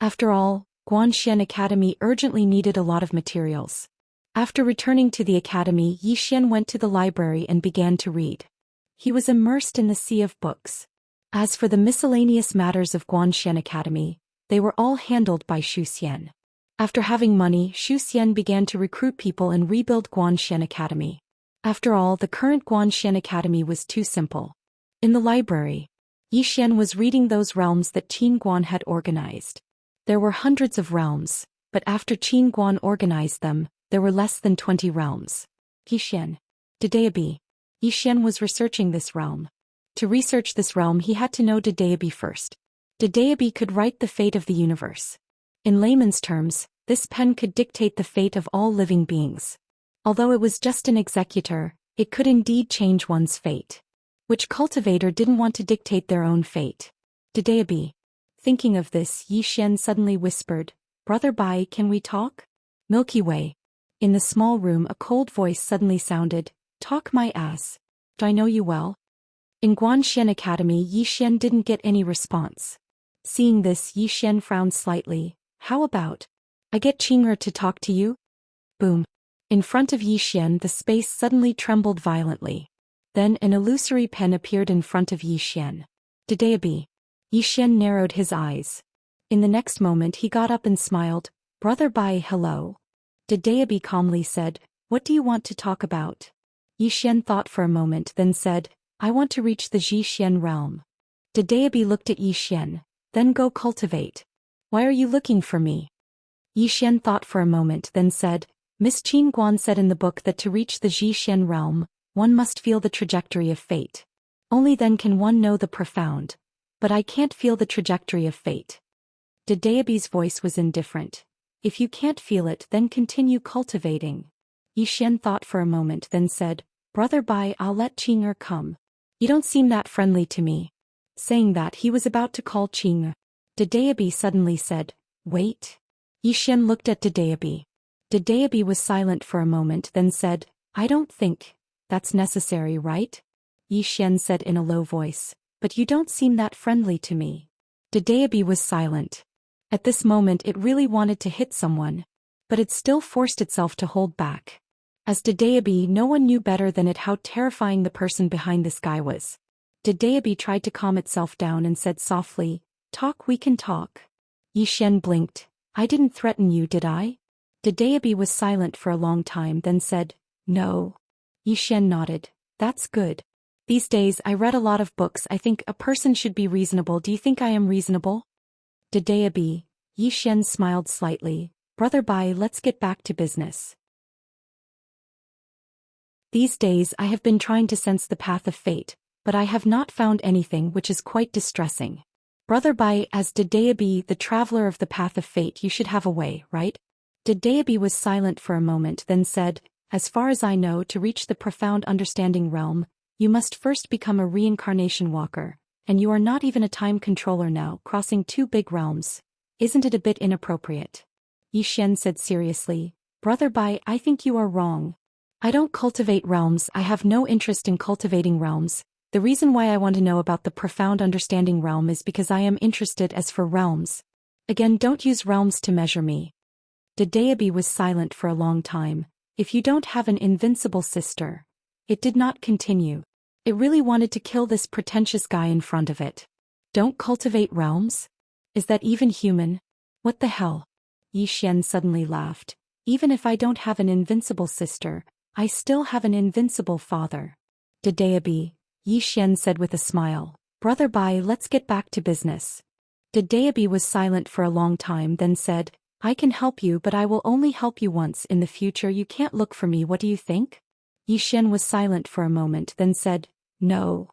After all, Guanxian Academy urgently needed a lot of materials. After returning to the academy, Yi Xian went to the library and began to read. He was immersed in the sea of books. As for the miscellaneous matters of Guanxian Academy, they were all handled by Zhou Xian. After having money, Zhou Xian began to recruit people and rebuild Guanxian Academy. After all, the current Guanxian Academy was too simple. In the library, Yi Xian was reading those realms that Qin Guan had organized. There were hundreds of realms, but after Qin Guan organized them, there were less than 20 realms. Yi Xian. Dedeabi. Yi Xian was researching this realm. To research this realm, he had to know Dedeabi first. Dedeabi could write the fate of the universe. In layman's terms, this pen could dictate the fate of all living beings. Although it was just an executor, it could indeed change one's fate. Which cultivator didn't want to dictate their own fate? Dedeabi. Thinking of this, Yi Xian suddenly whispered, "Brother Bai, can we talk?" Milky Way. In the small room, a cold voice suddenly sounded, "Talk my ass. Do I know you well?" In Guanxian Academy, Yi Xian didn't get any response. Seeing this, Yi Xian frowned slightly. "How about I get Qing'er to talk to you?" Boom. In front of Yi Xian, the space suddenly trembled violently. Then an illusory pen appeared in front of Yi Xian. Dedeabi. Yi Xian narrowed his eyes. In the next moment he got up and smiled. "Brother Bai, hello." Dedeabi calmly said, "What do you want to talk about?" Yi Xian thought for a moment, then said, "I want to reach the Xian realm." Dedeabi looked at Yi Xian. "Then go cultivate." "Why are you looking for me?" Yi Xian thought for a moment, then said, "Miss Qin Guan said in the book that to reach the Xian realm, one must feel the trajectory of fate. Only then can one know the profound. But I can't feel the trajectory of fate." Dedeabi's voice was indifferent. "If you can't feel it, then continue cultivating." Yi Xian thought for a moment, then said, "Brother Bai, I'll let Qing'er come. You don't seem that friendly to me." Saying that, he was about to call Qing'er. Dedeabi suddenly said, "Wait." Yi Xian looked at Dedeabi. Dedeabi was silent for a moment, then said, "I don't think that's necessary, right?" Yi Xian said in a low voice, "But you don't seem that friendly to me." Dedeabi was silent. At this moment it really wanted to hit someone. But it still forced itself to hold back. As Dedeabi, no one knew better than it how terrifying the person behind this guy was. Dedeabi tried to calm itself down and said softly, "Talk, we can talk." Yi Xian blinked. "I didn't threaten you, did I?" Dedeabi was silent for a long time, then said, "No." Yi Xian nodded. "That's good. These days I read a lot of books. I think a person should be reasonable. Do you think I am reasonable?" Dedeabi. Yi Xian smiled slightly. "Brother Bai, let's get back to business. These days I have been trying to sense the path of fate, but I have not found anything, which is quite distressing. Brother Bai, as Dedeabi, the traveler of the path of fate, you should have a way, right?" Dedeabi was silent for a moment, then said, "As far as I know, to reach the profound understanding realm, you must first become a reincarnation walker, and you are not even a time controller now, crossing two big realms. Isn't it a bit inappropriate?" Yi Xian said seriously, "Brother Bai, I think you are wrong. I don't cultivate realms, I have no interest in cultivating realms. The reason why I want to know about the profound understanding realm is because I am interested as for realms. Again, don't use realms to measure me." Dedeabi was silent for a long time. "If you don't have an invincible sister." It did not continue. It really wanted to kill this pretentious guy in front of it. "Don't cultivate realms? Is that even human? What the hell?" Yi Xian suddenly laughed. "Even if I don't have an invincible sister, I still have an invincible father." "Dedeabi," Yi Xian said with a smile. "Brother Bai, let's get back to business." Dedeabi was silent for a long time, then said, "I can help you, but I will only help you once. In the future you can't look for me, what do you think?" Yi Xian was silent for a moment, then said, "No."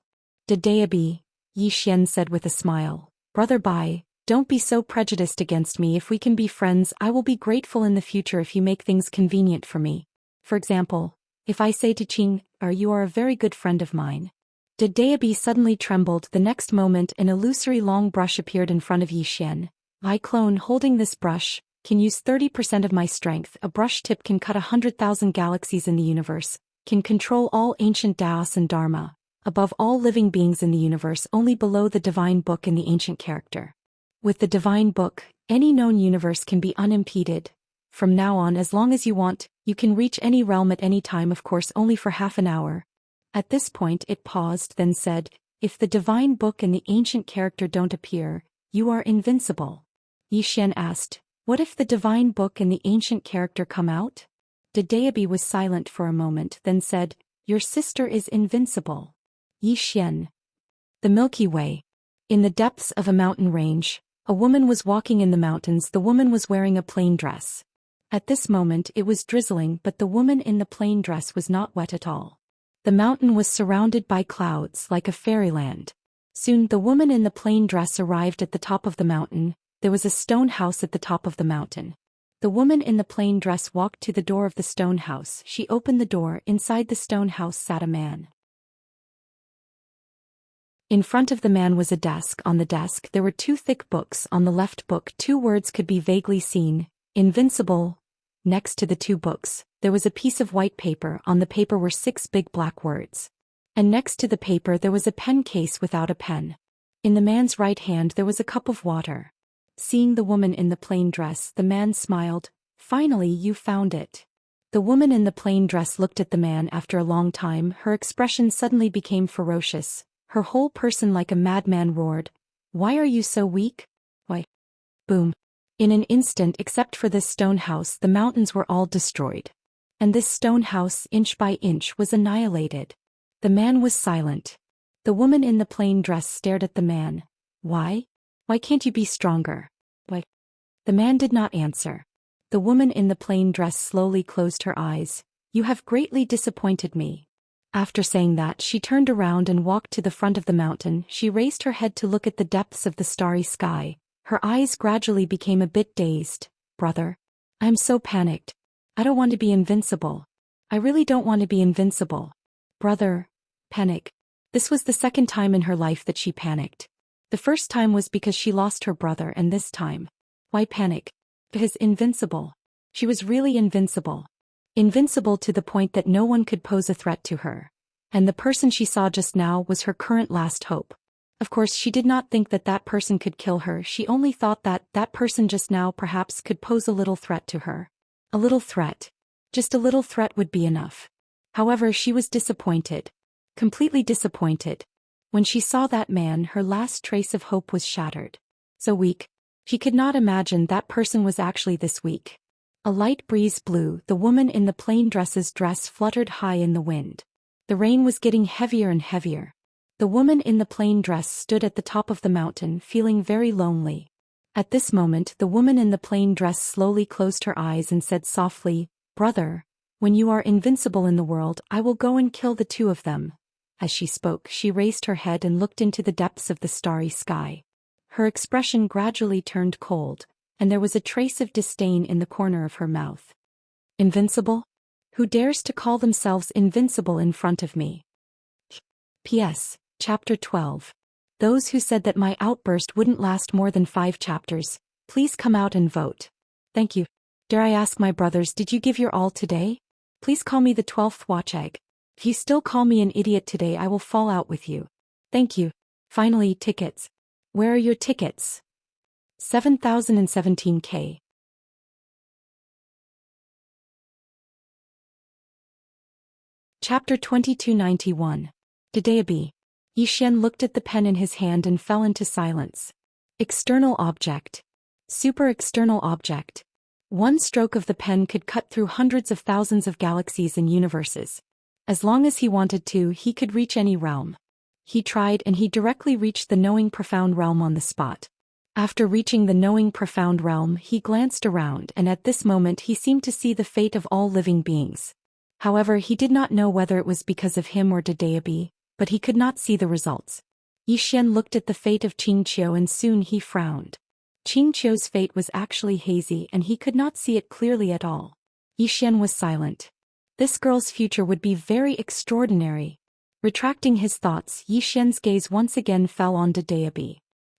"Dedeabi," Yi Xian said with a smile. "Brother Bai, don't be so prejudiced against me. If we can be friends, I will be grateful in the future if you make things convenient for me. For example, if I say to Qing, you are a very good friend of mine." Dedeabi suddenly trembled. The next moment an illusory long brush appeared in front of Yi Xian. "I clone holding this brush, can use 30% of my strength. A brush tip can cut 100,000 galaxies in the universe, can control all ancient Daos and Dharma, above all living beings in the universe, only below the divine book and the ancient character. With the divine book, any known universe can be unimpeded. From now on, as long as you want, you can reach any realm at any time, of course only for half an hour." At this point it paused, then said, "If the divine book and the ancient character don't appear, you are invincible." Yi Xian asked, "What if the divine book and the ancient character come out?" Dedeabi was silent for a moment, then said, "Your sister is invincible." Yi Xian. The Milky Way. In the depths of a mountain range, a woman was walking in the mountains. The woman was wearing a plain dress. At this moment it was drizzling, but the woman in the plain dress was not wet at all. The mountain was surrounded by clouds like a fairyland. Soon the woman in the plain dress arrived at the top of the mountain. There was a stone house at the top of the mountain. The woman in the plain dress walked to the door of the stone house. She opened the door. Inside the stone house sat a man. In front of the man was a desk. On the desk there were two thick books. On the left book 2 words could be vaguely seen: "Invincible." Next to the 2 books, there was a piece of white paper. On the paper were 6 big black words. And next to the paper there was a pen case without a pen. In the man's right hand there was a cup of water. Seeing the woman in the plain dress, the man smiled. "Finally you found it." The woman in the plain dress looked at the man. After a long time, her expression suddenly became ferocious. Her whole person like a madman roared, "Why are you so weak? Why?" Boom. In an instant, except for this stone house, the mountains were all destroyed. And this stone house, inch by inch, was annihilated. The man was silent. The woman in the plain dress stared at the man. "Why? Why can't you be stronger? Why?" The man did not answer. The woman in the plain dress slowly closed her eyes. "You have greatly disappointed me." After saying that, she turned around and walked to the front of the mountain. She raised her head to look at the depths of the starry sky. Her eyes gradually became a bit dazed. "Brother, I'm so panicked. I don't want to be invincible. I really don't want to be invincible. Brother." Panic. This was the second time in her life that she panicked. The first time was because she lost her brother, and this time. Why panic? Because invincible. She was really invincible. Invincible to the point that no one could pose a threat to her. And the person she saw just now was her current last hope. Of course, she did not think that that person could kill her. She only thought that that person just now perhaps could pose a little threat to her. A little threat. Just a little threat would be enough. However, she was disappointed. Completely disappointed. When she saw that man, her last trace of hope was shattered. So weak. She could not imagine that person was actually this weak. A light breeze blew. The woman in the plain dress's dress fluttered high in the wind. The rain was getting heavier and heavier. The woman in the plain dress stood at the top of the mountain, feeling very lonely. At this moment, the woman in the plain dress slowly closed her eyes and said softly, "Brother, when you are invincible in the world, I will go and kill the 2 of them." As she spoke, she raised her head and looked into the depths of the starry sky. Her expression gradually turned cold, and there was a trace of disdain in the corner of her mouth. Invincible? Who dares to call themselves invincible in front of me? P.S. Chapter 12. Those who said that my outburst wouldn't last more than 5 chapters, please come out and vote. Thank you. Dare I ask my brothers, did you give your all today? Please call me the 12th watch egg. If you still call me an idiot today, I will fall out with you. Thank you. Finally, tickets. Where are your tickets? 7,017K. Chapter 2291. Dadeabi. Zhou Xian looked at the pen in his hand and fell into silence. External object. Super external object. One stroke of the pen could cut through hundreds of thousands of galaxies and universes. As long as he wanted to, he could reach any realm. He tried and he directly reached the knowing profound realm on the spot. After reaching the knowing profound realm, he glanced around, and at this moment he seemed to see the fate of all living beings. However, he did not know whether it was because of him or Dadeabi, but he could not see the results. Zhou Xian looked at the fate of Xianxia and soon he frowned. Xianxia's fate was actually hazy and he could not see it clearly at all. Zhou Xian was silent. This girl's future would be very extraordinary. Retracting his thoughts, Zhou Xian's gaze once again fell on Dadeabi.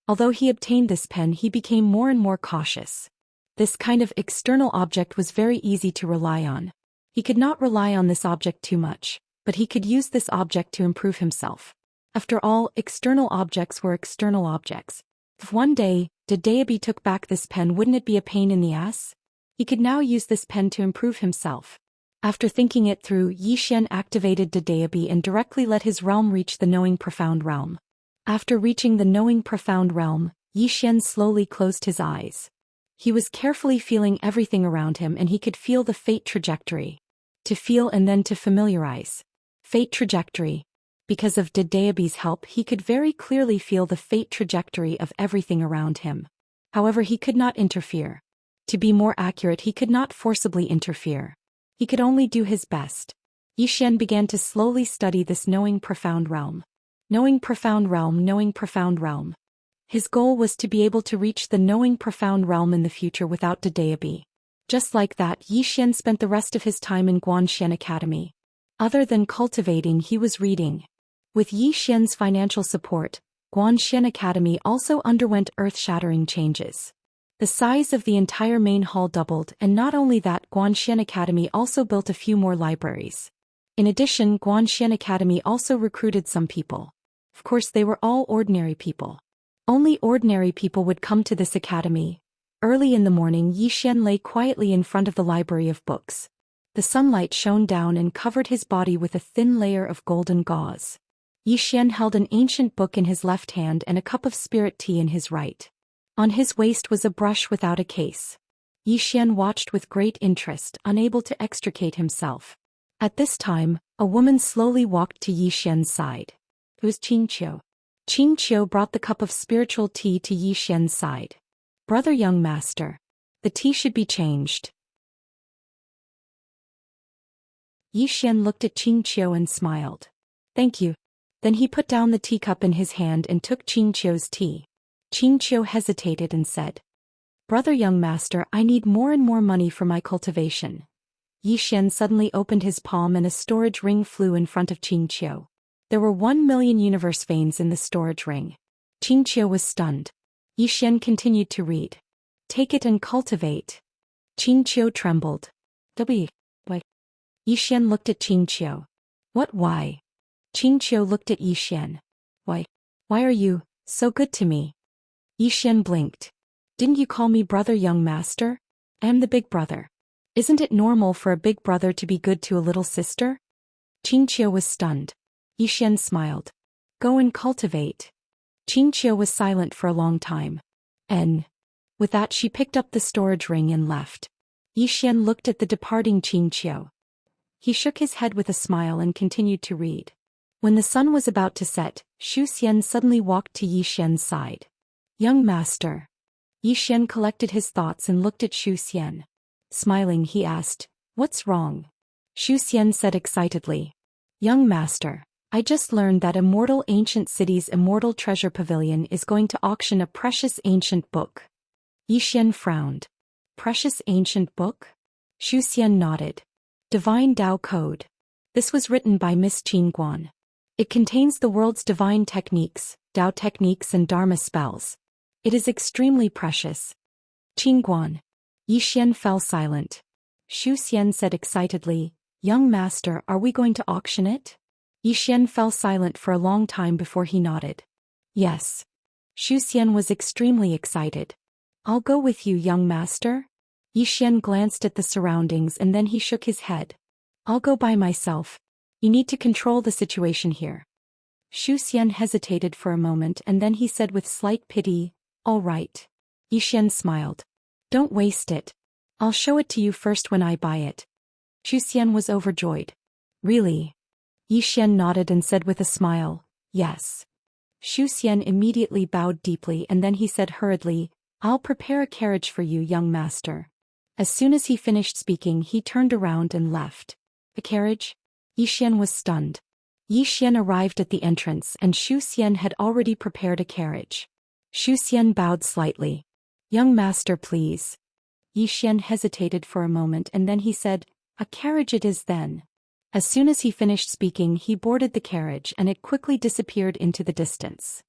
Although he obtained this pen, he became more and more cautious. This kind of external object was very easy to rely on. He could not rely on this object too much, but he could use this object to improve himself. After all, external objects were external objects. If one day, Dadeabi took back this pen, wouldn't it be a pain in the ass? He could now use this pen to improve himself. After thinking it through, Zhou Xian activated Dadeabi and directly let his realm reach the knowing profound realm. After reaching the knowing profound realm, Zhou Xian slowly closed his eyes. He was carefully feeling everything around him and he could feel the fate trajectory. To feel and then to familiarize. Fate trajectory. Because of Dadeabi's help, he could very clearly feel the fate trajectory of everything around him. However, he could not interfere. To be more accurate, he could not forcibly interfere. He could only do his best. Zhou Xian began to slowly study this knowing profound realm. Knowing profound realm, knowing profound realm. His goal was to be able to reach the knowing profound realm in the future without Dadeabi. Just like that, Zhou Xian spent the rest of his time in Xian Academy. Other than cultivating, he was reading. With Zhou Xian's financial support, Xian Academy also underwent earth-shattering changes. The size of the entire main hall doubled, and not only that, Xian Academy also built a few more libraries. In addition, Xian Academy also recruited some people. Of course, they were all ordinary people. Only ordinary people would come to this academy. Early in the morning, Zhou Xian lay quietly in front of the library of books. The sunlight shone down and covered his body with a thin layer of golden gauze. Zhou Xian held an ancient book in his left hand and a cup of spirit tea in his right. On his waist was a brush without a case. Zhou Xian watched with great interest, unable to extricate himself. At this time, a woman slowly walked to Zhou Xian's side. It was Xianxia. Xianxia brought the cup of spiritual tea to Zhou Xian's side. Brother young master. The tea should be changed. Zhou Xian looked at Xianxia and smiled. Thank you. Then he put down the teacup in his hand and took Xianxia's tea. Xianxia hesitated and said, Brother young master, I need more and more money for my cultivation. Zhou Xian suddenly opened his palm and a storage ring flew in front of Xianxia. There were 1 million universe veins in the storage ring. Xianxia was stunned. Zhou Xian continued to read. Take it and cultivate. Xianxia trembled. Why? Zhou Xian looked at Xianxia. What, why? Xianxia looked at Zhou Xian. Why are you so good to me? Zhou Xian blinked. Didn't you call me brother young master? I am the big brother. Isn't it normal for a big brother to be good to a little sister? Xianxia was stunned. Zhou Xian smiled. Go and cultivate. Xianxia was silent for a long time. With that she picked up the storage ring and left. Zhou Xian looked at the departing Xianxia. He shook his head with a smile and continued to read. When the sun was about to set, Zhou Xian suddenly walked to Zhou Xian's side. Young master. Zhou Xian collected his thoughts and looked at Zhou Xian. Smiling, he asked, What's wrong? Zhou Xian said excitedly. Young master, I just learned that Immortal Ancient City's Immortal Treasure Pavilion is going to auction a precious ancient book. Yi Xian frowned. Precious ancient book? Zhou Xian nodded. Divine Tao Code. This was written by Miss Qin Guan. It contains the world's divine techniques, Tao techniques and Dharma spells. It is extremely precious. Qin Guan. Yi Xian fell silent. Zhou Xian said excitedly, Young master, are we going to auction it? Yi Xian fell silent for a long time before he nodded. Yes. Zhou Xian was extremely excited. I'll go with you, young master. Yi Xian glanced at the surroundings and then he shook his head. I'll go by myself. You need to control the situation here. Zhou Xian hesitated for a moment and then he said with slight pity, All right. Yi Xian smiled. Don't waste it. I'll show it to you first when I buy it. Zhou Xian was overjoyed. Really? Yi Xian nodded and said with a smile, Yes. Zhou Xian immediately bowed deeply and then he said hurriedly, I'll prepare a carriage for you, young master. As soon as he finished speaking, he turned around and left. A carriage? Yi Xian was stunned. Yi Xian arrived at the entrance and Zhou Xian had already prepared a carriage. Zhou Xian bowed slightly. Young master, please. Yi Xian hesitated for a moment and then he said, A carriage it is then. As soon as he finished speaking, he boarded the carriage and it quickly disappeared into the distance.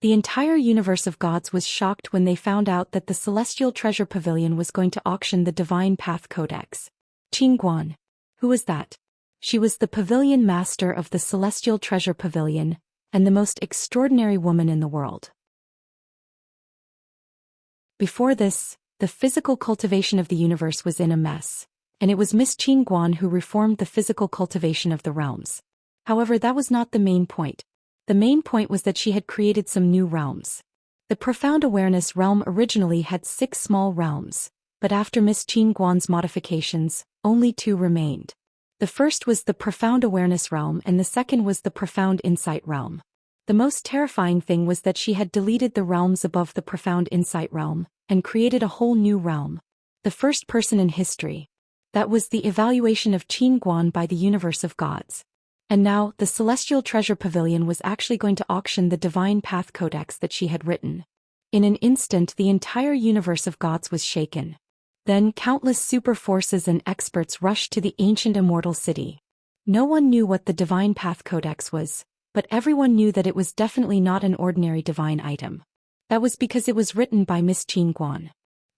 The entire universe of gods was shocked when they found out that the Celestial Treasure Pavilion was going to auction the Divine Path Codex. Qin Guan. Who was that? She was the pavilion master of the Celestial Treasure Pavilion, and the most extraordinary woman in the world. Before this, the physical cultivation of the universe was in a mess, and it was Miss Qin Guan who reformed the physical cultivation of the realms. However, that was not the main point. The main point was that she had created some new realms. The Profound Awareness realm originally had 6 small realms, but after Miss Qin Guan's modifications, only 2 remained. The first was the Profound Awareness realm and the second was the Profound Insight realm. The most terrifying thing was that she had deleted the realms above the Profound Insight realm, and created a whole new realm. The first person in history. That was the evaluation of Qin Guan by the universe of gods. And now, the Celestial Treasure Pavilion was actually going to auction the Divine Path Codex that she had written. In an instant, the entire universe of gods was shaken. Then, countless super forces and experts rushed to the ancient immortal city. No one knew what the Divine Path Codex was, but everyone knew that it was definitely not an ordinary divine item. That was because it was written by Miss Qin Guan.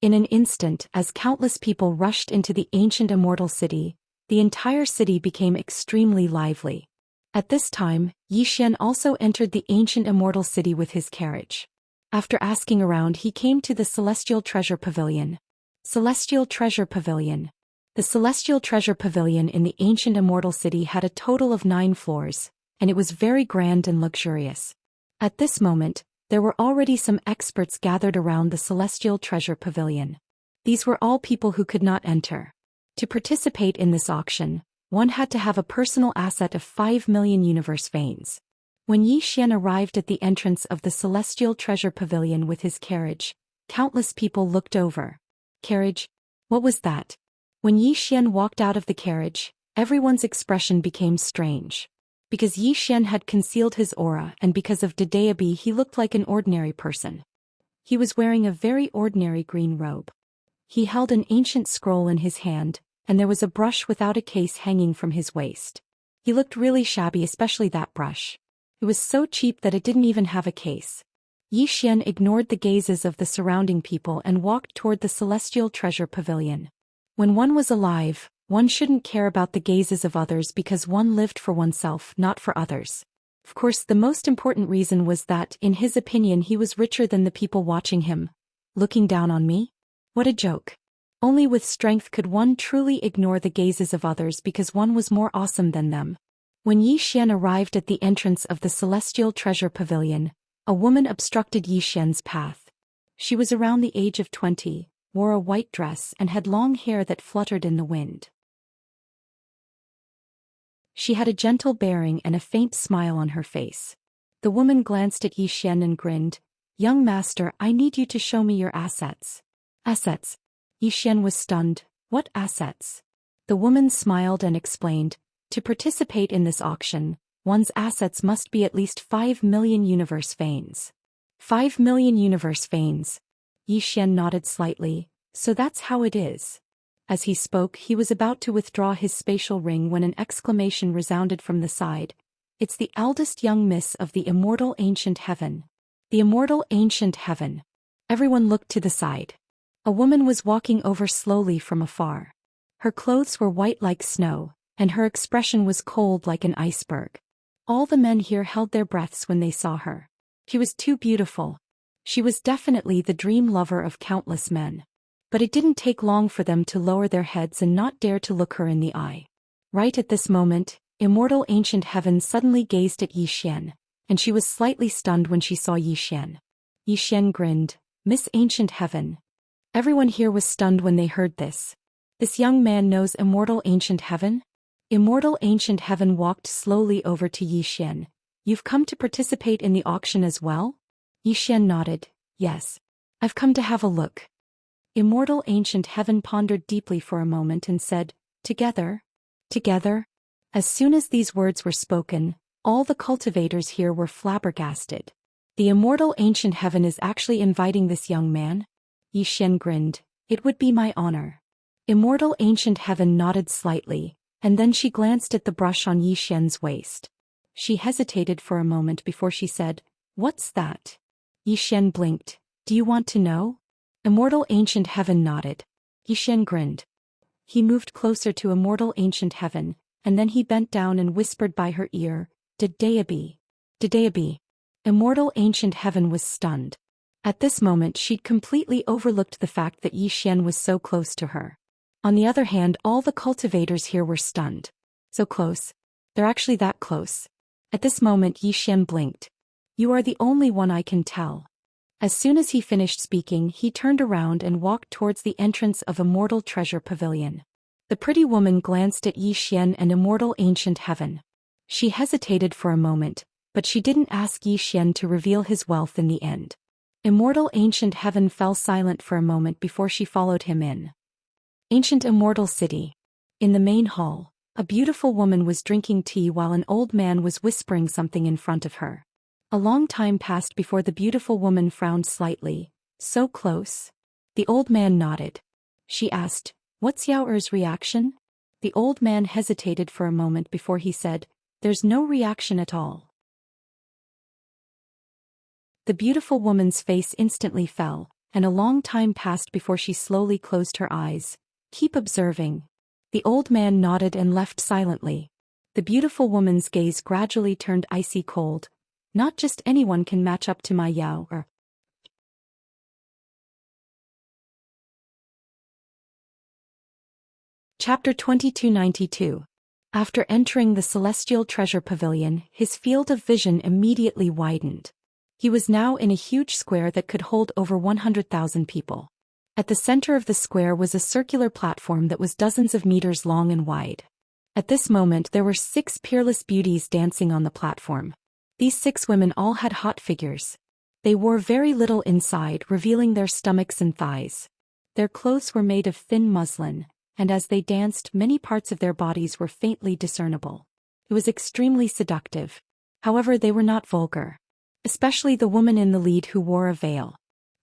In an instant, as countless people rushed into the ancient immortal city, the entire city became extremely lively. At this time, Yi Xian also entered the ancient immortal city with his carriage. After asking around, he came to the Celestial Treasure Pavilion. Celestial Treasure Pavilion. The Celestial Treasure Pavilion in the ancient immortal city had a total of 9 floors, and it was very grand and luxurious. At this moment, there were already some experts gathered around the Celestial Treasure Pavilion. These were all people who could not enter. To participate in this auction, one had to have a personal asset of 5 million universe veins. When Yi Xian arrived at the entrance of the Celestial Treasure Pavilion with his carriage, countless people looked over. Carriage? What was that? When Yi Xian walked out of the carriage, everyone's expression became strange. Because Yi Xian had concealed his aura and because of Dedeabi he looked like an ordinary person. He was wearing a very ordinary green robe. He held an ancient scroll in his hand, and there was a brush without a case hanging from his waist. He looked really shabby, especially that brush. It was so cheap that it didn't even have a case. Yi Xian ignored the gazes of the surrounding people and walked toward the Celestial Treasure Pavilion. When one was alive, one shouldn't care about the gazes of others because one lived for oneself, not for others. Of course, the most important reason was that, in his opinion, he was richer than the people watching him. Looking down on me? What a joke. Only with strength could one truly ignore the gazes of others because one was more awesome than them. When Yi Xian arrived at the entrance of the Celestial Treasure Pavilion, a woman obstructed Yi Xian's path. She was around the age of 20, wore a white dress and had long hair that fluttered in the wind. She had a gentle bearing and a faint smile on her face. The woman glanced at Yi Xian and grinned. Young master, I need you to show me your assets. Assets? Yi Xian was stunned. What assets? The woman smiled and explained. To participate in this auction, one's assets must be at least 5 million universe veins. 5 million universe veins. Yi Xian nodded slightly. So that's how it is. As he spoke, he was about to withdraw his spatial ring when an exclamation resounded from the side. It's the eldest young miss of the immortal ancient heaven. The immortal ancient heaven. Everyone looked to the side. A woman was walking over slowly from afar. Her clothes were white like snow, and her expression was cold like an iceberg. All the men here held their breaths when they saw her. She was too beautiful. She was definitely the dream lover of countless men. But it didn't take long for them to lower their heads and not dare to look her in the eye. Right at this moment, immortal ancient heaven suddenly gazed at Yi Xian, and she was slightly stunned when she saw Yi Xian. Yi Xian grinned. Miss Ancient Heaven. Everyone here was stunned when they heard this. This young man knows immortal ancient heaven? Immortal ancient heaven walked slowly over to Yi Xian. You've come to participate in the auction as well? Yi Xian nodded. Yes. I've come to have a look. Immortal ancient heaven pondered deeply for a moment and said, Together? Together? As soon as these words were spoken, all the cultivators here were flabbergasted. The immortal ancient heaven is actually inviting this young man? Yi Xian grinned. It would be my honor. Immortal ancient heaven nodded slightly, and then she glanced at the brush on Yi Xian's waist. She hesitated for a moment before she said, What's that? Yi Xian blinked. Do you want to know? Immortal ancient heaven nodded. Yi Xian grinned. He moved closer to immortal ancient heaven, and then he bent down and whispered by her ear, Didayabi. Didayabi. Immortal ancient heaven was stunned. At this moment she'd completely overlooked the fact that Yi Xian was so close to her. On the other hand, all the cultivators here were stunned. So close. They're actually that close. At this moment Yi Xian blinked. You are the only one I can tell. As soon as he finished speaking, he turned around and walked towards the entrance of Immortal Treasure Pavilion. The pretty woman glanced at Yi Xian and Immortal Ancient Heaven. She hesitated for a moment, but she didn't ask Yi Xian to reveal his wealth in the end. Immortal Ancient Heaven fell silent for a moment before she followed him in. Ancient Immortal City. In the main hall, a beautiful woman was drinking tea while an old man was whispering something in front of her. A long time passed before the beautiful woman frowned slightly. So close? The old man nodded. She asked, What's Yao Er's reaction? The old man hesitated for a moment before he said, There's no reaction at all. The beautiful woman's face instantly fell, and a long time passed before she slowly closed her eyes. Keep observing. The old man nodded and left silently. The beautiful woman's gaze gradually turned icy cold. Not just anyone can match up to my Yao Er. Chapter 2292. After entering the Celestial Treasure Pavilion, his field of vision immediately widened. He was now in a huge square that could hold over 100,000 people. At the center of the square was a circular platform that was dozens of meters long and wide. At this moment there were 6 peerless beauties dancing on the platform. These 6 women all had hot figures. They wore very little inside, revealing their stomachs and thighs. Their clothes were made of thin muslin, and as they danced, many parts of their bodies were faintly discernible. It was extremely seductive. However, they were not vulgar. Especially the woman in the lead who wore a veil.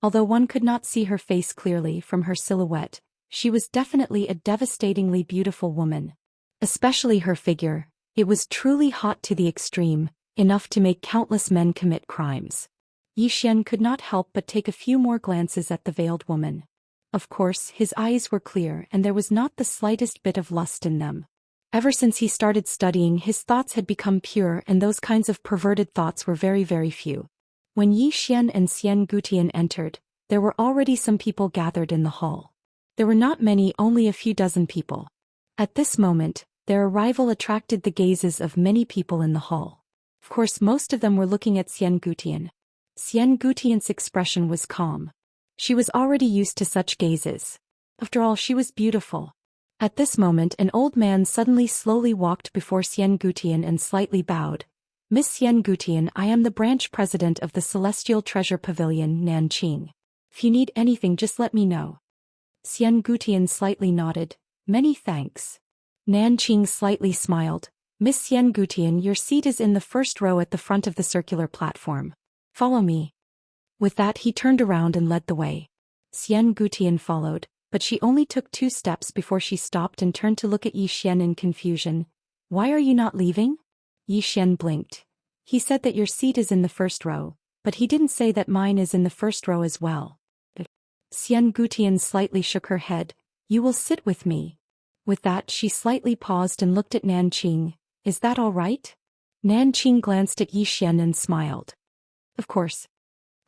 Although one could not see her face clearly from her silhouette, she was definitely a devastatingly beautiful woman. Especially her figure, it was truly hot to the extreme, enough to make countless men commit crimes. Yi Xian could not help but take a few more glances at the veiled woman. Of course, his eyes were clear and there was not the slightest bit of lust in them. Ever since he started studying, his thoughts had become pure and those kinds of perverted thoughts were very, very few. When Yi Xian and Xian Gutian entered, there were already some people gathered in the hall. There were not many, only a few dozen people. At this moment, their arrival attracted the gazes of many people in the hall. Of course, most of them were looking at Xian Gutian. Xian Gutian's expression was calm. She was already used to such gazes. After all, she was beautiful. At this moment, an old man suddenly slowly walked before Xian Gutian and slightly bowed. Miss Xian Gutian, I am the branch president of the Celestial Treasure Pavilion, Nanqing. If you need anything, just let me know. Xian Gutian slightly nodded. Many thanks. Nanqing slightly smiled. Miss Xian Gutian, your seat is in the first row at the front of the circular platform. Follow me. With that, he turned around and led the way. Xian followed, but she only took 2 steps before she stopped and turned to look at Yi Xian in confusion. Why are you not leaving? Yi Xian blinked. He said that your seat is in the first row, but he didn't say that mine is in the first row as well. Xian slightly shook her head. You will sit with me. With that she slightly paused and looked at Nanqing. Is that all right? Nanqing glanced at Yi Xian and smiled. Of course.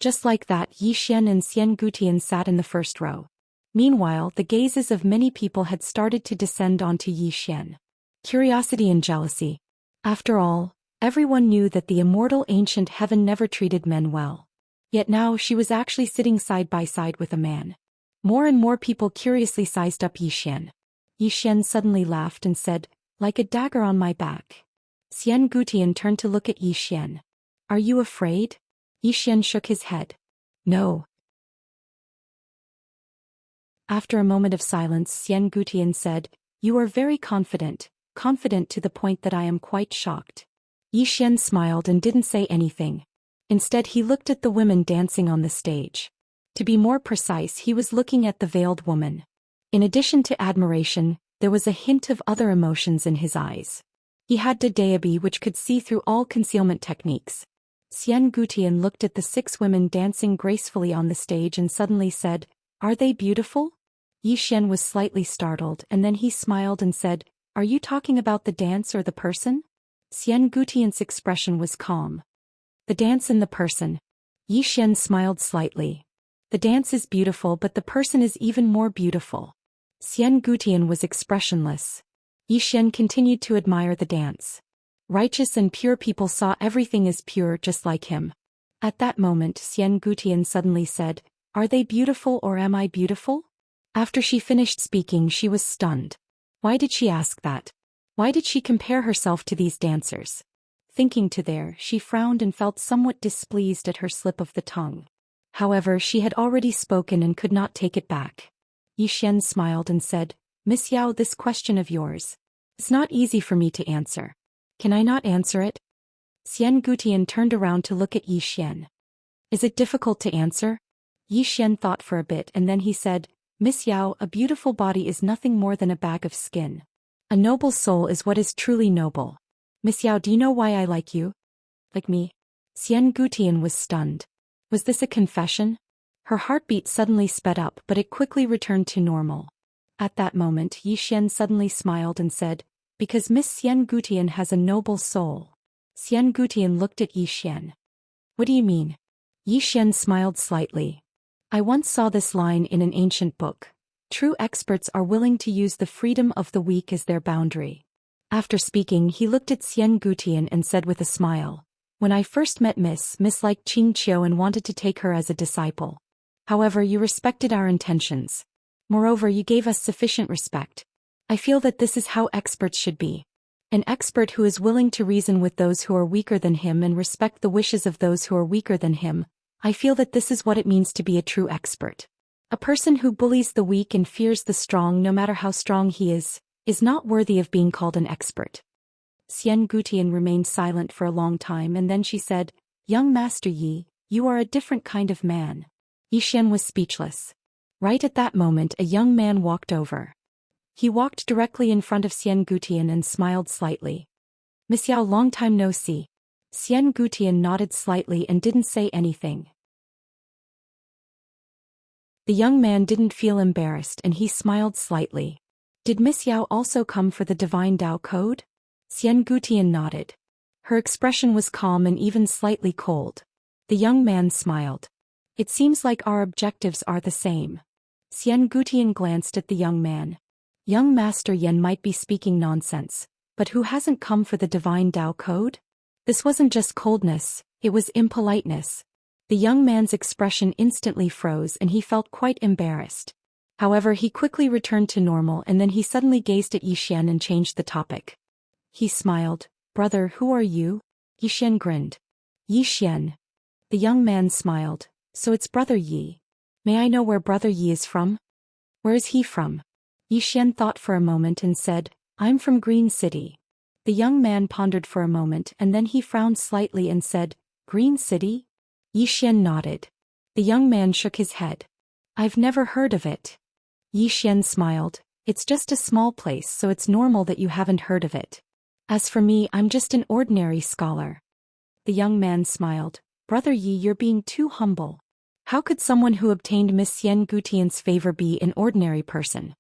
Just like that, Yi Xian and Xian sat in the first row. Meanwhile, the gazes of many people had started to descend onto Yi Xian. Curiosity and jealousy. After all, everyone knew that the immortal ancient heaven never treated men well. Yet now she was actually sitting side by side with a man. More and more people curiously sized up Yi Xian. Yi Xian suddenly laughed and said, like a dagger on my back. Xian turned to look at Yi Xian. Are you afraid? Yi Xian shook his head. No. After a moment of silence, Xian said, you are very confident to the point that I am quite shocked. Yi Xian smiled and didn't say anything. Instead he looked at the women dancing on the stage. To be more precise, he was looking at the veiled woman. In addition to admiration, there was a hint of other emotions in his eyes. He had Dedeabi which could see through all concealment techniques. Xian looked at the 6 women dancing gracefully on the stage and suddenly said, are they beautiful? Yi Xian was slightly startled and then he smiled and said, are you talking about the dance or the person? Xian expression was calm. The dance and the person. Yi Xian smiled slightly. The dance is beautiful but the person is even more beautiful. Xian was expressionless. Yi Xian continued to admire the dance. Righteous and pure people saw everything as pure just like him. At that moment Xian suddenly said, are they beautiful or am I beautiful? After she finished speaking she was stunned. Why did she ask that? Why did she compare herself to these dancers? Thinking to there, she frowned and felt somewhat displeased at her slip of the tongue. However, she had already spoken and could not take it back. Yi Xian smiled and said, Miss Yao, this question of yours. It's not easy for me to answer. Can I not answer it? Xian turned around to look at Yi Xian. Is it difficult to answer? Yi Xian thought for a bit and then he said, Miss Yao, a beautiful body is nothing more than a bag of skin. A noble soul is what is truly noble. Miss Yao, do you know why I like you? Like me? Xian was stunned. Was this a confession? Her heartbeat suddenly sped up but it quickly returned to normal. At that moment Yi Xian suddenly smiled and said, because Miss Xian has a noble soul. Xian looked at Yi Xian. What do you mean? Yi Xian smiled slightly. I once saw this line in an ancient book. True experts are willing to use the freedom of the weak as their boundary. After speaking he looked at Xian and said with a smile, when I first met Miss liked Qiao and wanted to take her as a disciple. However, you respected our intentions. Moreover, you gave us sufficient respect. I feel that this is how experts should be. An expert who is willing to reason with those who are weaker than him and respect the wishes of those who are weaker than him. I feel that this is what it means to be a true expert. A person who bullies the weak and fears the strong no matter how strong he is not worthy of being called an expert. Xian remained silent for a long time and then she said, Young Master Yi, you are a different kind of man. Yi Xian was speechless. Right at that moment a young man walked over. He walked directly in front of Xian and smiled slightly. Miss Yao, long time no see. Xian nodded slightly and didn't say anything. The young man didn't feel embarrassed and he smiled slightly. Did Miss Yao also come for the Divine Tao Code? Xian nodded. Her expression was calm and even slightly cold. The young man smiled. It seems like our objectives are the same. Xian glanced at the young man. Young Master Yan might be speaking nonsense, but who hasn't come for the Divine Tao Code? This wasn't just coldness, it was impoliteness. The young man's expression instantly froze and he felt quite embarrassed. However, he quickly returned to normal and then he suddenly gazed at Yi Xian and changed the topic. He smiled. Brother, who are you? Yi Xian grinned. Yi Xian. The young man smiled. So it's Brother Yi. May I know where Brother Yi is from? Where is he from? Yi Xian thought for a moment and said, I'm from Green City. The young man pondered for a moment and then he frowned slightly and said, Green City? Yi Xian nodded. The young man shook his head. I've never heard of it. Yi Xian smiled. It's just a small place, so it's normal that you haven't heard of it. As for me, I'm just an ordinary scholar. The young man smiled. Brother Yi, you're being too humble. How could someone who obtained Miss Xian Gutian's favor be an ordinary person?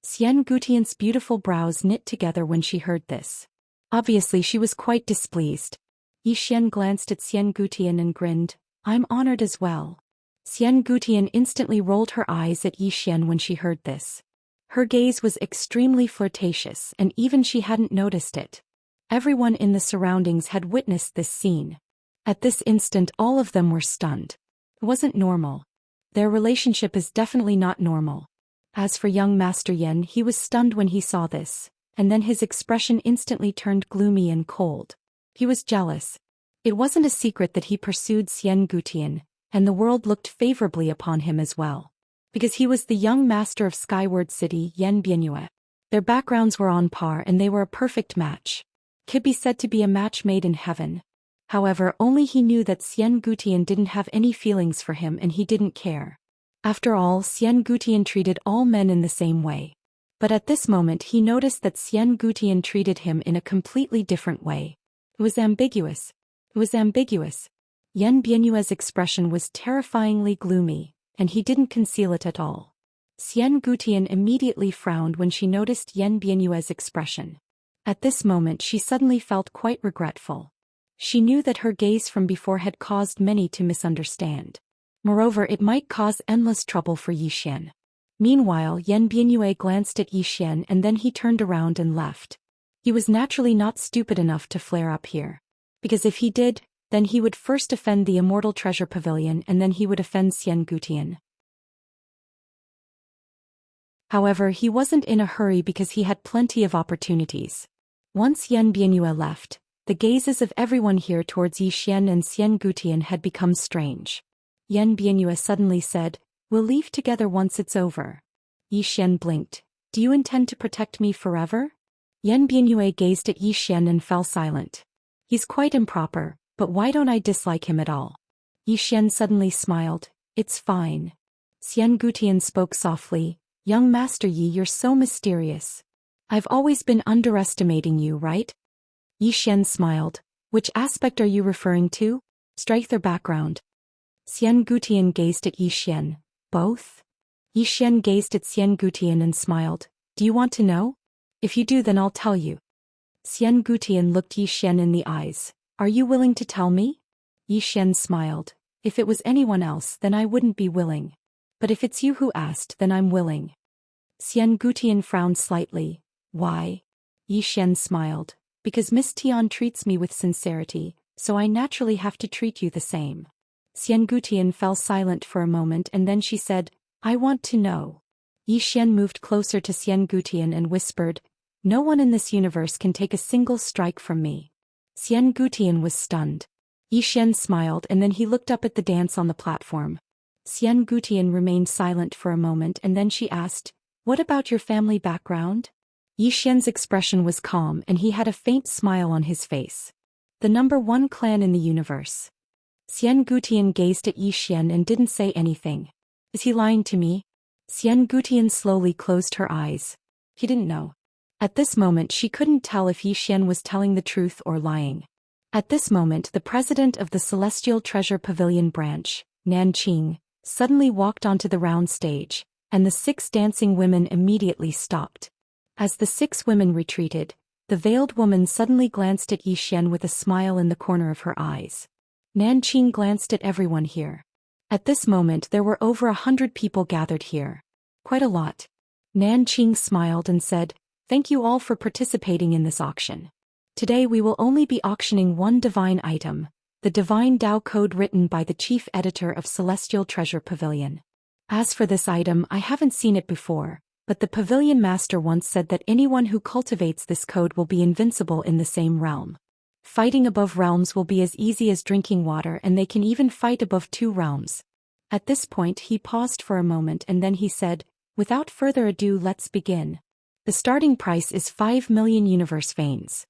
Xian Gutian's beautiful brows knit together when she heard this. Obviously she was quite displeased. Yi Xian glanced at Xian Gutian and grinned. I'm honored as well. Xian Gutian instantly rolled her eyes at Yi Xian when she heard this. Her gaze was extremely flirtatious, and even she hadn't noticed it. Everyone in the surroundings had witnessed this scene. At this instant all of them were stunned. It wasn't normal. Their relationship is definitely not normal. As for young Master Yen, he was stunned when he saw this, and then his expression instantly turned gloomy and cold. He was jealous. It wasn't a secret that he pursued Xian Gutian, and the world looked favorably upon him as well. Because he was the young master of Skyward City, Yen Bianyue. Their backgrounds were on par and they were a perfect match. Could be said to be a match made in heaven. However, only he knew that Xian Gutian didn't have any feelings for him and he didn't care. After all, Xian Gutian treated all men in the same way. But at this moment he noticed that Xian Gutian treated him in a completely different way. It was ambiguous. It was ambiguous. Yen Bianyue's expression was terrifyingly gloomy, and he didn't conceal it at all. Xian Gutian immediately frowned when she noticed Yen Bianyue's expression. At this moment she suddenly felt quite regretful. She knew that her gaze from before had caused many to misunderstand. Moreover, it might cause endless trouble for Yi Xian. Meanwhile, Yen Bianyue glanced at Yi Xian and then he turned around and left. He was naturally not stupid enough to flare up here. Because if he did, then he would first offend the Immortal Treasure Pavilion and then he would offend Xian Gutian. However, he wasn't in a hurry because he had plenty of opportunities. Once Yen Bianyue left, the gazes of everyone here towards Yi Xian and Xian Gutian had become strange. Yen Bianyue suddenly said, "We'll leave together once it's over." Yi Xian blinked. "Do you intend to protect me forever?" Yen Bianyue gazed at Yi Xian and fell silent. He's quite improper, but why don't I dislike him at all? Yi Xian suddenly smiled. "It's fine." Xian Gutian spoke softly. "Young Master Yi, you're so mysterious. I've always been underestimating you, right?" Yi Xian smiled. "Which aspect are you referring to? Strength or background?" Xian Gutian gazed at Yi Xian. "Both?" Yi Xian gazed at Xian Gutian and smiled. "Do you want to know? If you do, then I'll tell you." Xian Gutian looked Yi Xian in the eyes. "Are you willing to tell me?" Yi Xian smiled. "If it was anyone else, then I wouldn't be willing. But if it's you who asked, then I'm willing." Xian Gutian frowned slightly. "Why?" Yi Xian smiled. "Because Miss Tian treats me with sincerity, so I naturally have to treat you the same." Xian Gutian fell silent for a moment and then she said, "I want to know." Yi Xian moved closer to Xian Gutian and whispered, "No one in this universe can take a single strike from me." Xian Gutian was stunned. Yi Xian smiled and then he looked up at the dance on the platform. Xian Gutian remained silent for a moment and then she asked, "What about your family background?" Yi Xian's expression was calm and he had a faint smile on his face. "The number one clan in the universe." Xian Gutian gazed at Yi Xian and didn't say anything. "Is he lying to me?" Xian Gutian slowly closed her eyes. He didn't know. At this moment she couldn't tell if Yi Xian was telling the truth or lying. At this moment the president of the Celestial Treasure Pavilion branch, Nanqing, suddenly walked onto the round stage, and the 6 dancing women immediately stopped. As the 6 women retreated, the veiled woman suddenly glanced at Yi Xian with a smile in the corner of her eyes. Nanqing glanced at everyone here. At this moment there were over 100 people gathered here. Quite a lot. Nanqing smiled and said, "Thank you all for participating in this auction. Today we will only be auctioning one divine item, the Divine Tao Code written by the chief editor of Celestial Treasure Pavilion. As for this item, I haven't seen it before, but the pavilion master once said that anyone who cultivates this code will be invincible in the same realm. Fighting above realms will be as easy as drinking water and they can even fight above 2 realms." At this point he paused for a moment and then he said, "Without further ado, let's begin. The starting price is 5 million universe veins."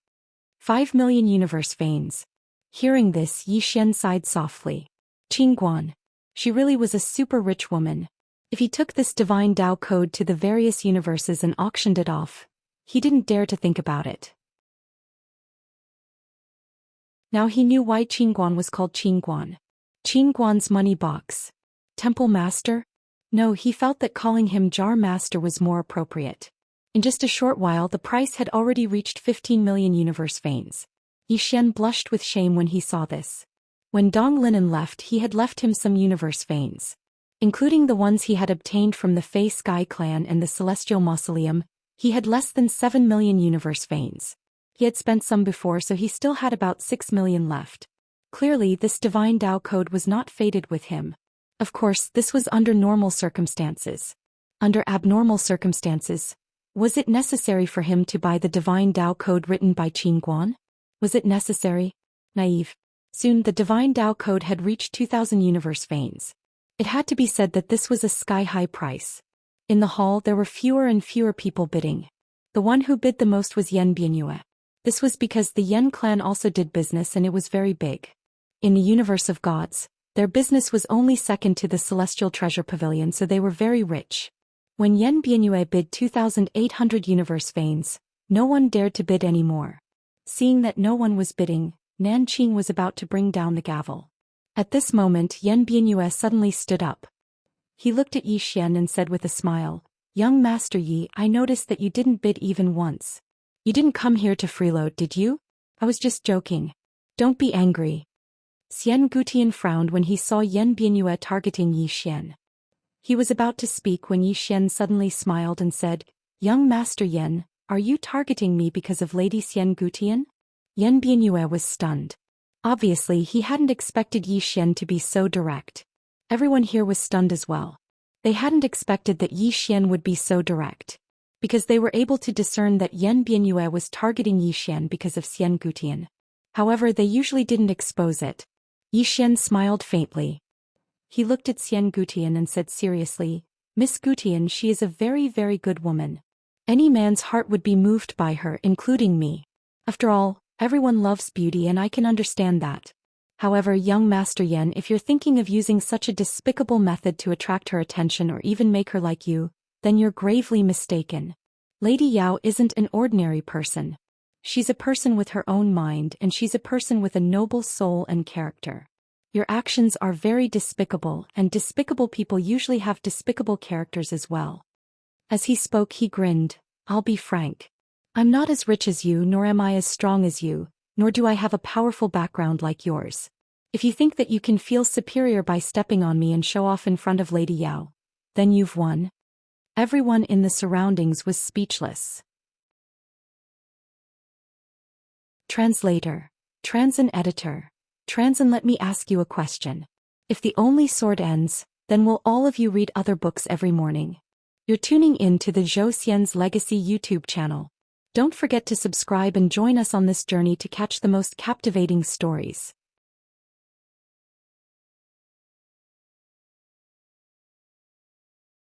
5 million universe veins. Hearing this, Yi Xian sighed softly. Qingguan. She really was a super rich woman. If he took this divine Tao code to the various universes and auctioned it off, he didn't dare to think about it. Now he knew why Qingguan was called Qingguan. Qingguan's money box. Temple Master? No, he felt that calling him Jar Master was more appropriate. In just a short while the price had already reached 15 million universe veins. Yi Xian blushed with shame when he saw this. When Dong Linan left, he had left him some universe veins. Including the ones he had obtained from the Fey Sky Clan and the Celestial Mausoleum, he had less than 7 million universe veins. He had spent some before, so he still had about 6 million left. Clearly, this divine Tao code was not fated with him. Of course, this was under normal circumstances. Under abnormal circumstances, was it necessary for him to buy the divine Tao code written by Qingguan? Was it necessary? Naive. Soon the divine Tao code had reached 2,000 universe veins. It had to be said that this was a sky-high price. In the hall there were fewer and fewer people bidding. The one who bid the most was Yan Bianyue. This was because the Yan clan also did business and it was very big. In the universe of gods, their business was only second to the Celestial Treasure Pavilion, so they were very rich. When Yan Bianyue bid 2,800 universe veins, no one dared to bid any more. Seeing that no one was bidding, Nanqing was about to bring down the gavel. At this moment Yan Bianyue suddenly stood up. He looked at Yi Xian and said with a smile, "Young Master Yi, I noticed that you didn't bid even once. You didn't come here to freeload, did you? I was just joking. Don't be angry." Xian Gutian frowned when he saw Yan Bianyue targeting Yi Xian. He was about to speak when Yi Xian suddenly smiled and said, "Young Master Yan, are you targeting me because of Lady Xian Gutian?" Yan Bianyue was stunned. Obviously he hadn't expected Yi Xian to be so direct. Everyone here was stunned as well. They hadn't expected that Yi Xian would be so direct. Because they were able to discern that Yan Bianyue was targeting Yi Xian because of Xian Gutian. However, they usually didn't expose it. Yi Xian smiled faintly. He looked at Xian Gutian and said seriously, "Miss Gutian, she is a very, very good woman. Any man's heart would be moved by her, including me. After all, everyone loves beauty and I can understand that. However, young Master Yan, if you're thinking of using such a despicable method to attract her attention or even make her like you, then you're gravely mistaken. Lady Yao isn't an ordinary person. She's a person with her own mind and she's a person with a noble soul and character. Your actions are very despicable, and despicable people usually have despicable characters as well." As he spoke he grinned. "I'll be frank. I'm not as rich as you, nor am I as strong as you, nor do I have a powerful background like yours. If you think that you can feel superior by stepping on me and show off in front of Lady Yao, then you've won." Everyone in the surroundings was speechless. Translator. Transin editor. Transin, let me ask you a question. If the only sword ends, then will all of you read other books every morning? You're tuning in to the Zhou Xian's Legacy YouTube channel. Don't forget to subscribe and join us on this journey to catch the most captivating stories.